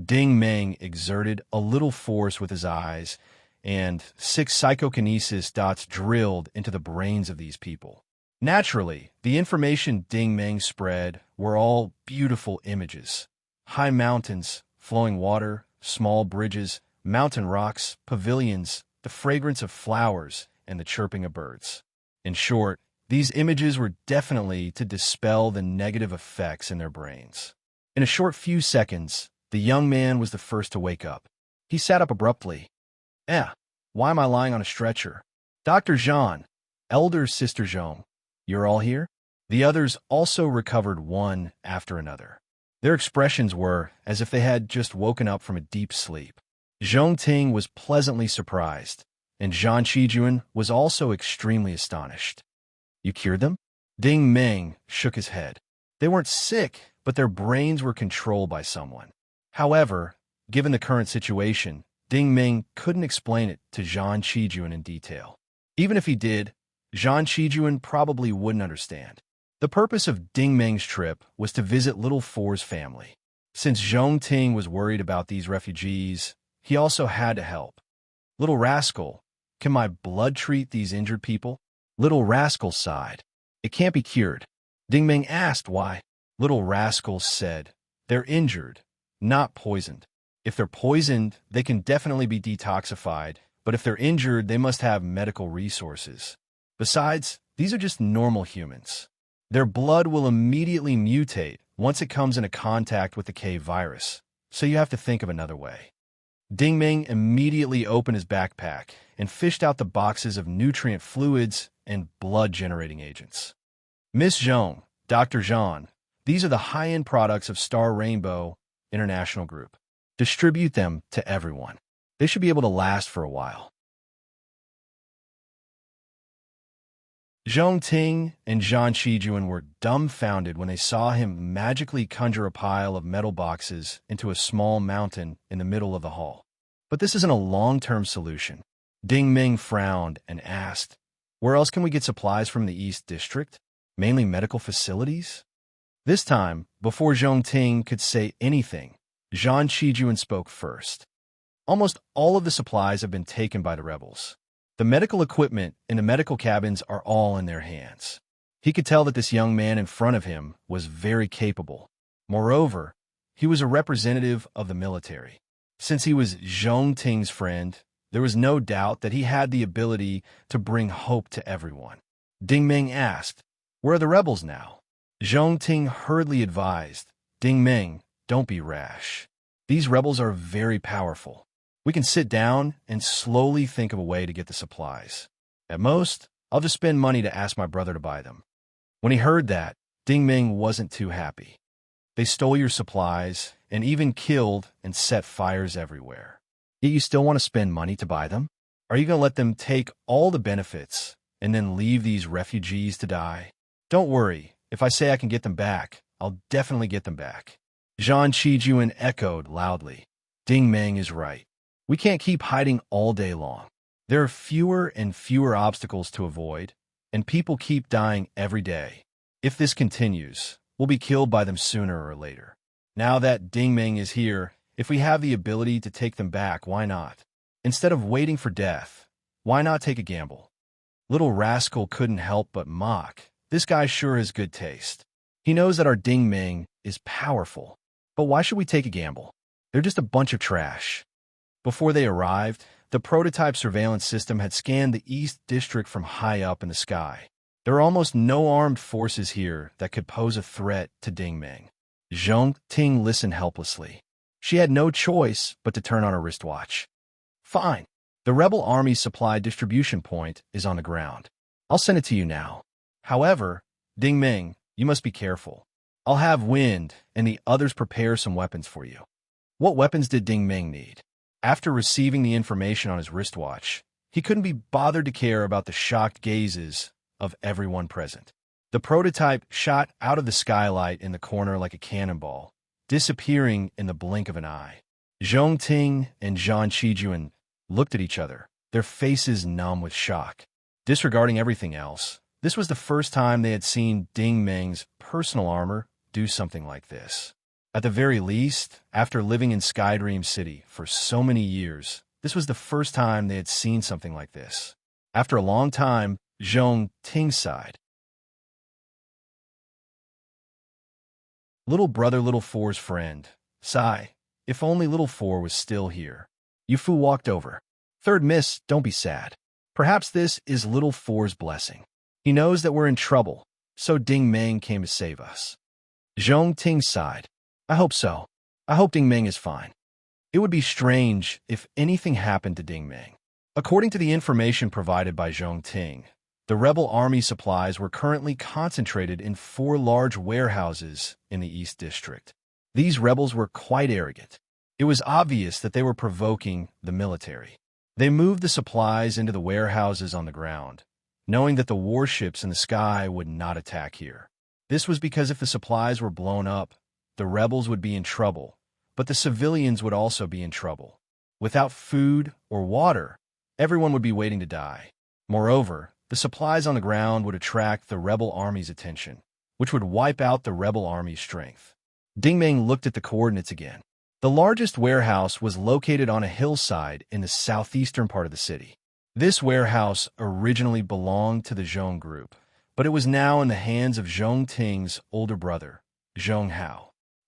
Ding Ming exerted a little force with his eyes, and 6 psychokinesis dots drilled into the brains of these people. Naturally, the information Ding Ming spread were all beautiful images. High mountains, flowing water, small bridges, mountain rocks, pavilions, the fragrance of flowers, and the chirping of birds. In short, these images were definitely to dispel the negative effects in their brains. In a short few seconds, the young man was the first to wake up. He sat up abruptly. Why am I lying on a stretcher? Dr. Zhang, elder Sister Zhong, you're all here?" The others also recovered one after another. Their expressions were as if they had just woken up from a deep sleep. Zhong Ting was pleasantly surprised, and Zhang Qijuan was also extremely astonished. "You cured them?" Ding Ming shook his head. They weren't sick, but their brains were controlled by someone. However, given the current situation, Ding Ming couldn't explain it to Zhang Qijuan in detail. Even if he did, Zhang Qijuan probably wouldn't understand. The purpose of Ding Ming's trip was to visit Little Four's family. Since Zhong Ting was worried about these refugees, he also had to help. "Little Rascal, can my blood treat these injured people?" Little Rascal sighed. "It can't be cured." Ding Ming asked why. Little Rascal said, "They're injured, not poisoned. If they're poisoned, they can definitely be detoxified, but if they're injured, they must have medical resources. Besides, these are just normal humans. Their blood will immediately mutate once it comes into contact with the K virus, so you have to think of another way." Ding Ming immediately opened his backpack and fished out the boxes of nutrient fluids and blood-generating agents. "Miss Zhong, Dr. Zhang, these are the high-end products of Star Rainbow International Group. Distribute them to everyone. They should be able to last for a while." Zhong Ting and Zhang Qijuan were dumbfounded when they saw him magically conjure a pile of metal boxes into a small mountain in the middle of the hall. But this isn't a long-term solution. Ding Ming frowned and asked, "Where else can we get supplies from the East District? Mainly medical facilities?" This time, before Zhong Ting could say anything, Zhang Qijuan spoke first. "Almost all of the supplies have been taken by the rebels. The medical equipment in the medical cabins are all in their hands." He could tell that this young man in front of him was very capable. Moreover, he was a representative of the military. Since he was Zhong Ting's friend, there was no doubt that he had the ability to bring hope to everyone. Ding Ming asked, "Where are the rebels now?" Zhong Ting hurriedly advised, "Ding Ming, don't be rash. These rebels are very powerful. We can sit down and slowly think of a way to get the supplies. At most, I'll just spend money to ask my brother to buy them." When he heard that, Ding Ming wasn't too happy. "They stole your supplies and even killed and set fires everywhere. Yet you still want to spend money to buy them? Are you going to let them take all the benefits and then leave these refugees to die? Don't worry, if I say I can get them back, I'll definitely get them back." Zhang Qijuan echoed loudly. Ding Ming is right. We can't keep hiding all day long. There are fewer and fewer obstacles to avoid, and people keep dying every day. If this continues, we'll be killed by them sooner or later. Now that Ding Ming is here, if we have the ability to take them back, why not? Instead of waiting for death, why not take a gamble? Little rascal couldn't help but mock. This guy sure has good taste. He knows that our Ding Ming is powerful. But why should we take a gamble? They're just a bunch of trash. Before they arrived, the prototype surveillance system had scanned the East District from high up in the sky. There are almost no armed forces here that could pose a threat to Ding Ming. Zhong Ting listened helplessly. She had no choice but to turn on her wristwatch. "Fine. The rebel army's supply distribution point is on the ground. I'll send it to you now. However, Ding Ming, you must be careful. I'll have Wind and the others prepare some weapons for you." What weapons did Ding Ming need? After receiving the information on his wristwatch, he couldn't be bothered to care about the shocked gazes of everyone present. The prototype shot out of the skylight in the corner like a cannonball, disappearing in the blink of an eye. Zhong Ting and Zhang Qijuan looked at each other, their faces numb with shock. Disregarding everything else, this was the first time they had seen Ding Ming's personal armor do something like this. At the very least, after living in Skydream City for so many years, this was the first time they had seen something like this. After a long time, Zhong Ting sighed. Little brother Little Four's friend. Sigh. If only Little Four was still here. Yufu walked over. "Third Miss, don't be sad. Perhaps this is Little Four's blessing. He knows that we're in trouble, so Ding Ming came to save us." Zhong Ting sighed. "I hope so. I hope Ding Ming is fine. It would be strange if anything happened to Ding Ming." According to the information provided by Zhong Ting, the rebel army supplies were currently concentrated in 4 large warehouses in the East District. These rebels were quite arrogant. It was obvious that they were provoking the military. They moved the supplies into the warehouses on the ground, knowing that the warships in the sky would not attack here. This was because if the supplies were blown up, the rebels would be in trouble, but the civilians would also be in trouble. Without food or water, everyone would be waiting to die. Moreover, the supplies on the ground would attract the rebel army's attention, which would wipe out the rebel army's strength. Ding Ming looked at the coordinates again. The largest warehouse was located on a hillside in the southeastern part of the city. This warehouse originally belonged to the Zhong group, but it was now in the hands of Zhong Ting's older brother, Zhong Hao.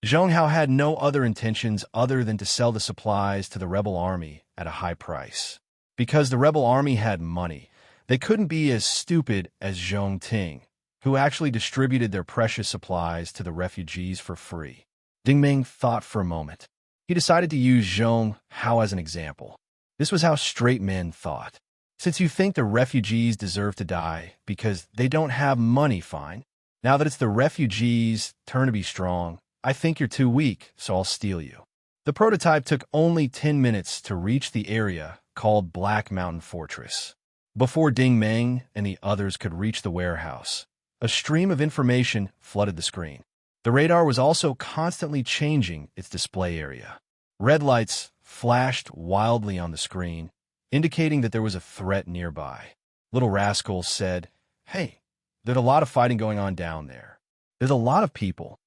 Zhong Hao had no other intentions other than to sell the supplies to the rebel army at a high price. Because the rebel army had money, they couldn't be as stupid as Zhong Ting, who actually distributed their precious supplies to the refugees for free. Ding Ming thought for a moment. He decided to use Zhong Hao as an example. This was how straight men thought. Since you think the refugees deserve to die because they don't have money, fine. Now that it's the refugees' turn to be strong, I think you're too weak, so I'll steal you. The prototype took only 10 minutes to reach the area called Black Mountain Fortress. Before Ding Meng and the others could reach the warehouse, a stream of information flooded the screen. The radar was also constantly changing its display area. Red lights flashed wildly on the screen, indicating that there was a threat nearby. Little Rascal said, "Hey, there's a lot of fighting going on down there. There's a lot of people."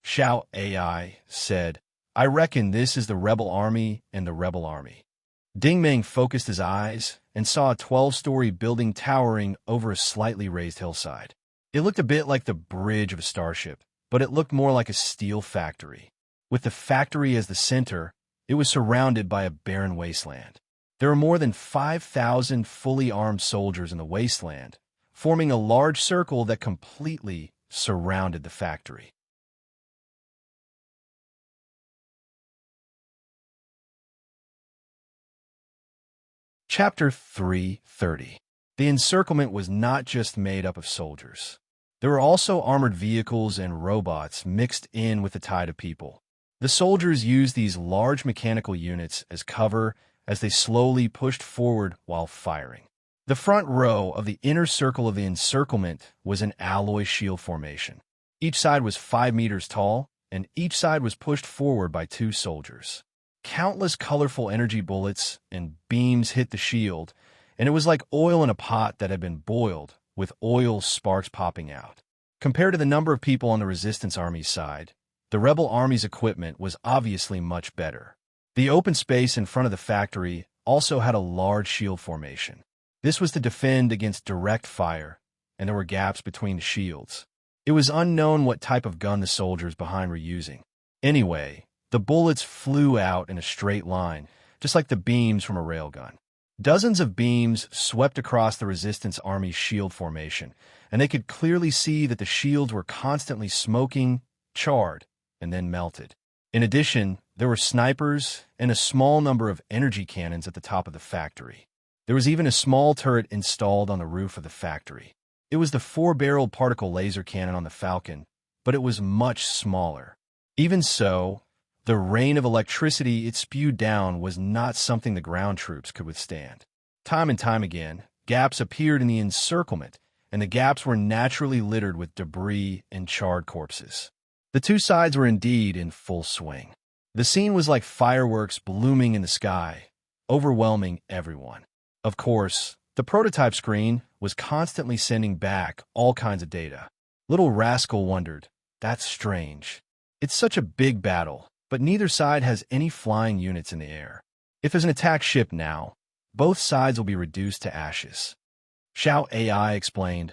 Xiao AI said, "I reckon this is the rebel army and the rebel army." Ding Meng focused his eyes and saw a 12-story building towering over a slightly raised hillside. It looked a bit like the bridge of a starship, but it looked more like a steel factory. With the factory as the center, it was surrounded by a barren wasteland. There were more than 5,000 fully armed soldiers in the wasteland, forming a large circle that completely surrounded the factory. Chapter 330. The encirclement was not just made up of soldiers. There were also armored vehicles and robots mixed in with the tide of people. The soldiers used these large mechanical units as cover as they slowly pushed forward while firing. The front row of the inner circle of the encirclement was an alloy shield formation. Each side was 5 meters tall, and each side was pushed forward by 2 soldiers. Countless colorful energy bullets and beams hit the shield, and it was like oil in a pot that had been boiled, with oil sparks popping out. Compared to the number of people on the Resistance Army's side, the Rebel Army's equipment was obviously much better. The open space in front of the factory also had a large shield formation. This was to defend against direct fire, and there were gaps between the shields. It was unknown what type of gun the soldiers behind were using. Anyway, the bullets flew out in a straight line, just like the beams from a railgun. Dozens of beams swept across the Resistance Army's shield formation, and they could clearly see that the shields were constantly smoking, charred, and then melted. In addition, there were snipers and a small number of energy cannons at the top of the factory. There was even a small turret installed on the roof of the factory. It was the 4-barreled particle laser cannon on the Falcon, but it was much smaller. Even so, the rain of electricity it spewed down was not something the ground troops could withstand. Time and time again, gaps appeared in the encirclement, and the gaps were naturally littered with debris and charred corpses. The 2 sides were indeed in full swing. The scene was like fireworks blooming in the sky, overwhelming everyone. Of course, the prototype screen was constantly sending back all kinds of data. Little Rascal wondered, "That's strange. It's such a big battle, but neither side has any flying units in the air. If there's an attack ship now, both sides will be reduced to ashes." Xiao AI explained,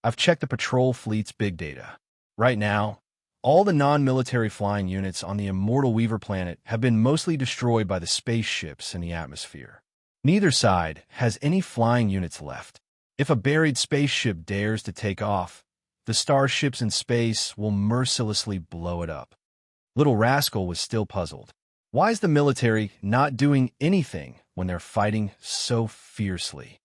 "I've checked the patrol fleet's big data. Right now, all the non-military flying units on the Immortal Weaver planet have been mostly destroyed by the spaceships in the atmosphere. Neither side has any flying units left. If a buried spaceship dares to take off, the starships in space will mercilessly blow it up." Little Rascal was still puzzled. Why is the military not doing anything when they're fighting so fiercely?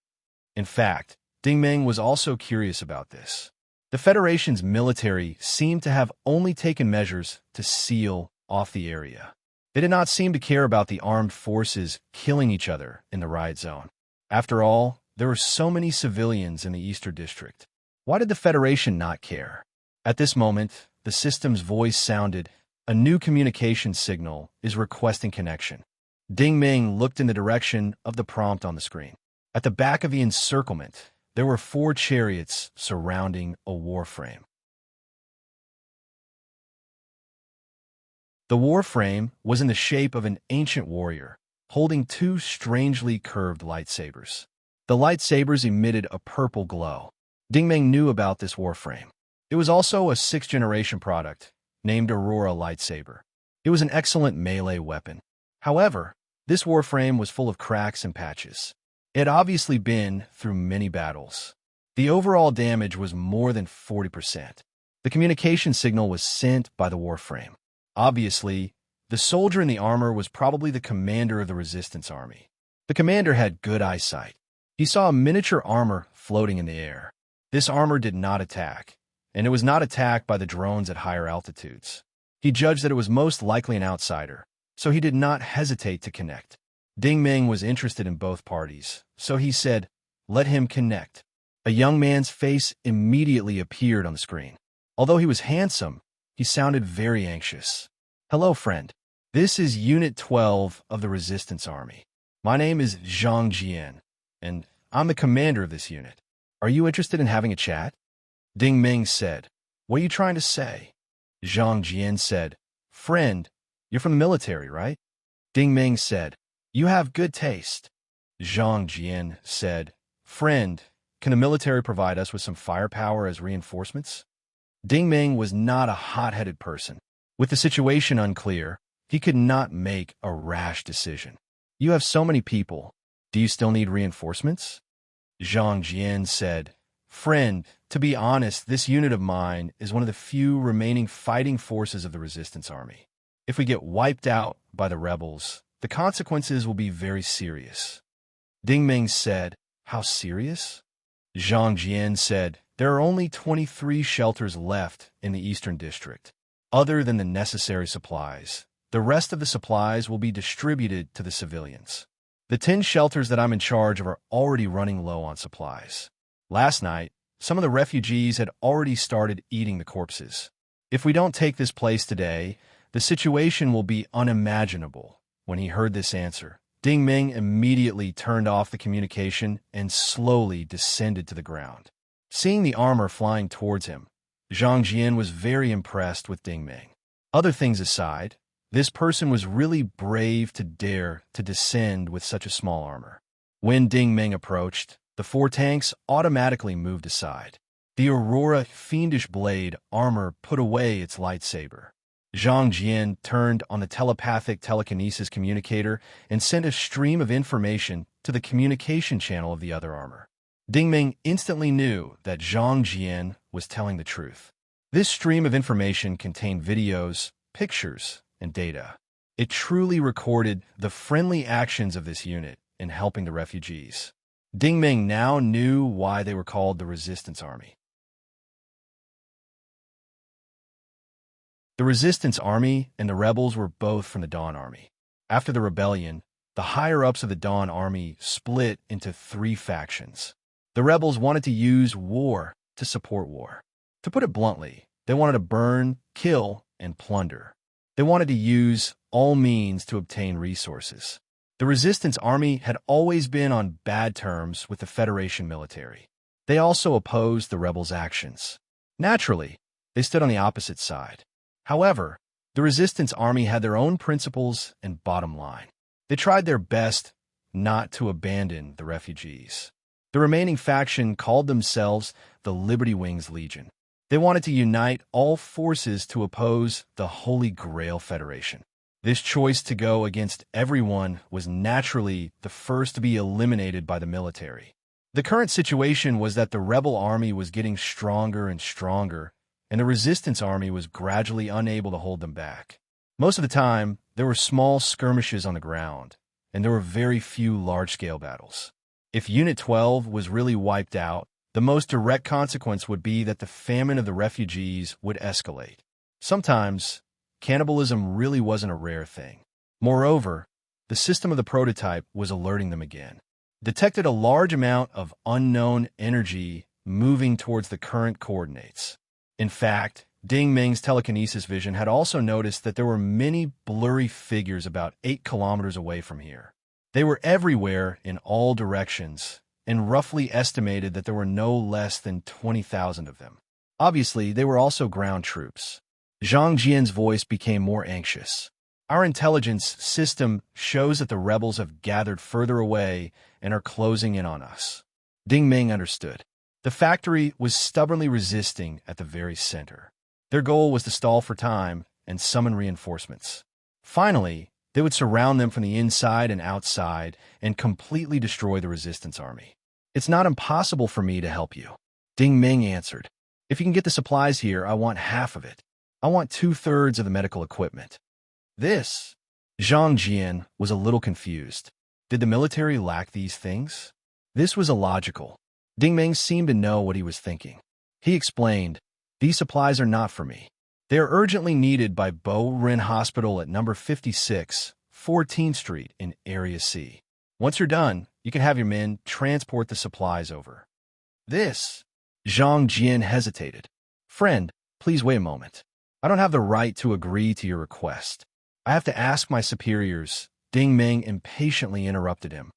In fact, Ding Meng was also curious about this. The Federation's military seemed to have only taken measures to seal off the area. They did not seem to care about the armed forces killing each other in the riot zone. After all, there were so many civilians in the Eastern District. Why did the Federation not care? At this moment, the system's voice sounded, "A new communication signal is requesting connection." Ding Meng looked in the direction of the prompt on the screen. At the back of the encirclement, there were 4 chariots surrounding a warframe. The warframe was in the shape of an ancient warrior, holding 2 strangely curved lightsabers. The lightsabers emitted a purple glow. Ding Meng knew about this warframe. It was also a 6th-generation product, named Aurora Lightsaber. It was an excellent melee weapon. However, this warframe was full of cracks and patches. It had obviously been through many battles. The overall damage was more than 40%. The communication signal was sent by the warframe. Obviously, the soldier in the armor was probably the commander of the Resistance Army. The commander had good eyesight. He saw a miniature armor floating in the air. This armor did not attack, and it was not attacked by the drones at higher altitudes. He judged that it was most likely an outsider, so he did not hesitate to connect. Ding Meng was interested in both parties, so he said, Let him connect. A young man's face immediately appeared on the screen. Although he was handsome, he sounded very anxious. Hello, friend. This is Unit 12 of the Resistance Army. My name is Zhang Jian, and I'm the commander of this unit. Are you interested in having a chat? Ding Ming said, What are you trying to say? Zhang Jian said, Friend, you're from the military, right? Ding Ming said, You have good taste. Zhang Jian said, Friend, can the military provide us with some firepower as reinforcements? Ding Ming was not a hot-headed person. With the situation unclear, he could not make a rash decision. You have so many people. Do you still need reinforcements? Zhang Jian said, Friend, to be honest, this unit of mine is one of the few remaining fighting forces of the Resistance Army. If we get wiped out by the rebels, the consequences will be very serious. Ding Ming said, How serious? Zhang Jian said, There are only 23 shelters left in the Eastern District. Other than the necessary supplies, the rest of the supplies will be distributed to the civilians. The 10 shelters that I'm in charge of are already running low on supplies. Last night, some of the refugees had already started eating the corpses. If we don't take this place today, the situation will be unimaginable. When he heard this answer, Ding Ming immediately turned off the communication and slowly descended to the ground. Seeing the armor flying towards him, Zhang Jian was very impressed with Ding Ming. Other things aside, this person was really brave to dare to descend with such a small armor. When Ding Ming approached, the 4 tanks automatically moved aside. The Aurora Fiendish Blade armor put away its lightsaber. Zhang Jian turned on the telepathic telekinesis communicator and sent a stream of information to the communication channel of the other armor. Ding Ming instantly knew that Zhang Jian was telling the truth. This stream of information contained videos, pictures, and data. It truly recorded the friendly actions of this unit in helping the refugees. Ding Ming now knew why they were called the Resistance Army. The Resistance Army and the rebels were both from the Dawn Army. After the rebellion, the higher-ups of the Dawn Army split into 3 factions. The rebels wanted to use war to support war. To put it bluntly, they wanted to burn, kill, and plunder. They wanted to use all means to obtain resources. The Resistance Army had always been on bad terms with the Federation military. They also opposed the rebels' actions. Naturally, they stood on the opposite side. However, the Resistance Army had their own principles and bottom line. They tried their best not to abandon the refugees. The remaining faction called themselves the Liberty Wings Legion. They wanted to unite all forces to oppose the Holy Grail Federation. This choice to go against everyone was naturally the first to be eliminated by the military. The current situation was that the rebel army was getting stronger and stronger, and the Resistance Army was gradually unable to hold them back. Most of the time, there were small skirmishes on the ground, and there were very few large-scale battles. If Unit 12 was really wiped out, the most direct consequence would be that the famine of the refugees would escalate. Sometimes, cannibalism really wasn't a rare thing. Moreover, the system of the prototype was alerting them again. Detected a large amount of unknown energy moving towards the current coordinates. In fact, Ding Ming's telekinesis vision had also noticed that there were many blurry figures about 8 kilometers away from here. They were everywhere in all directions, and roughly estimated that there were no less than 20,000 of them. Obviously, they were also ground troops. Zhang Jian's voice became more anxious. Our intelligence system shows that the rebels have gathered further away and are closing in on us. Ding Ming understood. The factory was stubbornly resisting at the very center. Their goal was to stall for time and summon reinforcements. Finally, they would surround them from the inside and outside and completely destroy the Resistance Army. It's not impossible for me to help you, Ding Ming answered. If you can get the supplies here, I want half of it. I want 2/3 of the medical equipment. This? Zhang Jian was a little confused. Did the military lack these things? This was illogical. Ding Ming seemed to know what he was thinking. He explained, These supplies are not for me. They are urgently needed by Bo Rin Hospital at number 56, 14th Street in Area C. Once you're done, You can have your men transport the supplies over. This. Zhang Jian hesitated. Friend, please wait a moment. I don't have the right to agree to your request. I have to ask my superiors. Ding Ming impatiently interrupted him.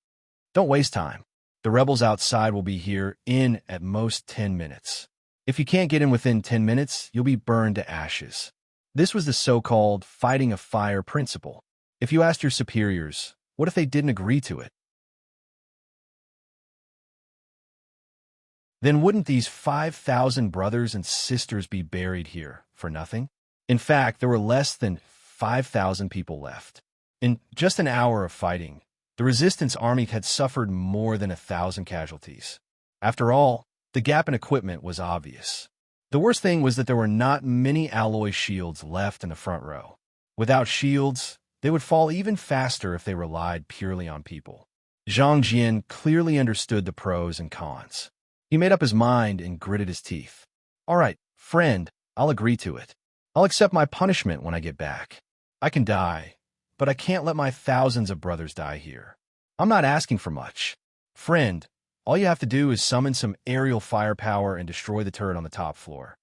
Don't waste time. The rebels outside will be here in at most 10 minutes. If you can't get in within 10 minutes, you'll be burned to ashes. This was the so-called fighting a fire principle. If you asked your superiors, what if they didn't agree to it? Then wouldn't these 5,000 brothers and sisters be buried here for nothing? In fact, there were less than 5,000 people left. In just an hour of fighting, the resistance army had suffered more than 1,000 casualties. After all, the gap in equipment was obvious. The worst thing was that there were not many alloy shields left in the front row. Without shields, they would fall even faster if they relied purely on people. Zhang Jian clearly understood the pros and cons. He made up his mind and gritted his teeth. All right, friend, I'll agree to it. I'll accept my punishment when I get back. I can die, but I can't let my thousands of brothers die here. I'm not asking for much. Friend, all you have to do is summon some aerial firepower and destroy the turret on the top floor.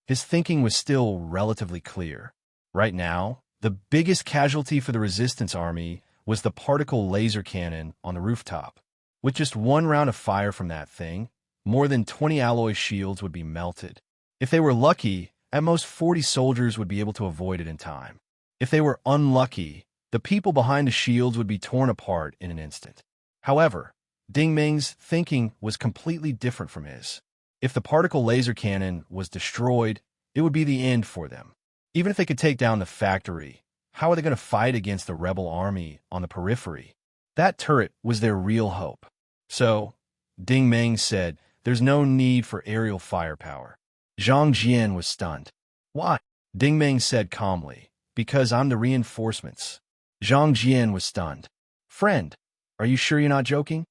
His thinking was still relatively clear. Right now, the biggest casualty for the resistance army was the particle laser cannon on the rooftop. With just one round of fire from that thing, more than 20 alloy shields would be melted. If they were lucky, at most 40 soldiers would be able to avoid it in time. If they were unlucky, the people behind the shields would be torn apart in an instant. However, Ding Ming's thinking was completely different from his. If the particle laser cannon was destroyed, it would be the end for them. Even if they could take down the factory, how are they going to fight against the rebel army on the periphery? That turret was their real hope. So, Ding Ming said, there's no need for aerial firepower. Zhang Jian was stunned. Why? Ding Ming said calmly, because I'm the reinforcements. Zhang Jian was stunned. Friend, are you sure you're not joking?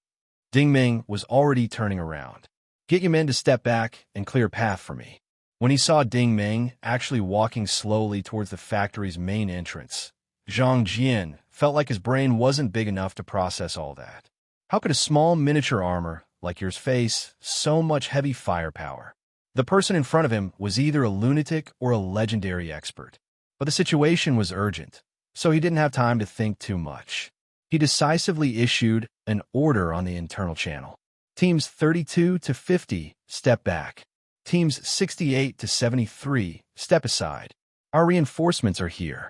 Ding Ming was already turning around. Get your men to step back and clear a path for me. When he saw Ding Ming actually walking slowly towards the factory's main entrance, Zhang Jian felt like his brain wasn't big enough to process all that. How could a small miniature armor like yours face so much heavy firepower? The person in front of him was either a lunatic or a legendary expert. But the situation was urgent, so he didn't have time to think too much. He decisively issued an order on the internal channel. Teams 32 to 50, step back. Teams 68 to 73, step aside. Our reinforcements are here.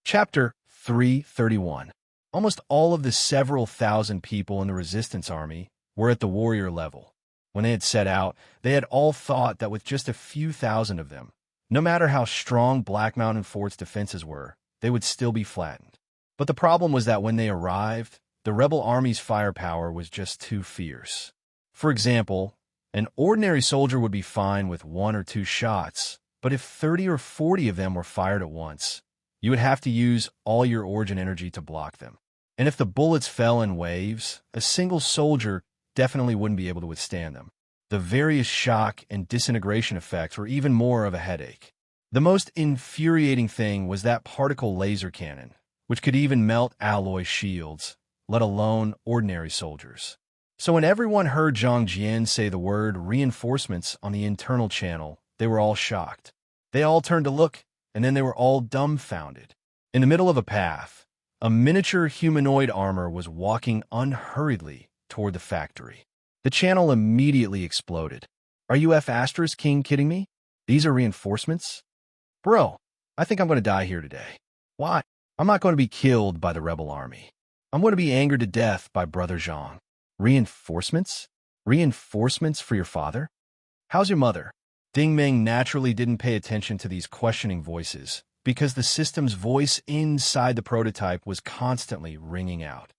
Chapter 331. Almost all of the several thousand people in the resistance army were at the warrior level. When they had set out, they had all thought that with just a few thousand of them, no matter how strong Black Mountain Fort's defenses were, they would still be flattened. But the problem was that when they arrived, the rebel army's firepower was just too fierce. For example, an ordinary soldier would be fine with 1 or 2 shots, but if 30 or 40 of them were fired at once, you would have to use all your origin energy to block them. And if the bullets fell in waves, a single soldier definitely wouldn't be able to withstand them. The various shock and disintegration effects were even more of a headache. The most infuriating thing was that particle laser cannon, which could even melt alloy shields, let alone ordinary soldiers. So when everyone heard Zhang Jian say the word reinforcements on the internal channel, they were all shocked. They all turned to look, and then they were all dumbfounded. In the middle of a path, a miniature humanoid armor was walking unhurriedly toward the factory. The channel immediately exploded. Are you King kidding me? These are reinforcements? Bro, I think I'm going to die here today. Why? I'm not going to be killed by the rebel army. I'm going to be angered to death by Brother Zhang. Reinforcements? Reinforcements for your father? How's your mother? Ding Ming naturally didn't pay attention to these questioning voices because the system's voice inside the prototype was constantly ringing out.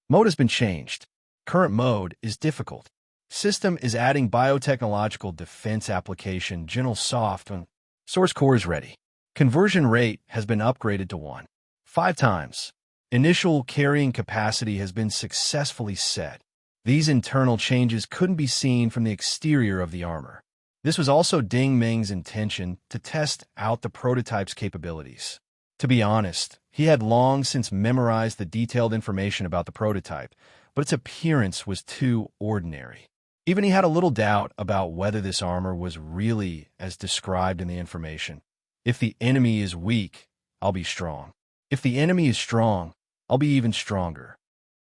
Mode has been changed. Current mode is difficult. System is adding biotechnological defense application General Soft when source core is ready. Conversion rate has been upgraded to 1.5 times. Initial carrying capacity has been successfully set. These internal changes couldn't be seen from the exterior of the armor. This was also Ding Ming's intention to test out the prototype's capabilities. To be honest, he had long since memorized the detailed information about the prototype, but its appearance was too ordinary. Even he had a little doubt about whether this armor was really as described in the information. If the enemy is weak, I'll be strong. If the enemy is strong, I'll be even stronger.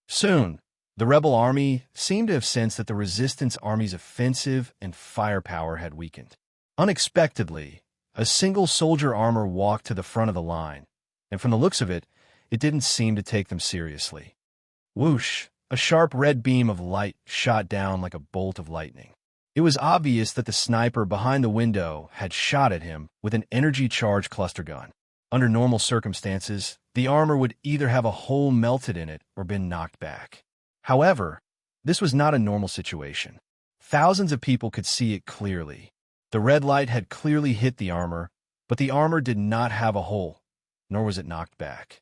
Soon, the rebel army seemed to have sensed that the resistance army's offensive and firepower had weakened. Unexpectedly, a single soldier armor walked to the front of the line, and from the looks of it, it didn't seem to take them seriously. Whoosh! A sharp red beam of light shot down like a bolt of lightning. It was obvious that the sniper behind the window had shot at him with an energy-charged cluster gun. Under normal circumstances, the armor would either have a hole melted in it or been knocked back. However, this was not a normal situation. Thousands of people could see it clearly. The red light had clearly hit the armor, but the armor did not have a hole, nor was it knocked back.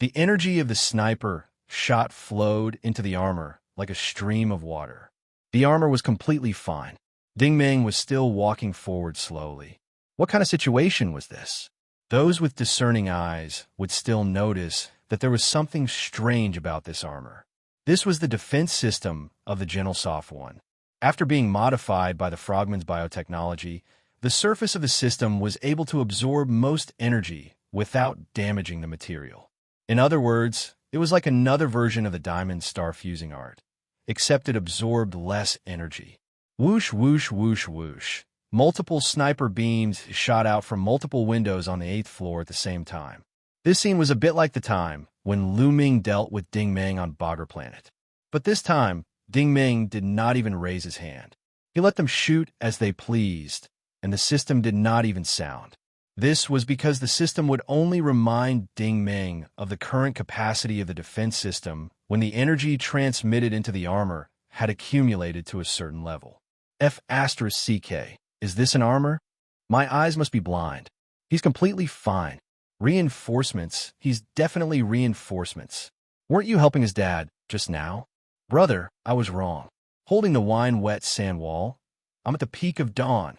The energy of the sniper shot flowed into the armor like a stream of water. The armor was completely fine. Ding Ming was still walking forward slowly. What kind of situation was this? Those with discerning eyes would still notice that there was something strange about this armor. This was the defense system of the Genosoft one. After being modified by the Frogman's biotechnology, the surface of the system was able to absorb most energy without damaging the material. In other words, it was like another version of the diamond star fusing art, except it absorbed less energy. Whoosh, whoosh, whoosh, whoosh. Multiple sniper beams shot out from multiple windows on the 8th floor at the same time. This scene was a bit like the time when Lu Ming dealt with Ding Ming on Bogger Planet. But this time, Ding Ming did not even raise his hand. He let them shoot as they pleased, and the system did not even sound. This was because the system would only remind Ding Ming of the current capacity of the defense system when the energy transmitted into the armor had accumulated to a certain level. F***CK. Is this an armor? My eyes must be blind. He's completely fine. Reinforcements. He's definitely reinforcements. Weren't you helping his dad just now? Brother, I was wrong. Holding the wine-wet sand wall, I'm at the peak of dawn.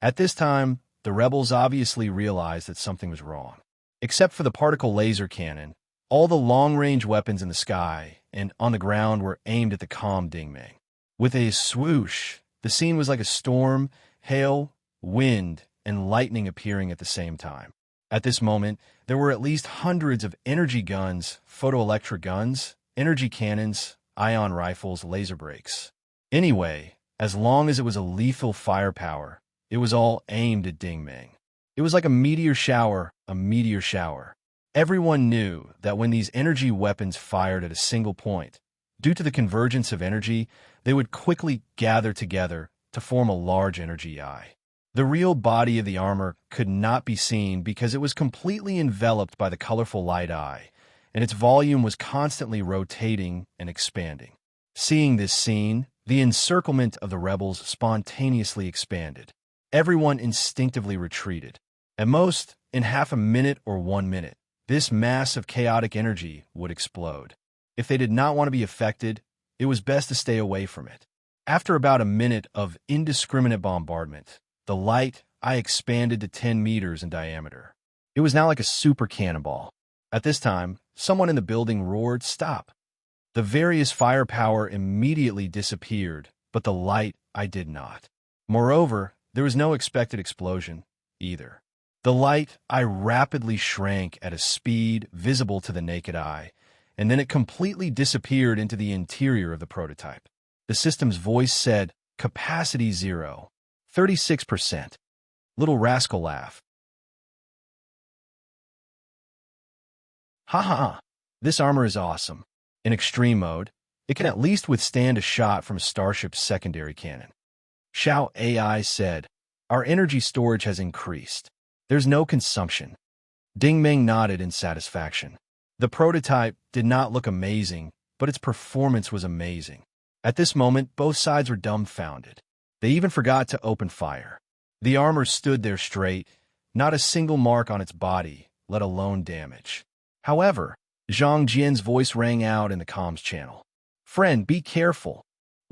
At this time, the rebels obviously realized that something was wrong. Except for the particle laser cannon, all the long-range weapons in the sky and on the ground were aimed at the calm Ding Ming. With a swoosh, the scene was like a storm, hail, wind, and lightning appearing at the same time. At this moment, there were at least hundreds of energy guns, photoelectric guns, energy cannons, ion rifles, laser brakes. Anyway, as long as it was a lethal firepower, it was all aimed at Ding Ming. It was like a meteor shower, a meteor shower. Everyone knew that when these energy weapons fired at a single point, due to the convergence of energy, they would quickly gather together to form a large energy eye. The real body of the armor could not be seen because it was completely enveloped by the colorful light eye, and its volume was constantly rotating and expanding. Seeing this scene, the encirclement of the rebels spontaneously expanded. Everyone instinctively retreated. At most, in half a minute or 1 minute, this mass of chaotic energy would explode. If they did not want to be affected, it was best to stay away from it. After about a minute of indiscriminate bombardment, the light eye expanded to 10 meters in diameter. It was now like a super cannonball. At this time, someone in the building roared, "Stop!" The various firepower immediately disappeared, but the light eye did not. Moreover, there was no expected explosion, either. The light eye rapidly shrank at a speed visible to the naked eye, and then it completely disappeared into the interior of the prototype. The system's voice said, "Capacity 0. 36%. Little rascal laugh. Ha ha ha. This armor is awesome. In extreme mode, it can at least withstand a shot from a starship's secondary cannon. Xiao AI said, "Our energy storage has increased. There's no consumption." Ding Ming nodded in satisfaction. The prototype did not look amazing, but its performance was amazing. At this moment, both sides were dumbfounded. They even forgot to open fire. The armor stood there straight, not a single mark on its body, let alone damage. However, Zhang Jian's voice rang out in the comms channel. "Friend, be careful.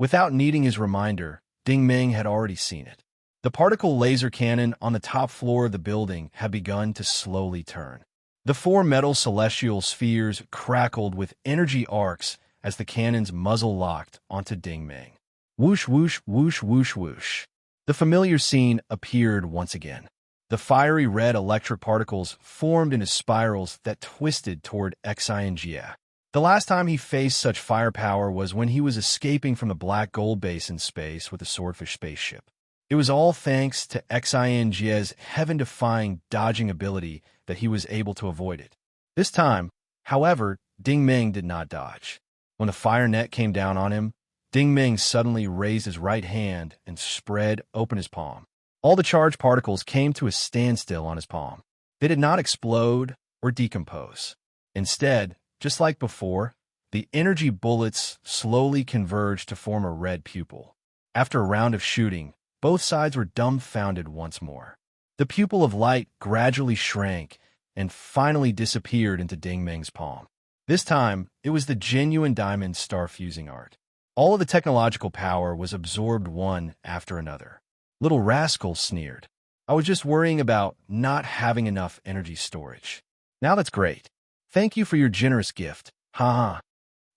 Without needing his reminder, Ding Ming had already seen it. The particle laser cannon on the top floor of the building had begun to slowly turn. The four metal celestial spheres crackled with energy arcs as the cannon's muzzle locked onto Ding Ming. Whoosh, whoosh, whoosh, whoosh, whoosh. The familiar scene appeared once again. The fiery red electric particles formed into spirals that twisted toward Xinjia. The last time he faced such firepower was when he was escaping from the black gold base in space with the Swordfish spaceship. It was all thanks to Xinjia's heaven-defying dodging ability that he was able to avoid it. This time, however, Ding Ming did not dodge. When the fire net came down on him, Ding Ming suddenly raised his right hand and spread open his palm. All the charged particles came to a standstill on his palm. They did not explode or decompose. Instead, just like before, the energy bullets slowly converged to form a red pupil. After a round of shooting, both sides were dumbfounded once more. The pupil of light gradually shrank and finally disappeared into Ding Ming's palm. This time, it was the genuine diamond star-fusing art. All of the technological power was absorbed one after another. Little rascal sneered. I was just worrying about not having enough energy storage. Now that's great. Thank you for your generous gift. Ha ha.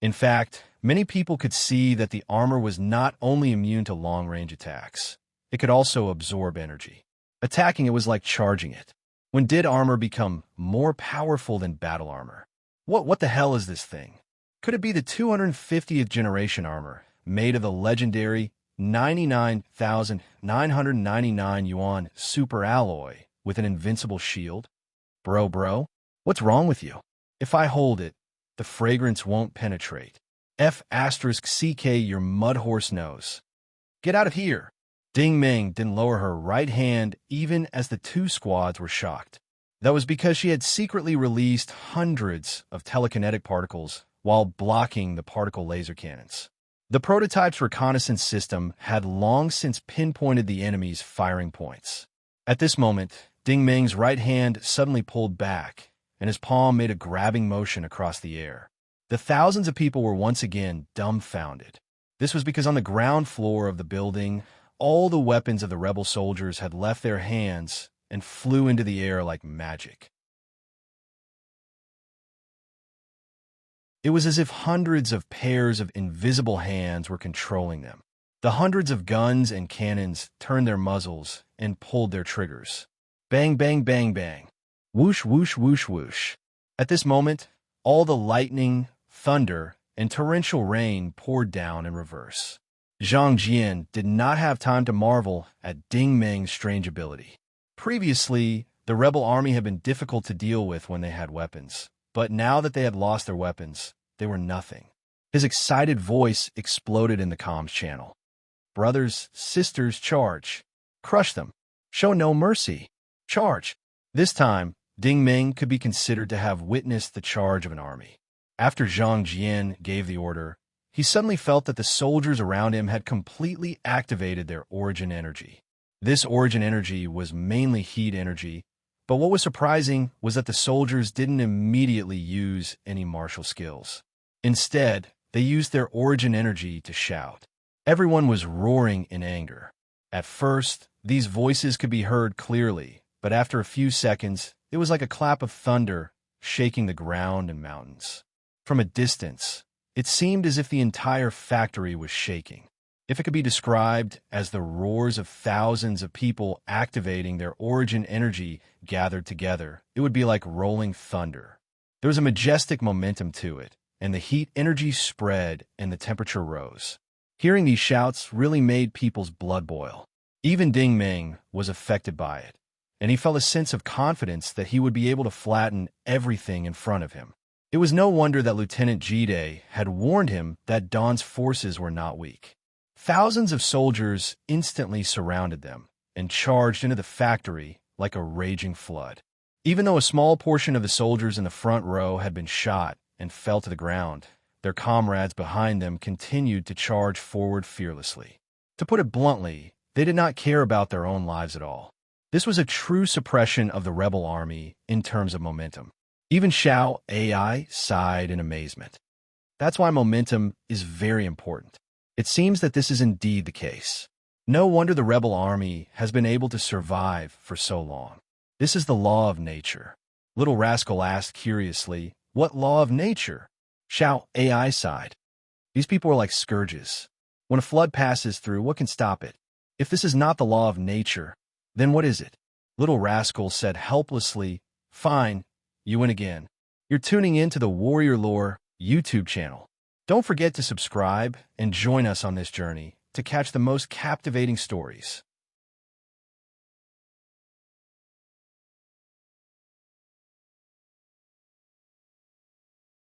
In fact, many people could see that the armor was not only immune to long-range attacks, it could also absorb energy. Attacking it was like charging it. When did armor become more powerful than battle armor? What the hell is this thing? Could it be the 250th generation armor, made of the legendary 99,999 yuan super alloy with an invincible shield? Bro, what's wrong with you? If I hold it, the fragrance won't penetrate. F***CK your mud horse nose. Get out of here. Ding Ming didn't lower her right hand even as the two squads were shocked. That was because she had secretly released hundreds of telekinetic particles while blocking the particle laser cannons. The prototype's reconnaissance system had long since pinpointed the enemy's firing points. At this moment, Ding Ming's right hand suddenly pulled back, and his palm made a grabbing motion across the air. The thousands of people were once again dumbfounded. This was because on the ground floor of the building, all the weapons of the rebel soldiers had left their hands and flew into the air like magic. It was as if hundreds of pairs of invisible hands were controlling them. The hundreds of guns and cannons turned their muzzles and pulled their triggers. Bang, bang, bang, bang. Whoosh, whoosh, whoosh, whoosh. At this moment, all the lightning, thunder, and torrential rain poured down in reverse. Zhang Jian did not have time to marvel at Ding Ming's strange ability. Previously, the rebel army had been difficult to deal with when they had weapons, but now that they had lost their weapons, they were nothing. His excited voice exploded in the comms channel. Brothers, sisters, charge. Crush them. Show no mercy. Charge. This time, Ding Ming could be considered to have witnessed the charge of an army. After Zhang Jian gave the order, he suddenly felt that the soldiers around him had completely activated their origin energy. This origin energy was mainly heat energy, but what was surprising was that the soldiers didn't immediately use any martial skills. Instead, they used their origin energy to shout. Everyone was roaring in anger. At first, these voices could be heard clearly, but after a few seconds, it was like a clap of thunder shaking the ground and mountains. From a distance, it seemed as if the entire factory was shaking. If it could be described as the roars of thousands of people activating their origin energy gathered together, it would be like rolling thunder. There was a majestic momentum to it, and the heat energy spread and the temperature rose. Hearing these shouts really made people's blood boil. Even Ding Ming was affected by it, and he felt a sense of confidence that he would be able to flatten everything in front of him. It was no wonder that Lieutenant Jide had warned him that Dawn's forces were not weak. Thousands of soldiers instantly surrounded them and charged into the factory like a raging flood. Even though a small portion of the soldiers in the front row had been shot and fell to the ground, their comrades behind them continued to charge forward fearlessly. To put it bluntly, they did not care about their own lives at all. This was a true suppression of the rebel army in terms of momentum. Even Xiao AI sighed in amazement. That's why momentum is very important. It seems that this is indeed the case. No wonder the rebel army has been able to survive for so long. This is the law of nature. Little Rascal asked curiously, "What law of nature?" Xiao AI sighed. "These people are like scourges. When a flood passes through, what can stop it? If this is not the law of nature, then what is it?" Little Rascal said helplessly, "Fine, you win again. You're tuning in to the Warrior Lore YouTube channel. Don't forget to subscribe and join us on this journey to catch the most captivating stories.